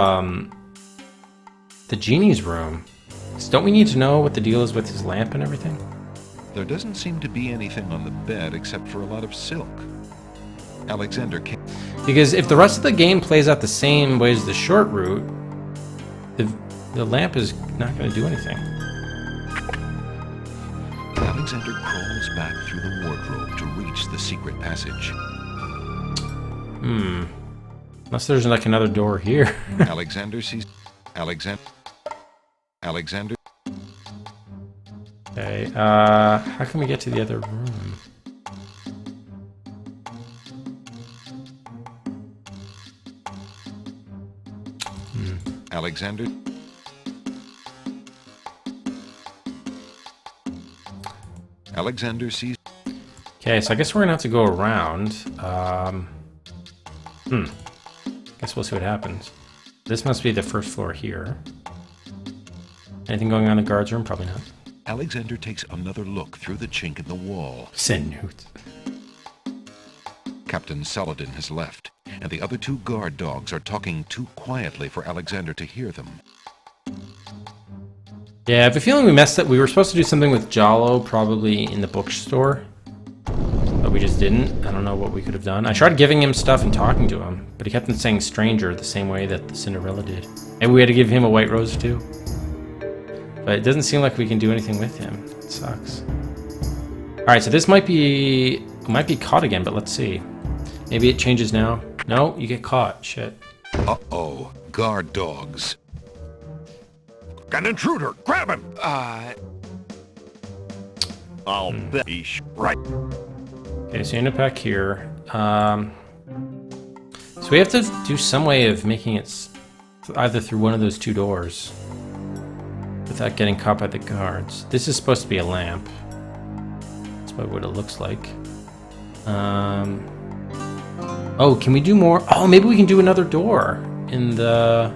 the genie's room. So don't we need to know what the deal is with his lamp and everything? There doesn't seem to be anything on the bed except for a lot of silk. Alexander can't... Because if the rest of the game plays out the same way as the short route, the lamp is not going to do anything. Alexander crawls back through the wardrobe to reach the secret passage. Unless there's like another door here. Alexander sees... Alexander... Okay, how can we get to the other room? Alexander... Alexander sees... Okay, so I guess we're gonna have to go around. Guess we'll see what happens. This must be the first floor here. Anything going on in the guards room? Probably not. Alexander takes another look through the chink in the wall. Sinute. Captain Saladin has left, and the other 2 guard dogs are talking too quietly for Alexander to hear them. Yeah, I have a feeling we messed up. We were supposed to do something with Jalo, probably in the bookstore. But we just didn't. I don't know what we could have done. I tried giving him stuff and talking to him, but he kept on saying stranger the same way that the Cinderella did. Maybe we had to give him a white rose too. But it doesn't seem like we can do anything with him. It sucks. Alright, so this might be caught again, but let's see. Maybe it changes now. No, you get caught. Shit. Uh-oh. Guard dogs. An intruder! Grab him! I'll bet he's right. Okay, so you end up back here. So we have to do some way of making it either through one of those 2 doors without getting caught by the guards. This is supposed to be a lamp. That's what it looks like. Oh, can we do more? Oh, maybe we can do another door in the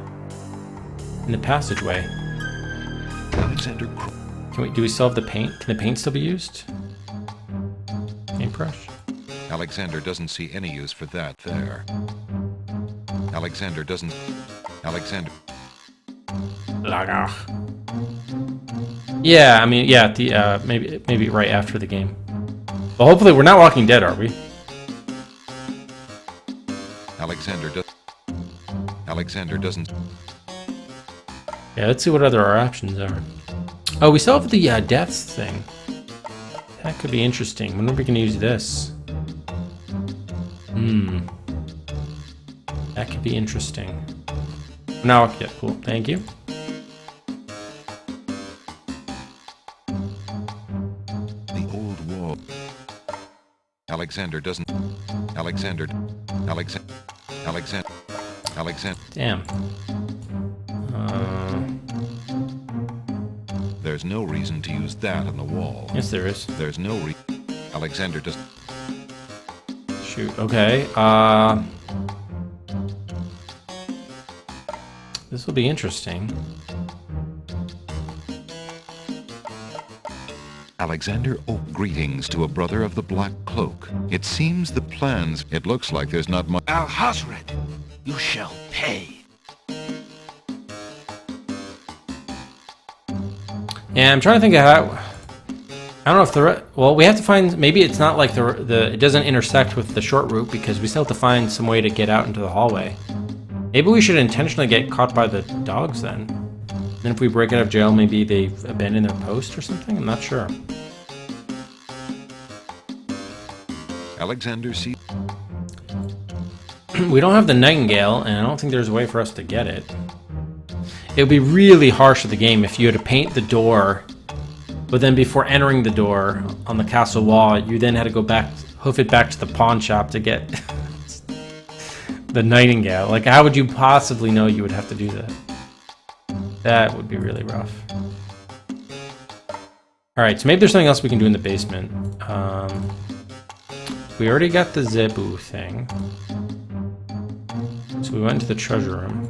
passageway. Alexander... Do we still have the paint? Can the paint still be used? Paintbrush? Alexander doesn't see any use for that there. Alexander doesn't... Alexander... Lager. Yeah, I mean, yeah, the maybe right after the game. Well, hopefully we're not Walking Dead, are we? Alexander doesn't... Yeah, let's see what other our options are. Oh, we still have the deaths thing. That could be interesting. When are we going to use this? That could be interesting. No, yeah, cool. Thank you. The old wall. Alexander doesn't... Alexander... Damn. There's no reason to use that on the wall. Yes, there is. There's no Alexander doesn't... Shoot, okay. This will be interesting. Alexander owed greetings to a brother of the Black Cloak. It seems the plans... It looks like there's not much... Alhazred, you shall pay. Yeah, I'm trying to think of how... I don't know if well, we have to find... Maybe it's not like it doesn't intersect with the short route because we still have to find some way to get out into the hallway. Maybe we should intentionally get caught by the dogs then. Then if we break out of jail, maybe they've abandoned their post or something? I'm not sure. Alexander sees... We don't have the Nightingale, and I don't think there's a way for us to get it. It would be really harsh to the game if you had to paint the door, but then before entering the door on the castle wall, you then had to go back, hoof it back to the pawn shop to get the Nightingale. Like, how would you possibly know you would have to do that? That would be really rough. Alright, so maybe there's something else we can do in the basement. We already got the Zebu thing. So we went into the treasure room.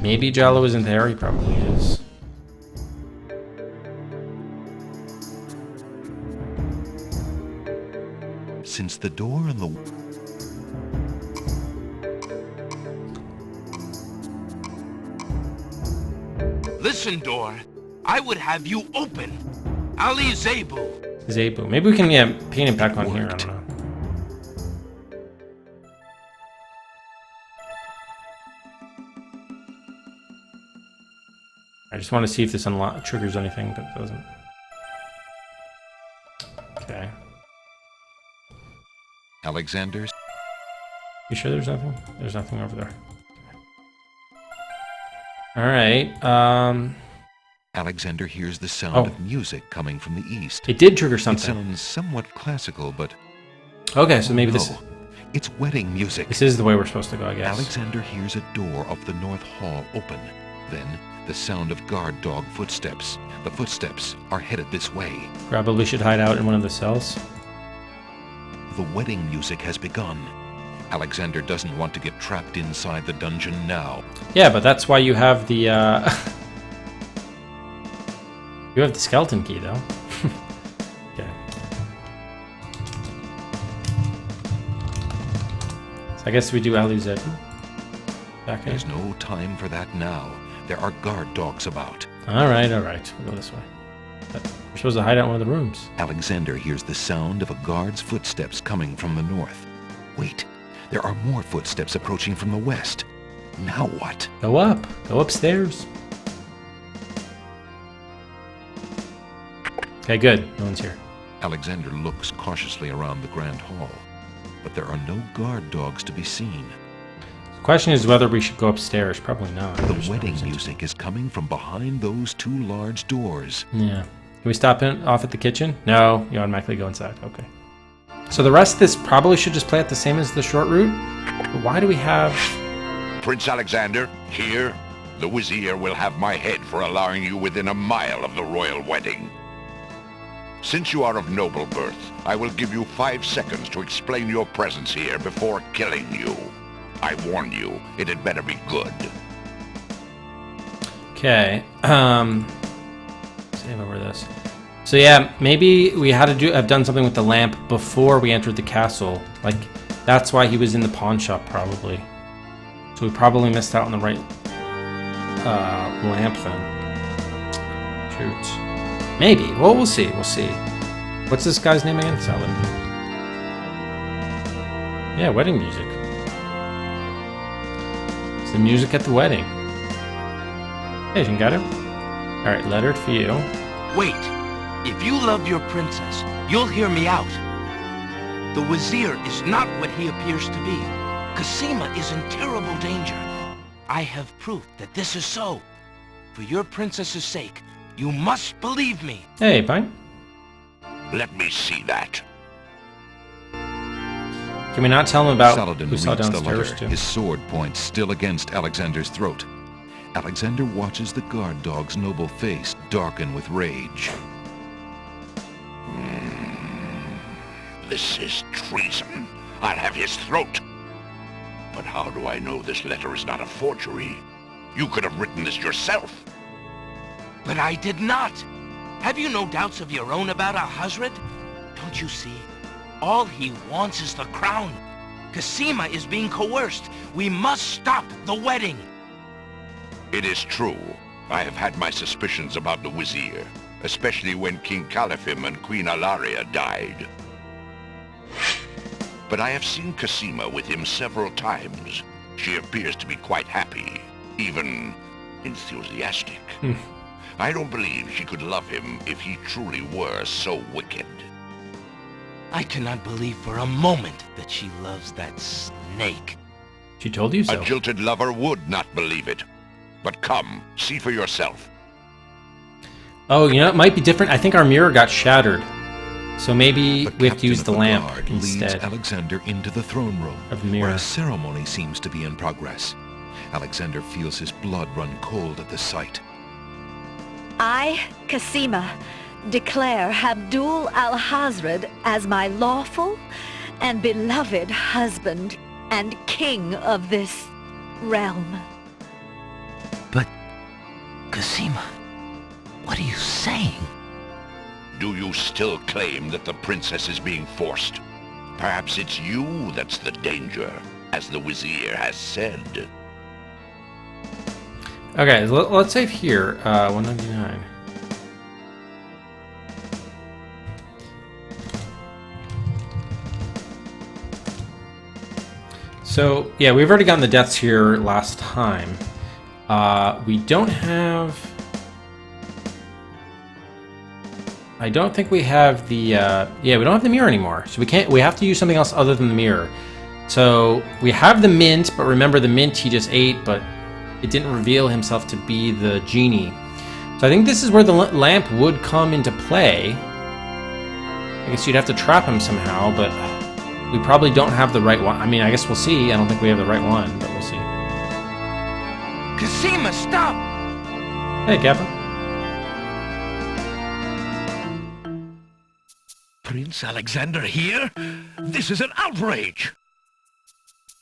Maybe Jallo isn't there, he probably is. Since the door on the... Listen, door. I would have you open. Ali Zebu. Zebu. Maybe we can, yeah, paint it back on here, I don't know. I just want to see if this triggers anything, but it doesn't. Okay. Alexander's... You sure there's nothing? There's nothing over there. Alright, Alexander hears the sound of music coming from the east. It did trigger something. It sounds somewhat classical, but... Okay, so maybe this... It's wedding music. This is the way we're supposed to go, I guess. Alexander hears a door of the north hall open. Then, the sound of guard dog footsteps. The footsteps are headed this way. Probably should hide out in one of the cells. The wedding music has begun. Alexander doesn't want to get trapped inside the dungeon now. Yeah, but that's why you have the, you have the skeleton key, though. Okay. So I guess we do Ali Zebu. Back in. There's no time for that now. There are guard dogs about. Alright, alright. We'll go this way. But we're supposed to hide out in one of the rooms. Alexander hears the sound of a guard's footsteps coming from the north. Wait, there are more footsteps approaching from the west. Now what? Go up. Go upstairs. Okay, good. No one's here. Alexander looks cautiously around the grand hall, but there are no guard dogs to be seen. The question is whether we should go upstairs. Probably not. The wedding music is coming from behind those two large doors. Yeah. Can we stop off at the kitchen? No, you automatically go inside. Okay. So the rest of this probably should just play out the same as the short route. But why do we have... Prince Alexander, here, the Vizier will have my head for allowing you within a mile of the royal wedding. Since you are of noble birth, I will give you 5 seconds to explain your presence here before killing you. I warn you, it had better be good. Okay, save over this. So yeah, maybe we had to have done something with the lamp before we entered the castle. Like, that's why he was in the pawn shop, probably. So we probably missed out on the right lamp then. Shoot. Maybe. Well, we'll see. We'll see. What's this guy's name again? Saladin. Yeah, wedding music. It's the music at the wedding. Hey, you got it? Alright, letter for you. Wait. If you love your princess, you'll hear me out. The Vizier is not what he appears to be. Cassima is in terrible danger. I have proof that this is so. For your princess's sake, you must believe me. Hey, fine. Let me see that. Can we not tell him about Saladin who saw reads the downstairs letter, too? his sword point still against Alexander's throat. Alexander watches the guard dog's noble face darken with rage. This is treason. I'll have his throat. But how do I know this letter is not a forgery? You could have written this yourself. But I did not. Have you no doubts of your own about Al-Hazred? Don't you see? All he wants is the crown. Cassima is being coerced. We must stop the wedding. It is true. I have had my suspicions about the Vizier, especially when King Califim and Queen Alaria died. but I have seen Cosima with him several times. She appears to be quite happy, even enthusiastic. I don't believe she could love him if he truly were so wicked. I cannot believe for a moment that she loves that snake. She told you so. A jilted lover would not believe it. But come, see for yourself. Oh, you know, it might be different. I think our mirror got shattered. So maybe we have to use the lamp guard instead. leads Alexander into the throne room, of the mirror. where a ceremony seems to be in progress. Alexander feels his blood run cold at the sight. I, Cosima, declare Abdul al-Hazred as my lawful and beloved husband and king of this realm. But, Cosima, what are you saying? Do you still claim that the princess is being forced? Perhaps it's you that's the danger, as the Vizier has said. Okay, let's save here. 199. So, yeah, we've already gotten the deaths here last time. We don't have... I don't think we have the... yeah, we don't have the mirror anymore. So we have to use something else other than the mirror. So, we have the mint, but remember the mint he just ate, but it didn't reveal himself to be the genie. So I think this is where the lamp would come into play. I guess you'd have to trap him somehow, but we probably don't have the right one. I mean, I guess we'll see. I don't think we have the right one, but we'll see. Cosima, stop! Hey, Kappa. Prince Alexander here? This is an outrage!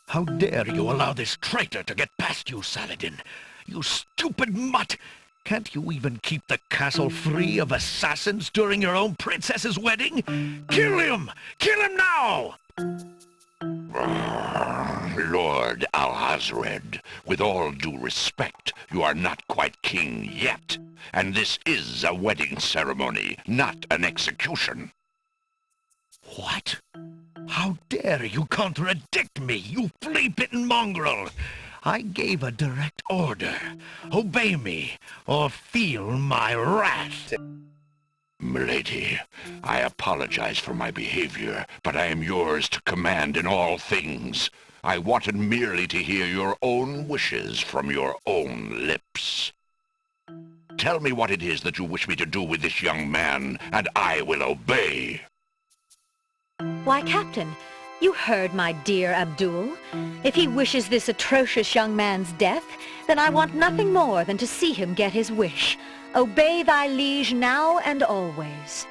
How dare you allow this traitor to get past you, Saladin? You stupid mutt! Can't you even keep the castle free of assassins during your own princess's wedding? Kill him! Kill him now! Lord Alhazred, with all due respect, you are not quite king yet. And this is a wedding ceremony, not an execution. What? How dare you contradict me, you flea-bitten mongrel! I gave a direct order. Obey me, or feel my wrath. Milady, I apologize for my behavior, but I am yours to command in all things. I wanted merely to hear your own wishes from your own lips. Tell me what it is that you wish me to do with this young man, and I will obey. Why, Captain, you heard my dear Abdul. If he wishes this atrocious young man's death, then I want nothing more than to see him get his wish. Obey thy liege now and always.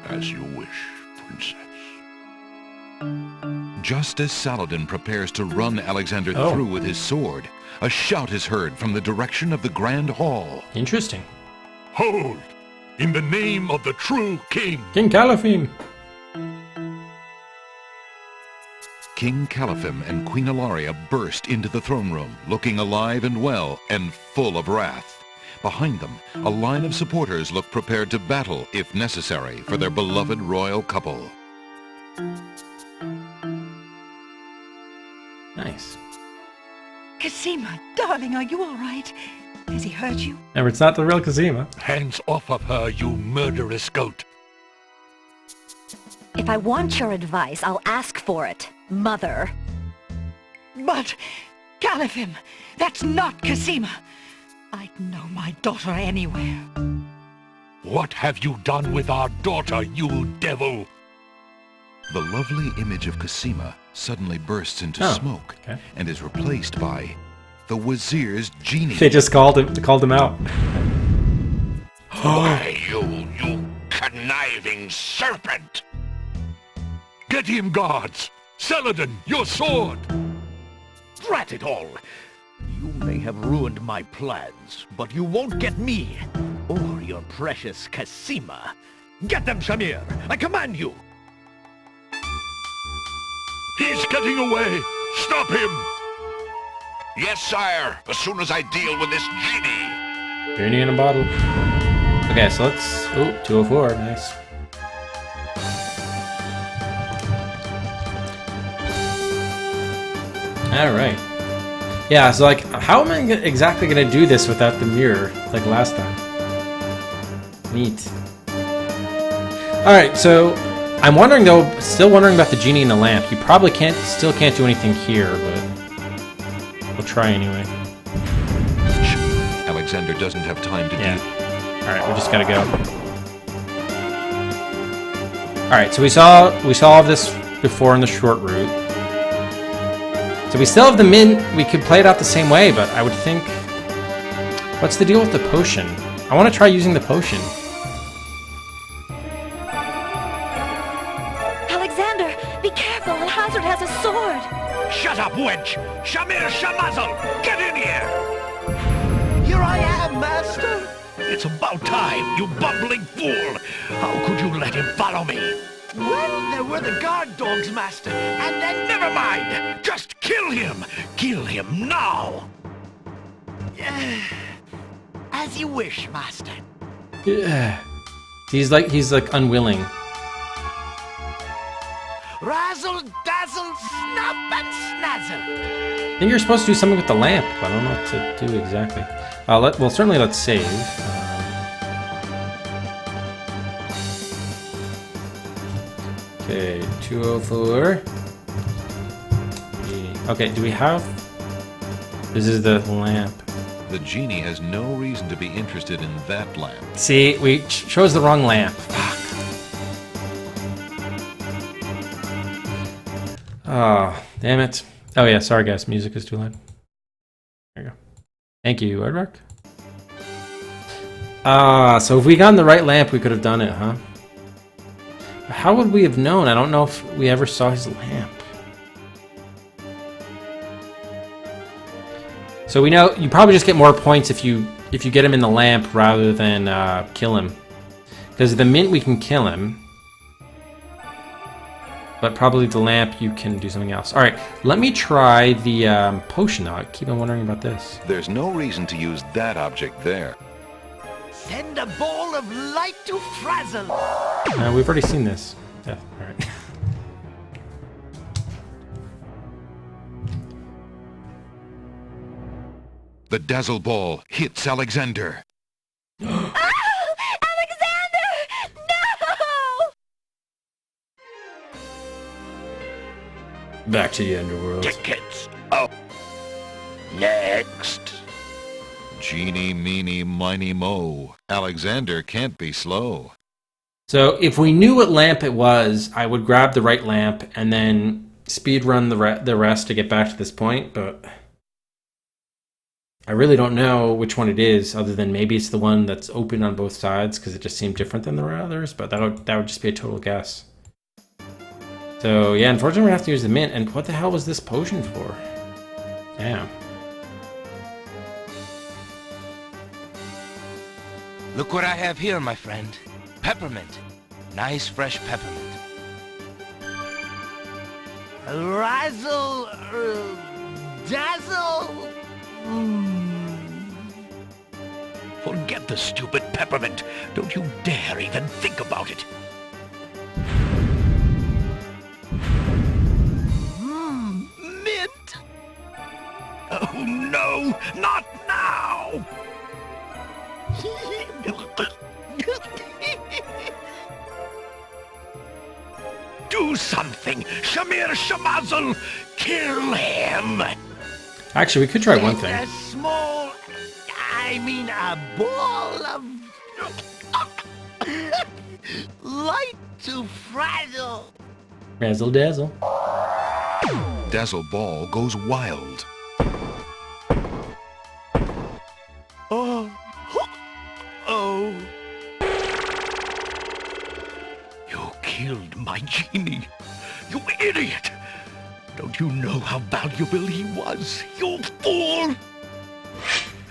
As you wish, Princess. Just as Saladin prepares to run Alexander through with his sword, a shout is heard from the direction of the Grand Hall. Interesting. Hold! In the name of the true king! King Caliphim! King Caliphim and Queen Ilaria burst into the throne room, looking alive and well, and full of wrath. Behind them, a line of supporters look prepared to battle, if necessary, for their beloved royal couple. Nice. Cosima, darling, are you all right? Has he hurt you? Remember, it's not the real Cosima. Hands off of her, you murderous goat! If I want your advice, I'll ask for it, Mother. But, Caliphim, that's not Cosima. I'd know my daughter anywhere. What have you done with our daughter, you devil? The lovely image of Cosima suddenly bursts into smoke and is replaced by the Wazir's genie. They just called him out. Why, you conniving serpent! Get him, guards! Saladin, your sword! Drat it all! You may have ruined my plans, but you won't get me, or your precious Cosima. Get them, Shamir! I command you! He's getting away! Stop him! Yes, sire, as soon as I deal with this genie! Genie in a bottle. Okay, so let's... Ooh, 204, nice. Alright. Yeah, so like, how am I exactly gonna do this without the mirror, like last time? Neat. Alright, so I'm wondering though, still wondering about the genie in the lamp. You probably still can't do anything here, but we'll try anyway. Alexander doesn't have time to do. Alright, we just gotta go. Alright, so we saw all of this before in the short route. So we still have the mint. We could play it out the same way, but I would think... What's the deal with the potion? I want to try using the potion. Alexander, be careful. Alhazred has a sword. Shut up, wench! Shamir Shamazel! Get in here! Here I am, Master! It's about time, you bumbling fool! How could you let him follow me? Well, there were the guard dogs, Master, and then... Never mind! Just kill him! Kill him now! As you wish, Master. Yeah. He's like unwilling. Razzle, dazzle, snap and snazzle! I think you're supposed to do something with the lamp, but I don't know what to do exactly. Well, certainly let's save. Okay, 204. Okay, do we have... This is the lamp. The genie has no reason to be interested in that lamp. See, we chose the wrong lamp. Fuck. Oh, damn it. Oh yeah, sorry guys, music is too loud. There you go. Thank you, Edrock. So if we got the right lamp, we could have done it, huh? How would we have known? I don't know if we ever saw his lamp. So we know you probably just get more points if you get him in the lamp rather than kill him. Because the mint we can kill him. But probably the lamp you can do something else. Alright, let me try the potion though. I keep on wondering about this. There's no reason to use that object there. Send a ball of light to frazzle! We've already seen this. Yeah, alright. The dazzle ball hits Alexander. Alexander! No! Back to the underworld. Tickets. Oh. Next. Genie, meeny, miny, mo. Alexander can't be slow. So if we knew what lamp it was, I would grab the right lamp and then speed run the rest to get back to this point, but I really don't know which one it is, other than maybe it's the one that's open on both sides because it just seemed different than the others, but that would just be a total guess. So yeah, unfortunately we're gonna have to use the mint, and what the hell was this potion for? Damn. Look what I have here, my friend. Peppermint. Nice fresh peppermint. Razzle, dazzle. Forget the stupid peppermint. Don't you dare even think about it. Mint. Oh no, not now. Do something! Shamir Shamazel! Kill him! Actually, we could try one thing. A small... I mean a ball of... light to frazzle! Razzle dazzle. Dazzle ball goes wild. Oh. Oh. You killed my genie. You idiot! Don't you know how valuable he was, you fool?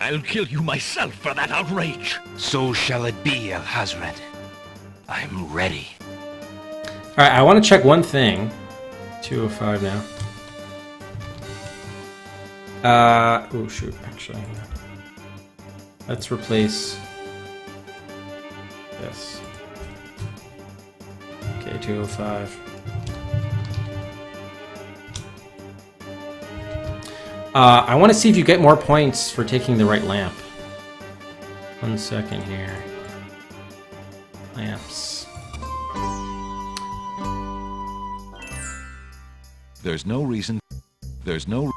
I'll kill you myself for that outrage. So shall it be, Alhazred. I'm ready. Alright, I want to check one thing. 205 now. Oh shoot, actually. Let's replace this. Okay, 205. I want to see if you get more points for taking the right lamp. 1 second here. Lamps. There's no reason. There's no.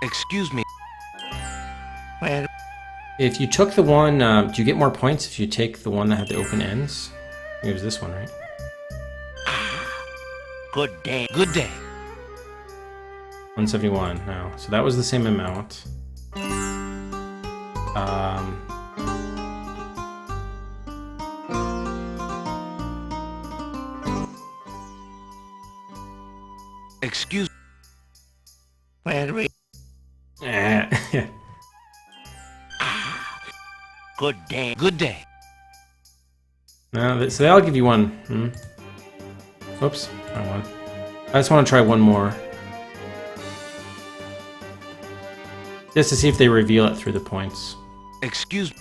Excuse me. Well, If you took the one, do you get more points if you take the one that had the open ends? It was this one, right? good day. Good day. 171 now. So that was the same amount. Excuse. Well, good day. Good day. No, so they all give you one. Oops, wrong one. I just want to try one more. Just to see if they reveal it through the points. Excuse me.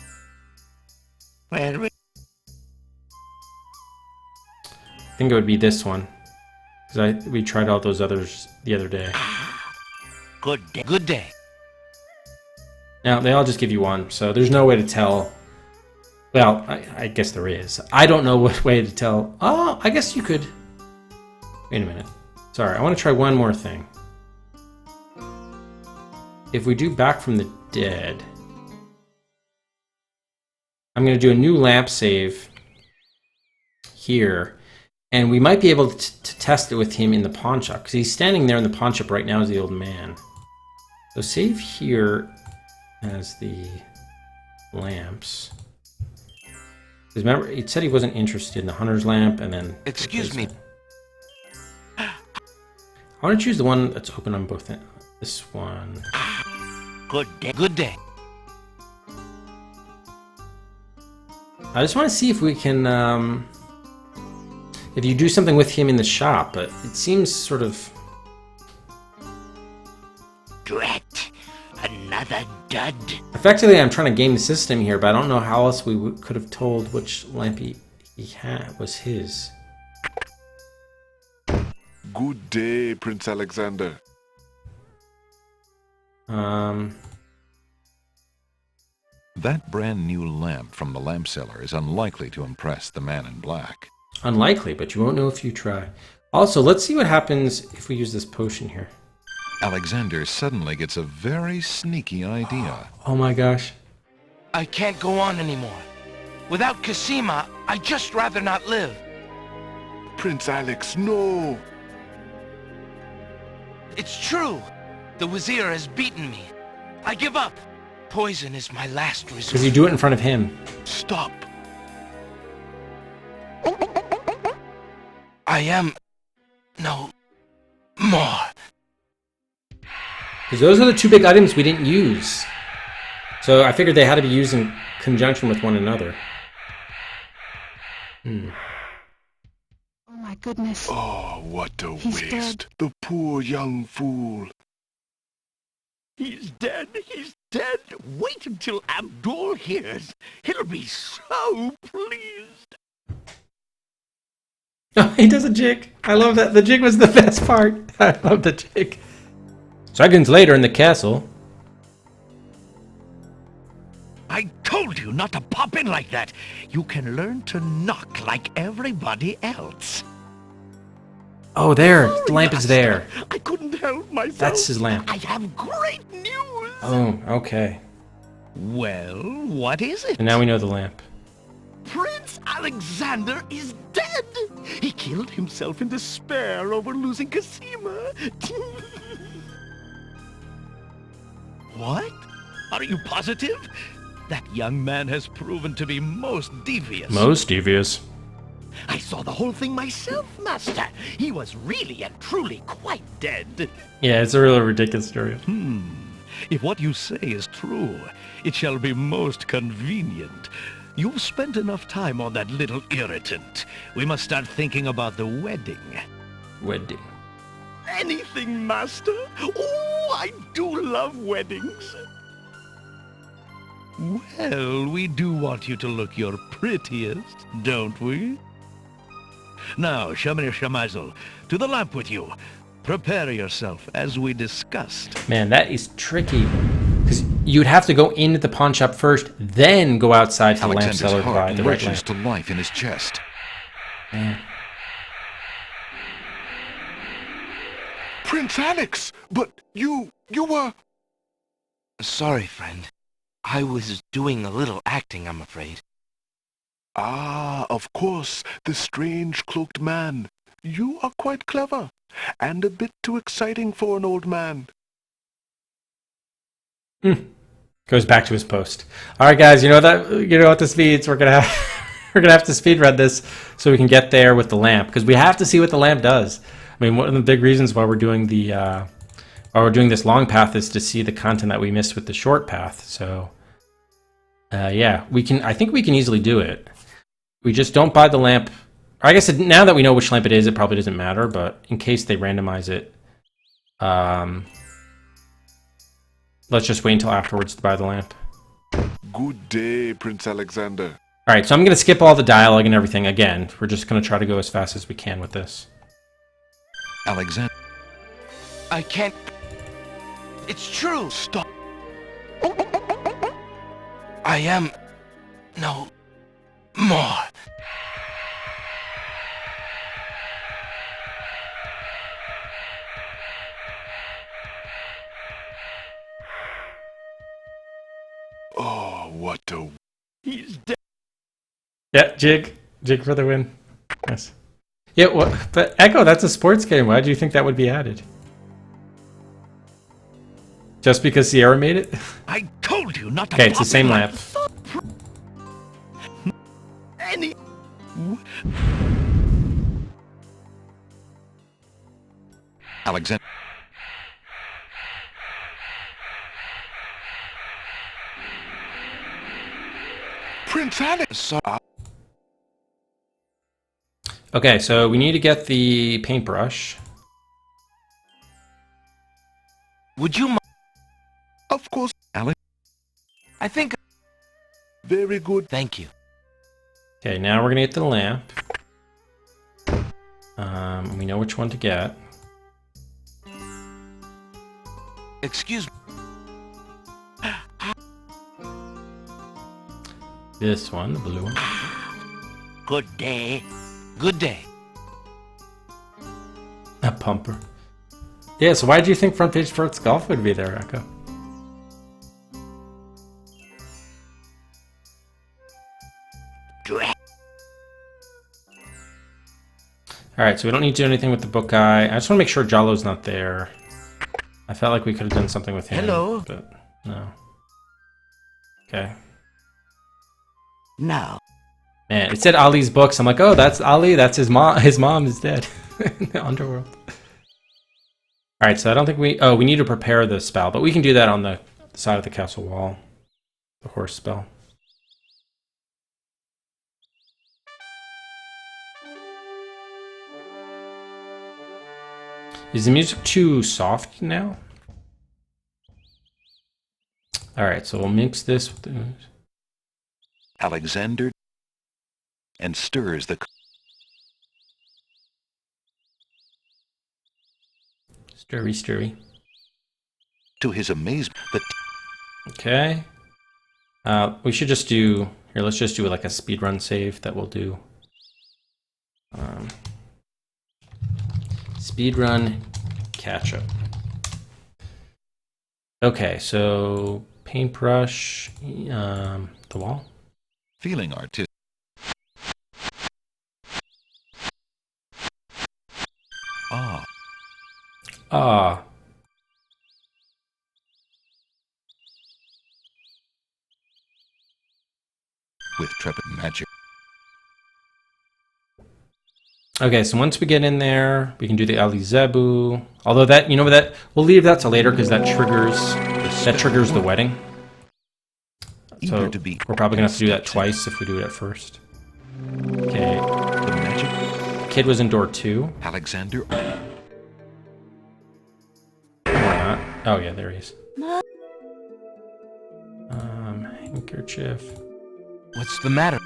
Well, I think it would be this one. Because we tried all those others the other day. good day. Good day. Now, they all just give you one, so there's no way to tell. Well, I guess there is. I don't know what way to tell. Oh, I guess you could. Wait a minute. Sorry, I want to try one more thing. If we do Back from the Dead, I'm going to do a new lamp save here, and we might be able to test it with him in the pawn shop, because he's standing there in the pawn shop right now as the old man. So save here as the lamps. Because remember, he said he wasn't interested in the hunter's lamp, and then... Excuse me. I want to choose the one that's open on both ends. This one. Good day. Good day. I just want to see if we can, if you do something with him in the shop, but it seems sort of... Drat. Another dud. Effectively, I'm trying to game the system here, but I don't know how else we could have told which lamp he had was his. Good day, Prince Alexander. That brand new lamp from the lamp seller is unlikely to impress the man in black. Unlikely, but you won't know if you try. Also, let's see what happens if we use this potion here. Alexander suddenly gets a very sneaky idea. Oh my gosh. I can't go on anymore. Without Cassima, I'd just rather not live. Prince Alex, no! It's true. The Wazir has beaten me. I give up. Poison is my last resort. Because you do it in front of him. Stop. I am no more. Because those are the two big items we didn't use. So I figured they had to be used in conjunction with one another. Oh my goodness. Oh, what a He's waste. dead. The poor young fool. He's dead. He's dead. Wait until Abdul hears. He'll be so pleased. Oh, he does a jig. I love that. The jig was the best part. I love the jig. Seconds later in the castle. I told you not to pop in like that. You can learn to knock like everybody else. Oh, there. The lamp is there. I couldn't help myself. That's his lamp. I have great news. Oh, okay. Well, what is it? And now we know the lamp. Prince Alexander is dead. He killed himself in despair over losing Cassima. What? Are you positive? That young man has proven to be most devious. Most devious. I saw the whole thing myself, Master. He was really and truly quite dead. Yeah, it's a really ridiculous story. If what you say is true, it shall be most convenient. You've spent enough time on that little irritant. We must start thinking about the wedding. Wedding. Anything, Master. Oh, I do love weddings. Well, we do want you to look your prettiest, don't we? Now, Shamir Shamazel, to the lamp with you. Prepare yourself, as we discussed. Man, that is tricky. Because you'd have to go into the pawn shop first, then go outside to the lamp Alexander's seller to buy heart the red lurches lamp. to life in his chest. Man. Prince Alex! But you were... Sorry, friend. I was doing a little acting, I'm afraid. Ah, of course, the strange cloaked man. You are quite clever, and a bit too exciting for an old man. Goes back to his post. All right, guys, you know what this means. We're gonna have to speed read this so we can get there with the lamp, because we have to see what the lamp does. I mean, one of the big reasons why we're doing this long path is to see the content that we missed with the short path. So, yeah, I think we can easily do it. We just don't buy the lamp. I guess now that we know which lamp it is, it probably doesn't matter. But in case they randomize it, let's just wait until afterwards to buy the lamp. Good day, Prince Alexander. All right, so I'm going to skip all the dialogue and everything again. We're just going to try to go as fast as we can with this. Alexander. I can't... It's true! Stop! I am... no... more. Oh, what a... He's dead. Yeah, Jig for the win. Yes. Yeah, well, but Echo, that's a sports game. Why do you think that would be added? Just because Sierra made it? I told you not to. Okay, it's the same lamp. Any... Alexander. Prince Alex! Okay, so we need to get the paintbrush. Would you mind? Of course, Alex. I think... Very good. Thank you. Okay, now we're gonna get to the lamp. We know which one to get. Excuse me. This one, the blue one. Good day. Good day. A pumper. Yeah, so why do you think Front Page Sports Golf would be there, Echo? Alright, so we don't need to do anything with the book guy. I just want to make sure Jalo's not there. I felt like we could have done something with him. Hello? But no. Okay. Now. Man, it said Ali's books. I'm like, oh, that's Ali. That's his mom. His mom is dead in the underworld. All right, so I don't think we... Oh, we need to prepare the spell, but we can do that on the side of the castle wall. The horse spell. Is the music too soft now? All right, so we'll mix this with the... Alexander and stirs the... Stirry, stirry. To his amazement, the... Okay. We should just do... Here, let's just do like a speedrun save that we'll do. Speedrun catch-up. Okay, so paintbrush, the wall. Feeling artistic. Ah. Ah. With trepid magic. Okay, so once we get in there, we can do the Ali Zebu. Although that, you know, that we'll leave that till later because that triggers the wedding. So we're probably gonna have to do that twice if we do it at first. Okay. The magic. Kid was in door 2. Alexander. Or not. Oh yeah, there he is. Handkerchief. What's the matter?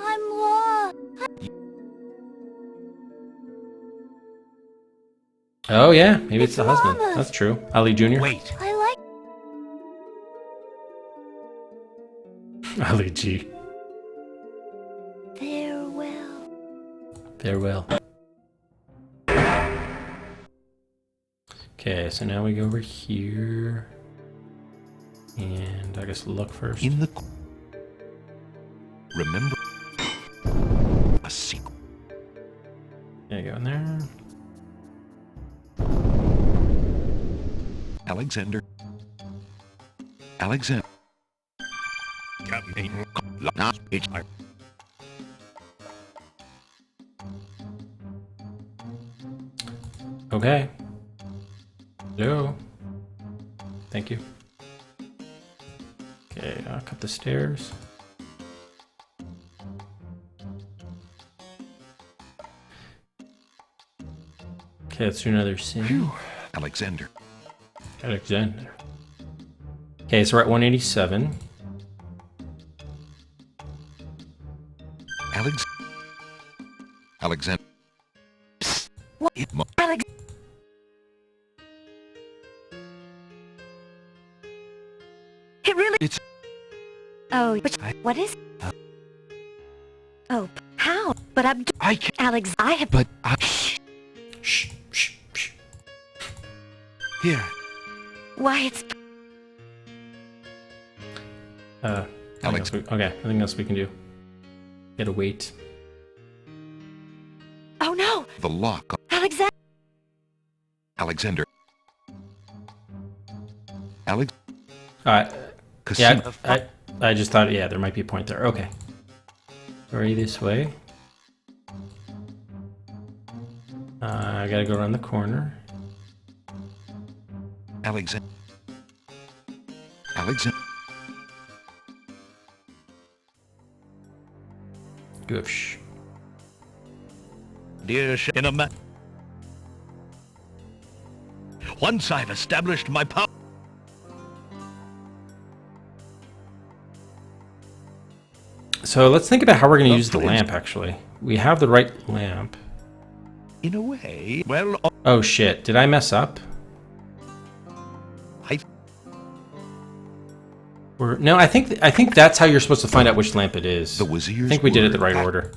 I'm lost. Oh yeah, maybe it's the husband. That's true. Ali Jr. Wait. I like... Ali G. Farewell. Farewell. Okay, so now we go over here. And I guess look first. In the... Remember... A secret. Yeah, go in there. Alexander. Alexander. Captain. Okay. Hello. Thank you. Okay, I'll cut the stairs. Okay, let's do another scene. Alexander. Alexander. Okay, so we're at 187. Alexander. What? Alex... It really... It's... Oh, but what is... Oh, how? But I can't... Alex, I have... But Shh, shh, shh. Here. Why, it's... Alex. Okay, nothing else we can do. Gotta wait. Oh no! The lock. Alexander! Alexander. Alex. Yeah, I just thought, yeah, there might be a point there. Okay. Hurry this way. I gotta go around the corner. Alexander. Alexander. Goosh. Dear in a once I've established my power. So let's think about how we're going to use the lamp, actually. We have the right lamp. In a way, well... Oh shit, did I mess up? No, I think that's how you're supposed to find out which lamp it is. The Wazir's I think we did it the right order.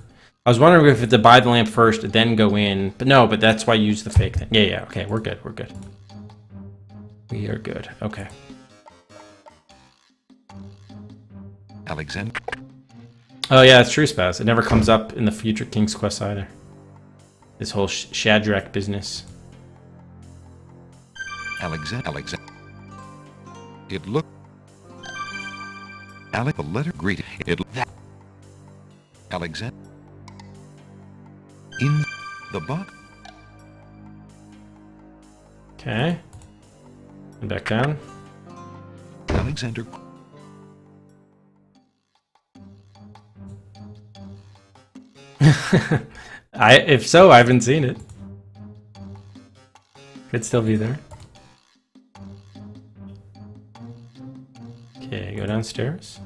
I was wondering if we had to buy the lamp first, then go in. But no, but that's why you use the fake thing. Yeah, okay, we're good, we're good. We are good, okay. Alexander. Oh yeah, it's true, Spaz. It never comes up in the future King's Quest either. This whole Shadrach business. Alexander. It looked... The letter greeted. That... Alexander. In the box. Okay. And back down. Alexander. If so, I haven't seen it. Could still be there. Okay, go downstairs.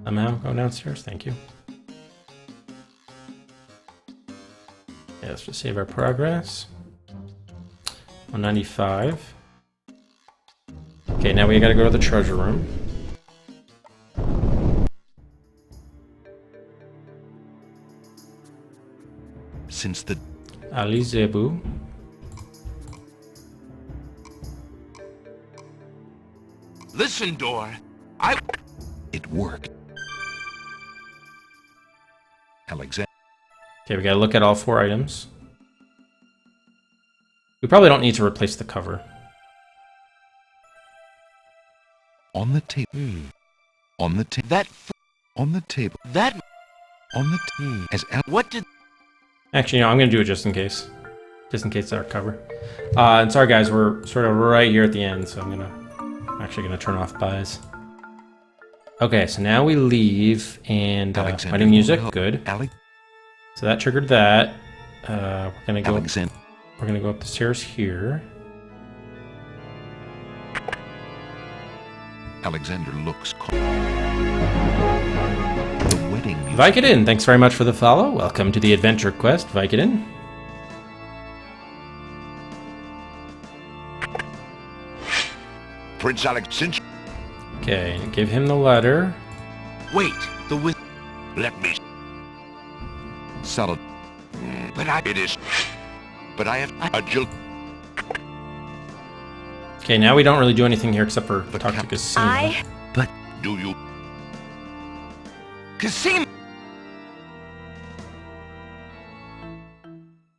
Somehow go downstairs, thank you. Okay, let's just save our progress. 195. Okay, now we gotta go to the treasure room. Since the... Ali Zebu. Listen, Door. It worked. Alexander. Okay, we gotta look at all 4 items. We probably don't need to replace the cover. On the table. On the table. That... On the table. That... On the table. As What did... Actually, no, I'm gonna do it just in case. Just in case it's our cover. And sorry guys, we're sort of right here at the end, so I'm actually gonna turn off buys. Okay, so now we leave, and wedding music, good. So that triggered that. We're gonna go. We're gonna go up the stairs here. Alexander looks calm. The wedding music. Vicodin, thanks very much for the follow. Welcome to the Adventure Quest, Vicodin. Prince Alex, since... Okay, give him the letter. Wait, the wizard... Let me... Salad. But it is... But I have... Okay, now we don't really do anything here except for talk to Cassima. But... Do you... Cassima!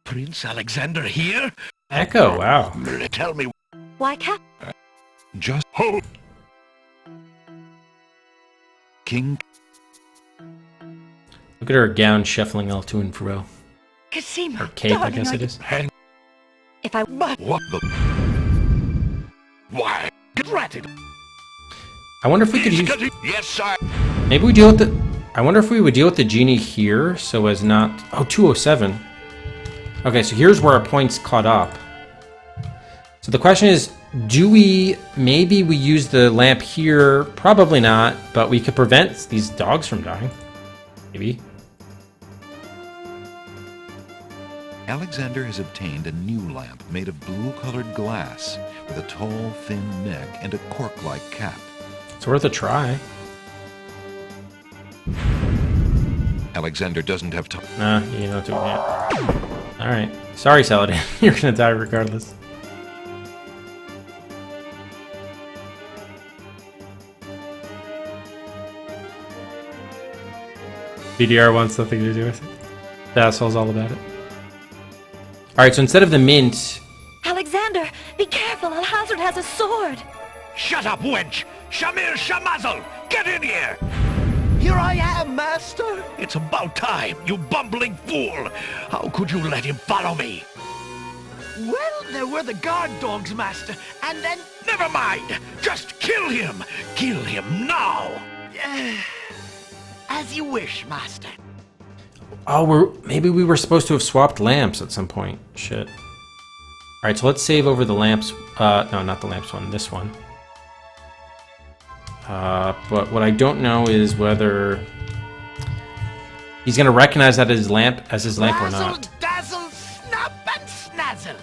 Prince Alexander here? Echo, wow. Tell me... Why can't... Just... Hold... King... Look at her gown shuffling all to and fro. Cassima, Or cape, I darling, guess it is. If I... But... What the... Why? Granted. I wonder if we could use... Yes, sir. Maybe we deal with the... I wonder if we would deal with the genie here so as not... Oh, 207. Okay, so here's where our points caught up. So the question is, do we... Maybe we use the lamp here? Probably not, but we could prevent these dogs from dying. Maybe. Alexander has obtained a new lamp made of blue-colored glass with a tall, thin neck and a cork-like cap. It's worth a try. Alexander doesn't have time. Nah, you're not doing it. Alright. Sorry, Saladin. You're gonna die regardless. BDR wants nothing to do with it. The asshole's all about it. Alright, so instead of the mint... Alexander, be careful. Alhazred has a sword. Shut up, wench! Shamir Shamazel! Get in here! Here I am, Master! It's about time, you bumbling fool! How could you let him follow me? Well, there were the guard dogs, Master, and then... Never mind! Just kill him! Kill him now! As you wish, Master. Oh, maybe we were supposed to have swapped lamps at some point. Shit. Alright, so let's save over the lamps. No, not the lamps one, this one. But what I don't know is whether he's gonna recognize that as his lamp or not. Dazzle, snap, and snazzle.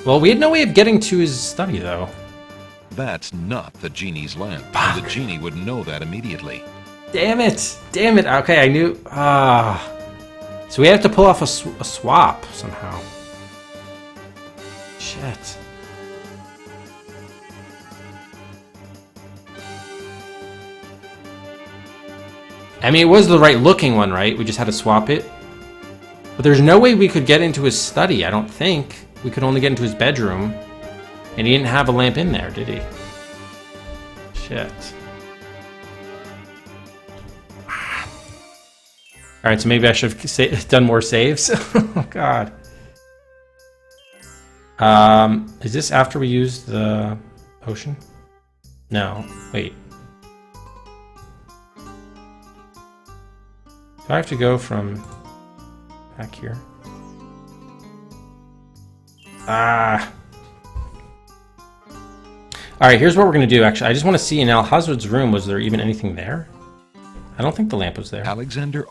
Well, we had no way of getting to his study, though. That's not the genie's lamp. And the genie would know that immediately. Damn it! Damn it! Okay, I knew. So we have to pull off a swap somehow. Shit. I mean, it was the right looking one, right? We just had to swap it. But there's no way we could get into his study, I don't think. We could only get into his bedroom. And he didn't have a lamp in there, did he? Shit. Alright, so maybe I should have done more saves. Oh, God. Is this after we used the potion? No. Wait. Do I have to go from back here? Alright, here's what we're going to do, actually. I just want to see in Alhazred's room, was there even anything there? I don't think the lamp was there. Alexander...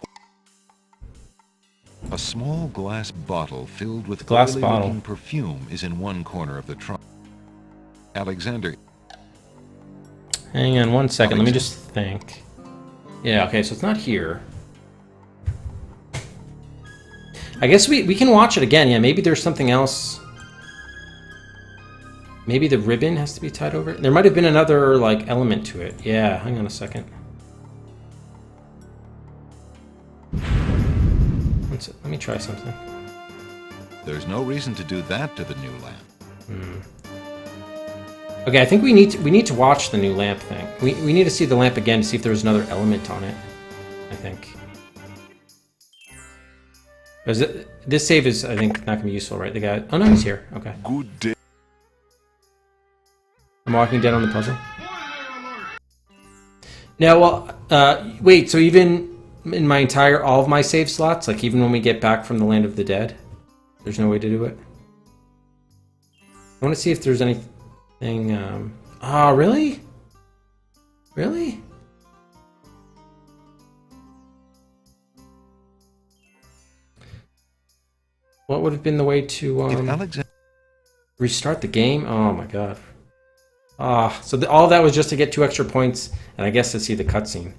A small glass bottle filled with glass oily-looking perfume is in one corner of the trunk. Alexander... Hang on one second, let me just think. Yeah, okay, so it's not here. I guess we can watch it again. Yeah, maybe there's something else. Maybe the ribbon has to be tied over it. There might have been another, like, element to it. Yeah, hang on a second. Let me try something. There's no reason to do that to the new lamp. Okay, I think we need to watch the new lamp thing. We need to see the lamp again to see if there's another element on it. I think. This save is, I think, not gonna be useful, right? The guy. Oh no, he's here. Okay. Good day. I'm walking dead on the puzzle. Now, well, wait. So even in my all of my save slots, like even when we get back from the land of the dead, there's no way to do it. I want to see if there's anything. Oh, really? Really? What would have been the way to restart the game? Oh my god. So all that was just to get 2 extra points, and I guess to see the cutscene.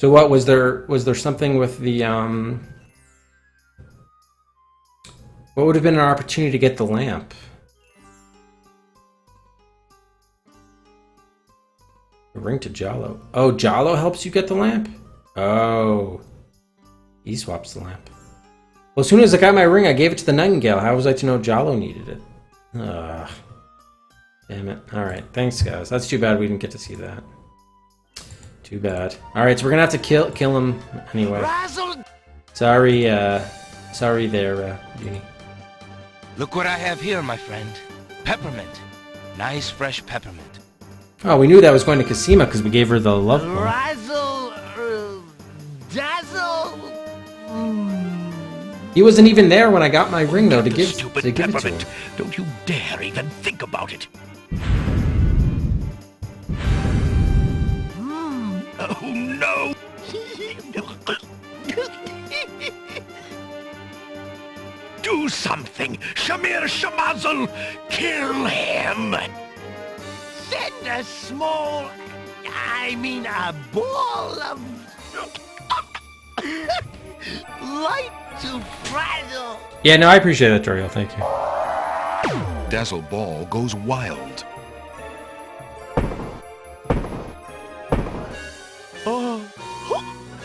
So what was there? Was there something with the What would have been an opportunity to get the lamp? A ring to Jalo. Oh, Jalo helps you get the lamp? Oh. He swaps the lamp. Well, as soon as I got my ring, I gave it to the Nightingale. How was I to know Jalo needed it? Ugh. Damn it. Alright, thanks guys. That's too bad we didn't get to see that. Too bad. Alright, so we're gonna have to kill him anyway. Sorry, sorry there, Uni. Look what I have here, my friend. Peppermint. Nice fresh peppermint. Oh, we knew that was going to Cosima because we gave her the love poem. Razzle, dazzle. He wasn't even there when I got my ring, though, to give it to him. Don't you dare even think about it. Oh, no. Do something! Shamir Shamazel! Kill him! Send a small... a ball of... light to Frazzle! Yeah, no, I appreciate that, Doriel. Thank you. Dazzle Ball goes wild.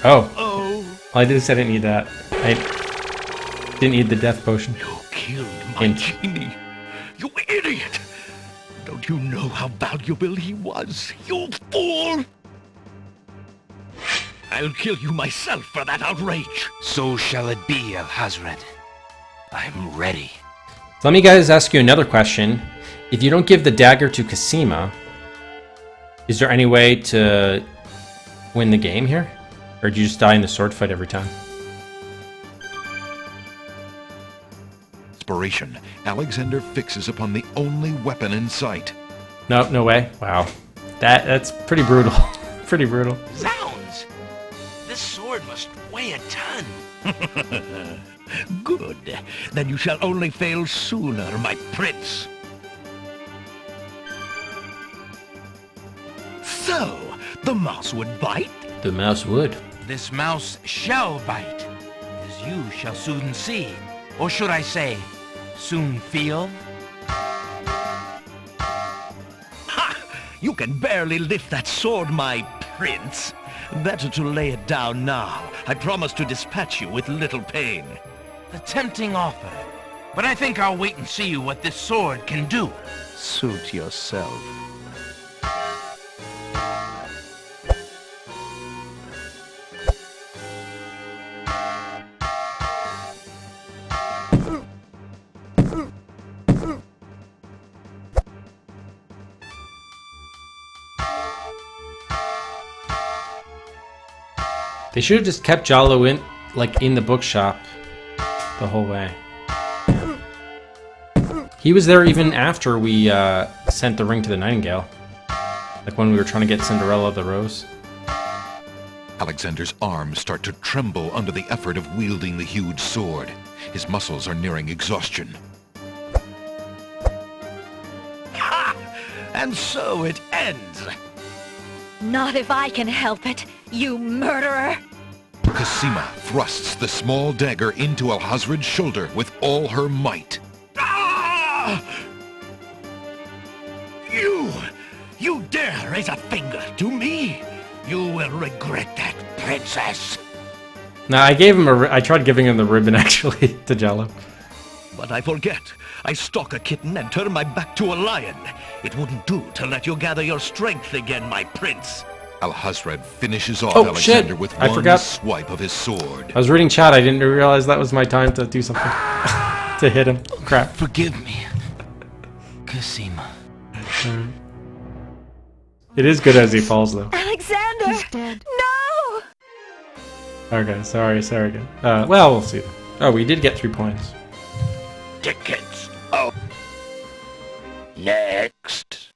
Oh. I did say I didn't need that. I didn't need the death potion. You killed my genie. You idiot! Don't you know how valuable he was, you fool? I'll kill you myself for that outrage. So shall it be, Alhazred. I'm ready. So let me guys ask you another question. If you don't give the dagger to Cosima, is there any way to win the game here? Or do you just die in the sword fight every time? Inspiration. Alexander fixes upon the only weapon in sight. No, no way. Wow. That's pretty brutal. Pretty brutal. Zounds! This sword must weigh a ton. Good. Then you shall only fail sooner, my prince. So, the mouse would bite? The mouse would. This mouse shall bite, as you shall soon see. Or should I say, soon feel? Ha! You can barely lift that sword, my prince. Better to lay it down now. I promise to dispatch you with little pain. A tempting offer, but I think I'll wait and see what this sword can do. Suit yourself. They should have just kept Jalo in the bookshop the whole way. Yeah. He was there even after we sent the ring to the Nightingale. Like when we were trying to get Cinderella the rose. Alexander's arms start to tremble under the effort of wielding the huge sword. His muscles are nearing exhaustion. Ha! And so it ends. Not if I can help it, you murderer! Cosima thrusts the small dagger into Alhazred's shoulder with all her might. Ah! You dare raise a finger to me? You will regret that, princess. Nah, I gave him I tried giving him the ribbon actually to Jalo. But I forget. I stalk a kitten and turn my back to a lion. It wouldn't do to let you gather your strength again, my prince. Alhazred finishes off Oh, Alexander shit. with I one forgot. swipe of his sword. I was reading chat, I didn't realize that was my time to do something. To hit him. Crap. Forgive me, Cosima. It is good as he falls though. Alexander! He's dead. No! Okay, sorry again. Well, we'll see. Oh, we did get 3 points. Tickets. Oh. Next.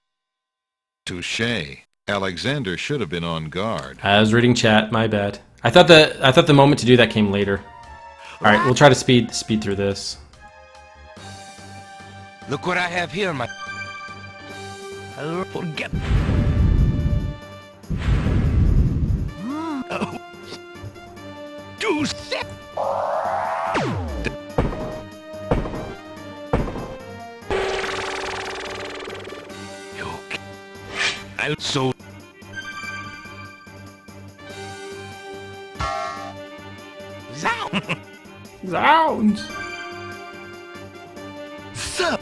Touché. Alexander should have been on guard. I was reading chat, my bad. I thought the moment to do that came later. Alright, we'll try to speed through this. Look what I have here, my... I'll forget. Oh. Do set. I'll so. Zounds! So.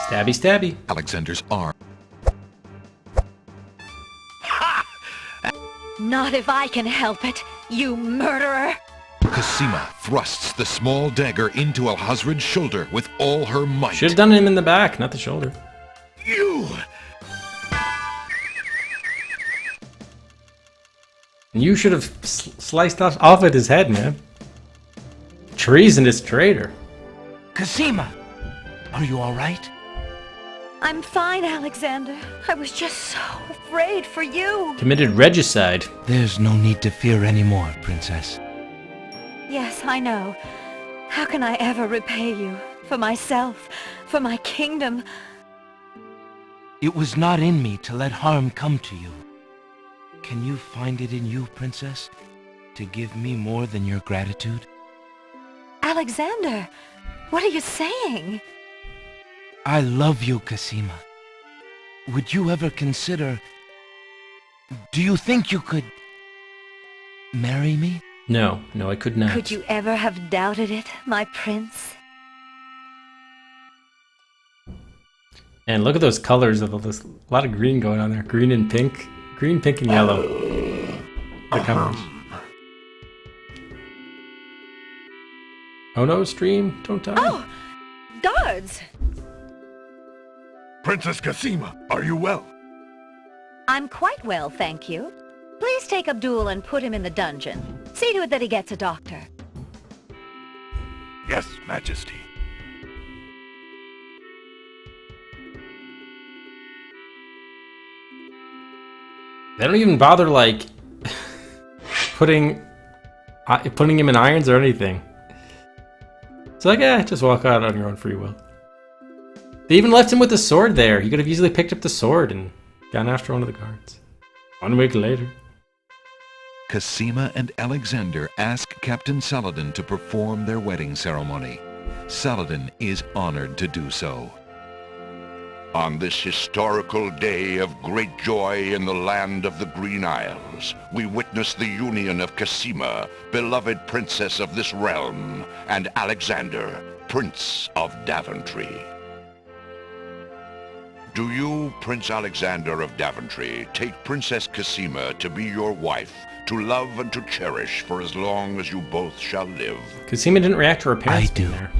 Stabby, stabby. Alexander's arm. Not if I can help it, you murderer! Cosima thrusts the small dagger into Alhazred's shoulder with all her might. Should have done him in the back, not the shoulder. You! You should have sliced off at his head, man. Treasonous traitor. Cosima! Are you alright? I'm fine, Alexander. I was just so afraid for you. Committed regicide. There's no need to fear anymore, Princess. Yes, I know. How can I ever repay you? For myself, for my kingdom. It was not in me to let harm come to you. Can you find it in you, Princess, to give me more than your gratitude? Alexander, what are you saying? I love you, Cosima. Would you ever consider... Do you think you could... marry me? No, I could not. Could you ever have doubted it, my prince? And look at those colors of this. A lot of green going on there. Green and pink. Green, pink, and yellow. The colors. Oh no, stream. Don't die. Oh! Guards! Princess Cosima, are you well? I'm quite well, thank you. Please take Abdul and put him in the dungeon. See to it that he gets a doctor. Yes, Majesty. They don't even bother, like, putting him in irons or anything. It's like, just walk out on your own free will. They even left him with the sword there. He could have easily picked up the sword and gone after one of the guards. 1 week later. Cosima and Alexander ask Captain Saladin to perform their wedding ceremony. Saladin is honored to do so. On this historical day of great joy in the land of the Green Isles, we witness the union of Cosima, beloved princess of this realm, and Alexander, Prince of Daventry. Do you, Prince Alexander of Daventry, take Princess Cosima to be your wife, to love and to cherish for as long as you both shall live? Cosima didn't react to her parents being there.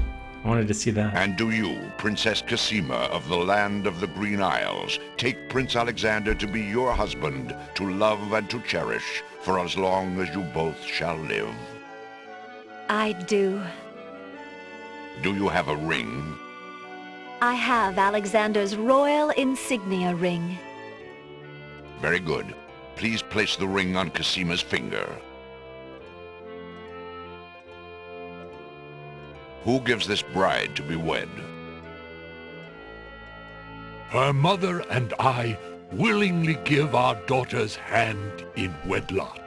I wanted to see that. And do you, Princess Cosima of the land of the Green Isles, take Prince Alexander to be your husband, to love and to cherish for as long as you both shall live? I do. Do you have a ring? I have Alexander's royal insignia ring. Very good. Please place the ring on Cosima's finger. Who gives this bride to be wed? Her mother and I willingly give our daughter's hand in wedlock.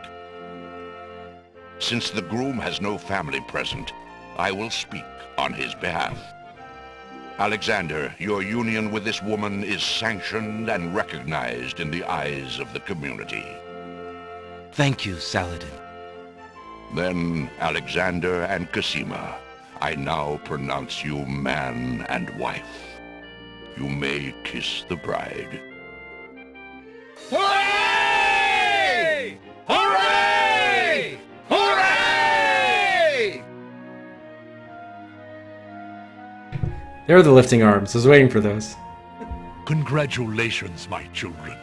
Since the groom has no family present, I will speak on his behalf. Alexander, your union with this woman is sanctioned and recognized in the eyes of the community. Thank you, Saladin. Then, Alexander and Cosima, I now pronounce you man and wife. You may kiss the bride. Hooray! Hooray! Hooray! There are the lifting arms. I was waiting for those. Congratulations, my children.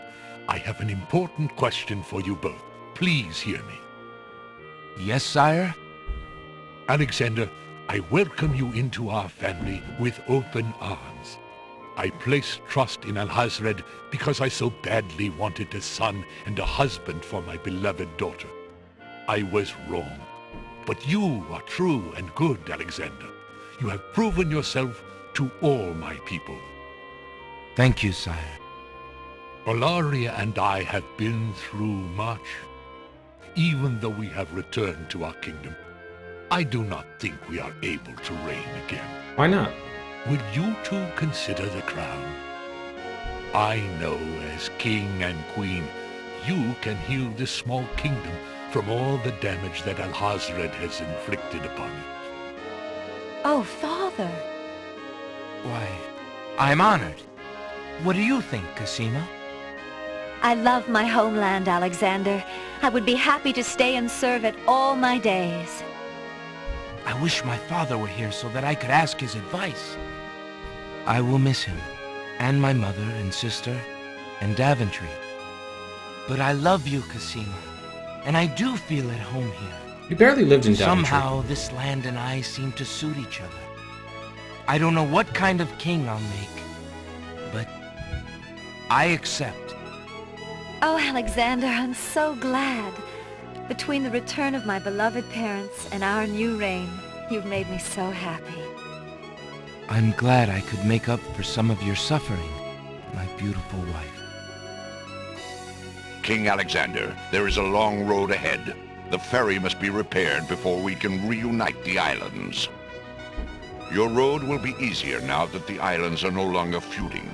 I have an important question for you both. Please hear me. Yes, sire? Alexander, I welcome you into our family with open arms. I place trust in Alhazred because I so badly wanted a son and a husband for my beloved daughter. I was wrong. But you are true and good, Alexander. You have proven yourself to all my people. Thank you, sire. Olaria and I have been through much. Even though we have returned to our kingdom, I do not think we are able to reign again. Why not? Will you two consider the crown? I know as king and queen, you can heal this small kingdom from all the damage that Alhazred has inflicted upon it. Oh, Father! Why, I'm honored. What do you think, Cassima? I love my homeland, Alexander. I would be happy to stay and serve it all my days. I wish my father were here so that I could ask his advice. I will miss him, and my mother and sister, and Daventry. But I love you, Cassima, and I do feel at home here. You barely lived in Daventry. Somehow, this land and I seem to suit each other. I don't know what kind of king I'll make, but I accept. Oh, Alexander, I'm so glad. Between the return of my beloved parents and our new reign, you've made me so happy. I'm glad I could make up for some of your suffering, my beautiful wife. King Alexander, there is a long road ahead. The ferry must be repaired before we can reunite the islands. Your road will be easier now that the islands are no longer feuding.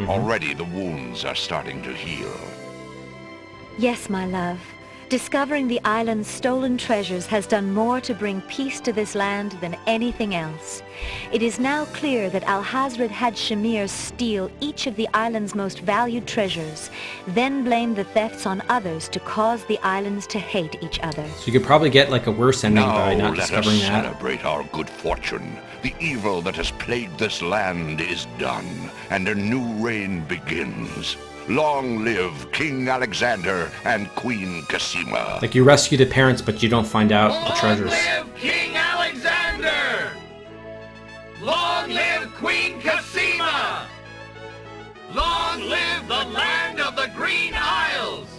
Already the wounds are starting to heal. Yes, my love. Discovering the island's stolen treasures has done more to bring peace to this land than anything else. It is now clear that Alhazred had Shamir steal each of the island's most valued treasures, then blame the thefts on others to cause the islands to hate each other. So you could probably get like a worse ending by not discovering that. Now let us celebrate our good fortune. The evil that has plagued this land is done, and a new reign begins. Long live King Alexander and Queen Cassima. Like you rescue the parents, but you don't find out the treasures. Long live King Alexander! Long live Queen Cassima! Long live the land of the Green Isles!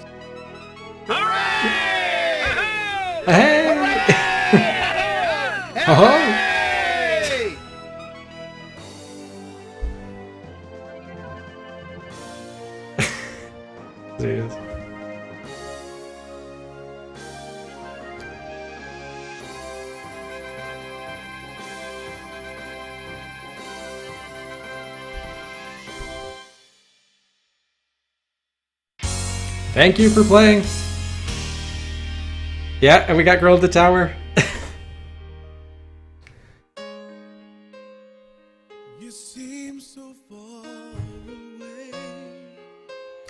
Hooray! Hey! Hooray! Oh! There he is. Thank you for playing. Yeah, and we got Girl at the Tower.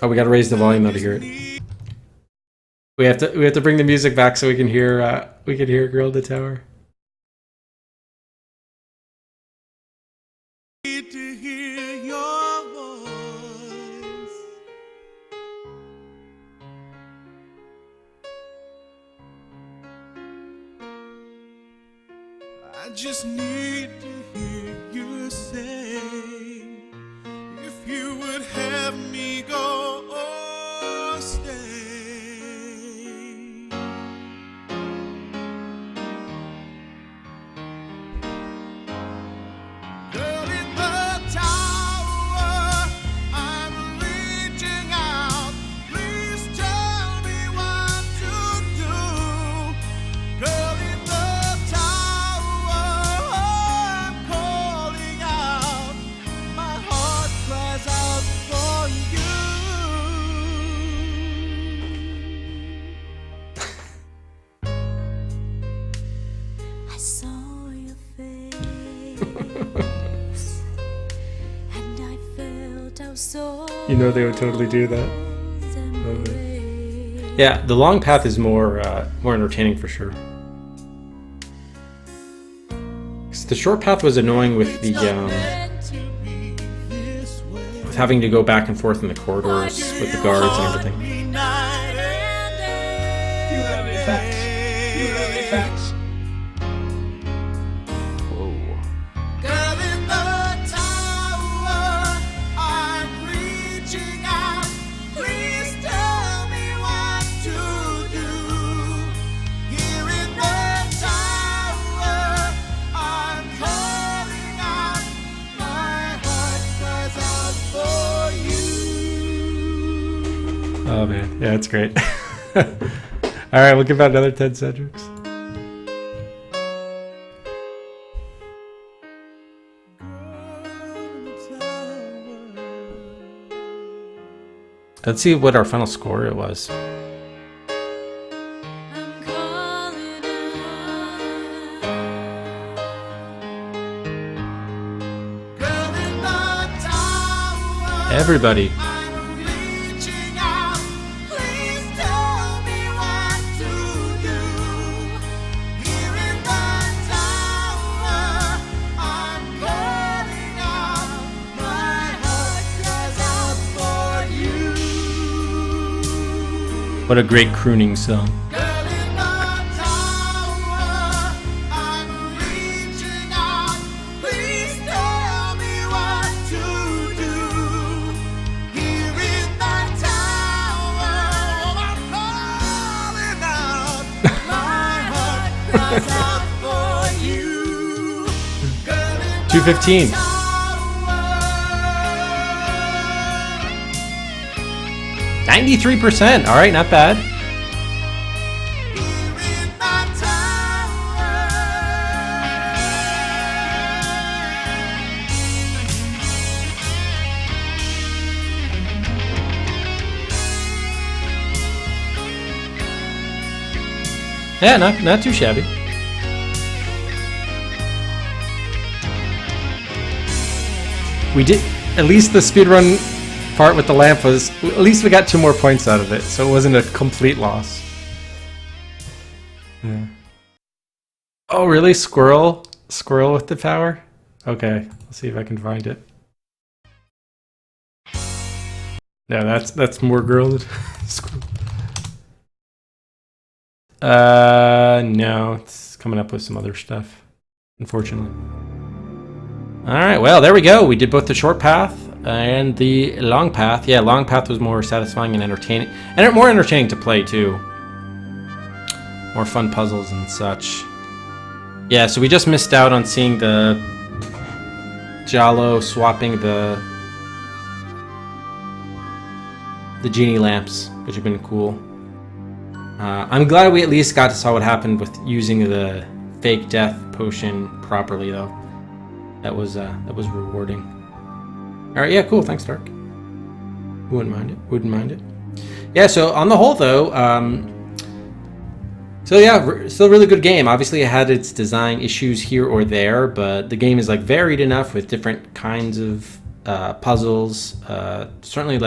Oh, we gotta raise the volume out of here. We have to bring the music back so we can hear Girl at the Tower. To hear your voice. I just need to hear you say, if you would have me go or stay. Girl in the tower, I'm reaching out. Please tell me what to do. Girl in the tower, I'm calling out. My heart cries out for you. I saw your face, and I felt how so. You know they would totally do that. Yeah, the long path is more entertaining for sure. 'Cause the short path was annoying with the with having to go back and forth in the corridors with the guards and everything. Oh man, yeah, it's great. Alright, we'll give out another 10 Cedrics. Let's see what our final score it was. Everybody. What a great crooning song. $2.15. %. All right, not bad. Yeah, not too shabby. We did, at least the speedrun part with the lamp was, at least we got 2 more points out of it, so it wasn't a complete loss. Yeah. Oh really? Squirrel with the power? Okay, let's see if I can find it. Yeah, that's more girl than squirrel. No, it's coming up with some other stuff, unfortunately. Alright, well, there we go. We did both the short path and the long path. Yeah, long path was more satisfying and entertaining. And more entertaining to play, too. More fun puzzles and such. Yeah, so we just missed out on seeing the Giallo swapping the genie lamps, which have been cool. I'm glad we at least got to see what happened with using the fake death potion properly, though. That was rewarding. All right, yeah, cool. Thanks, Dark. Wouldn't mind it. Yeah. So on the whole, though, so yeah, still a really good game. Obviously, it had its design issues here or there, but the game is like varied enough with different kinds of puzzles. Certainly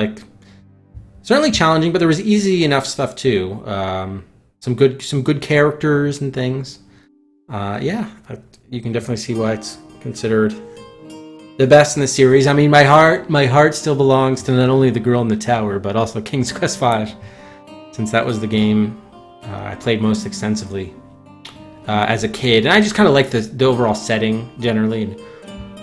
challenging, but there was easy enough stuff too. Some good characters and things. Yeah, you can definitely see why it's considered the best in the series. I mean, my heart still belongs to not only The Girl in the Tower, but also King's Quest V, since that was the game I played most extensively as a kid. And I just kind of like the overall setting generally. And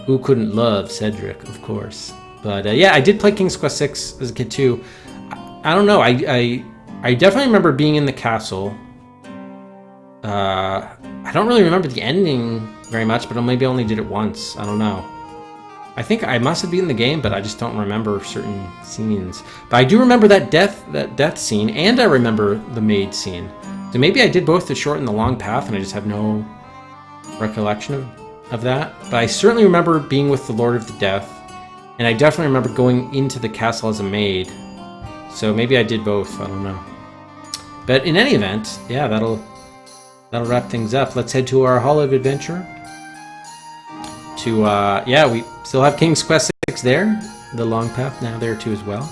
who couldn't love Cedric, of course? But yeah, I did play King's Quest VI as a kid too. I don't know. I definitely remember being in the castle. I don't really remember the ending very much, but maybe I only did it once. I don't know. I think I must have been in the game, but I just don't remember certain scenes. But I do remember that death scene, and I remember the maid scene. So maybe I did both the short and the long path, and I just have no recollection of that. But I certainly remember being with the Lord of the Death, and I definitely remember going into the castle as a maid. So maybe I did both. I don't know. But in any event, yeah, that'll wrap things up. Let's head to our Hall of Adventure. Yeah, we still have King's Quest VI there. The long path now there too as well.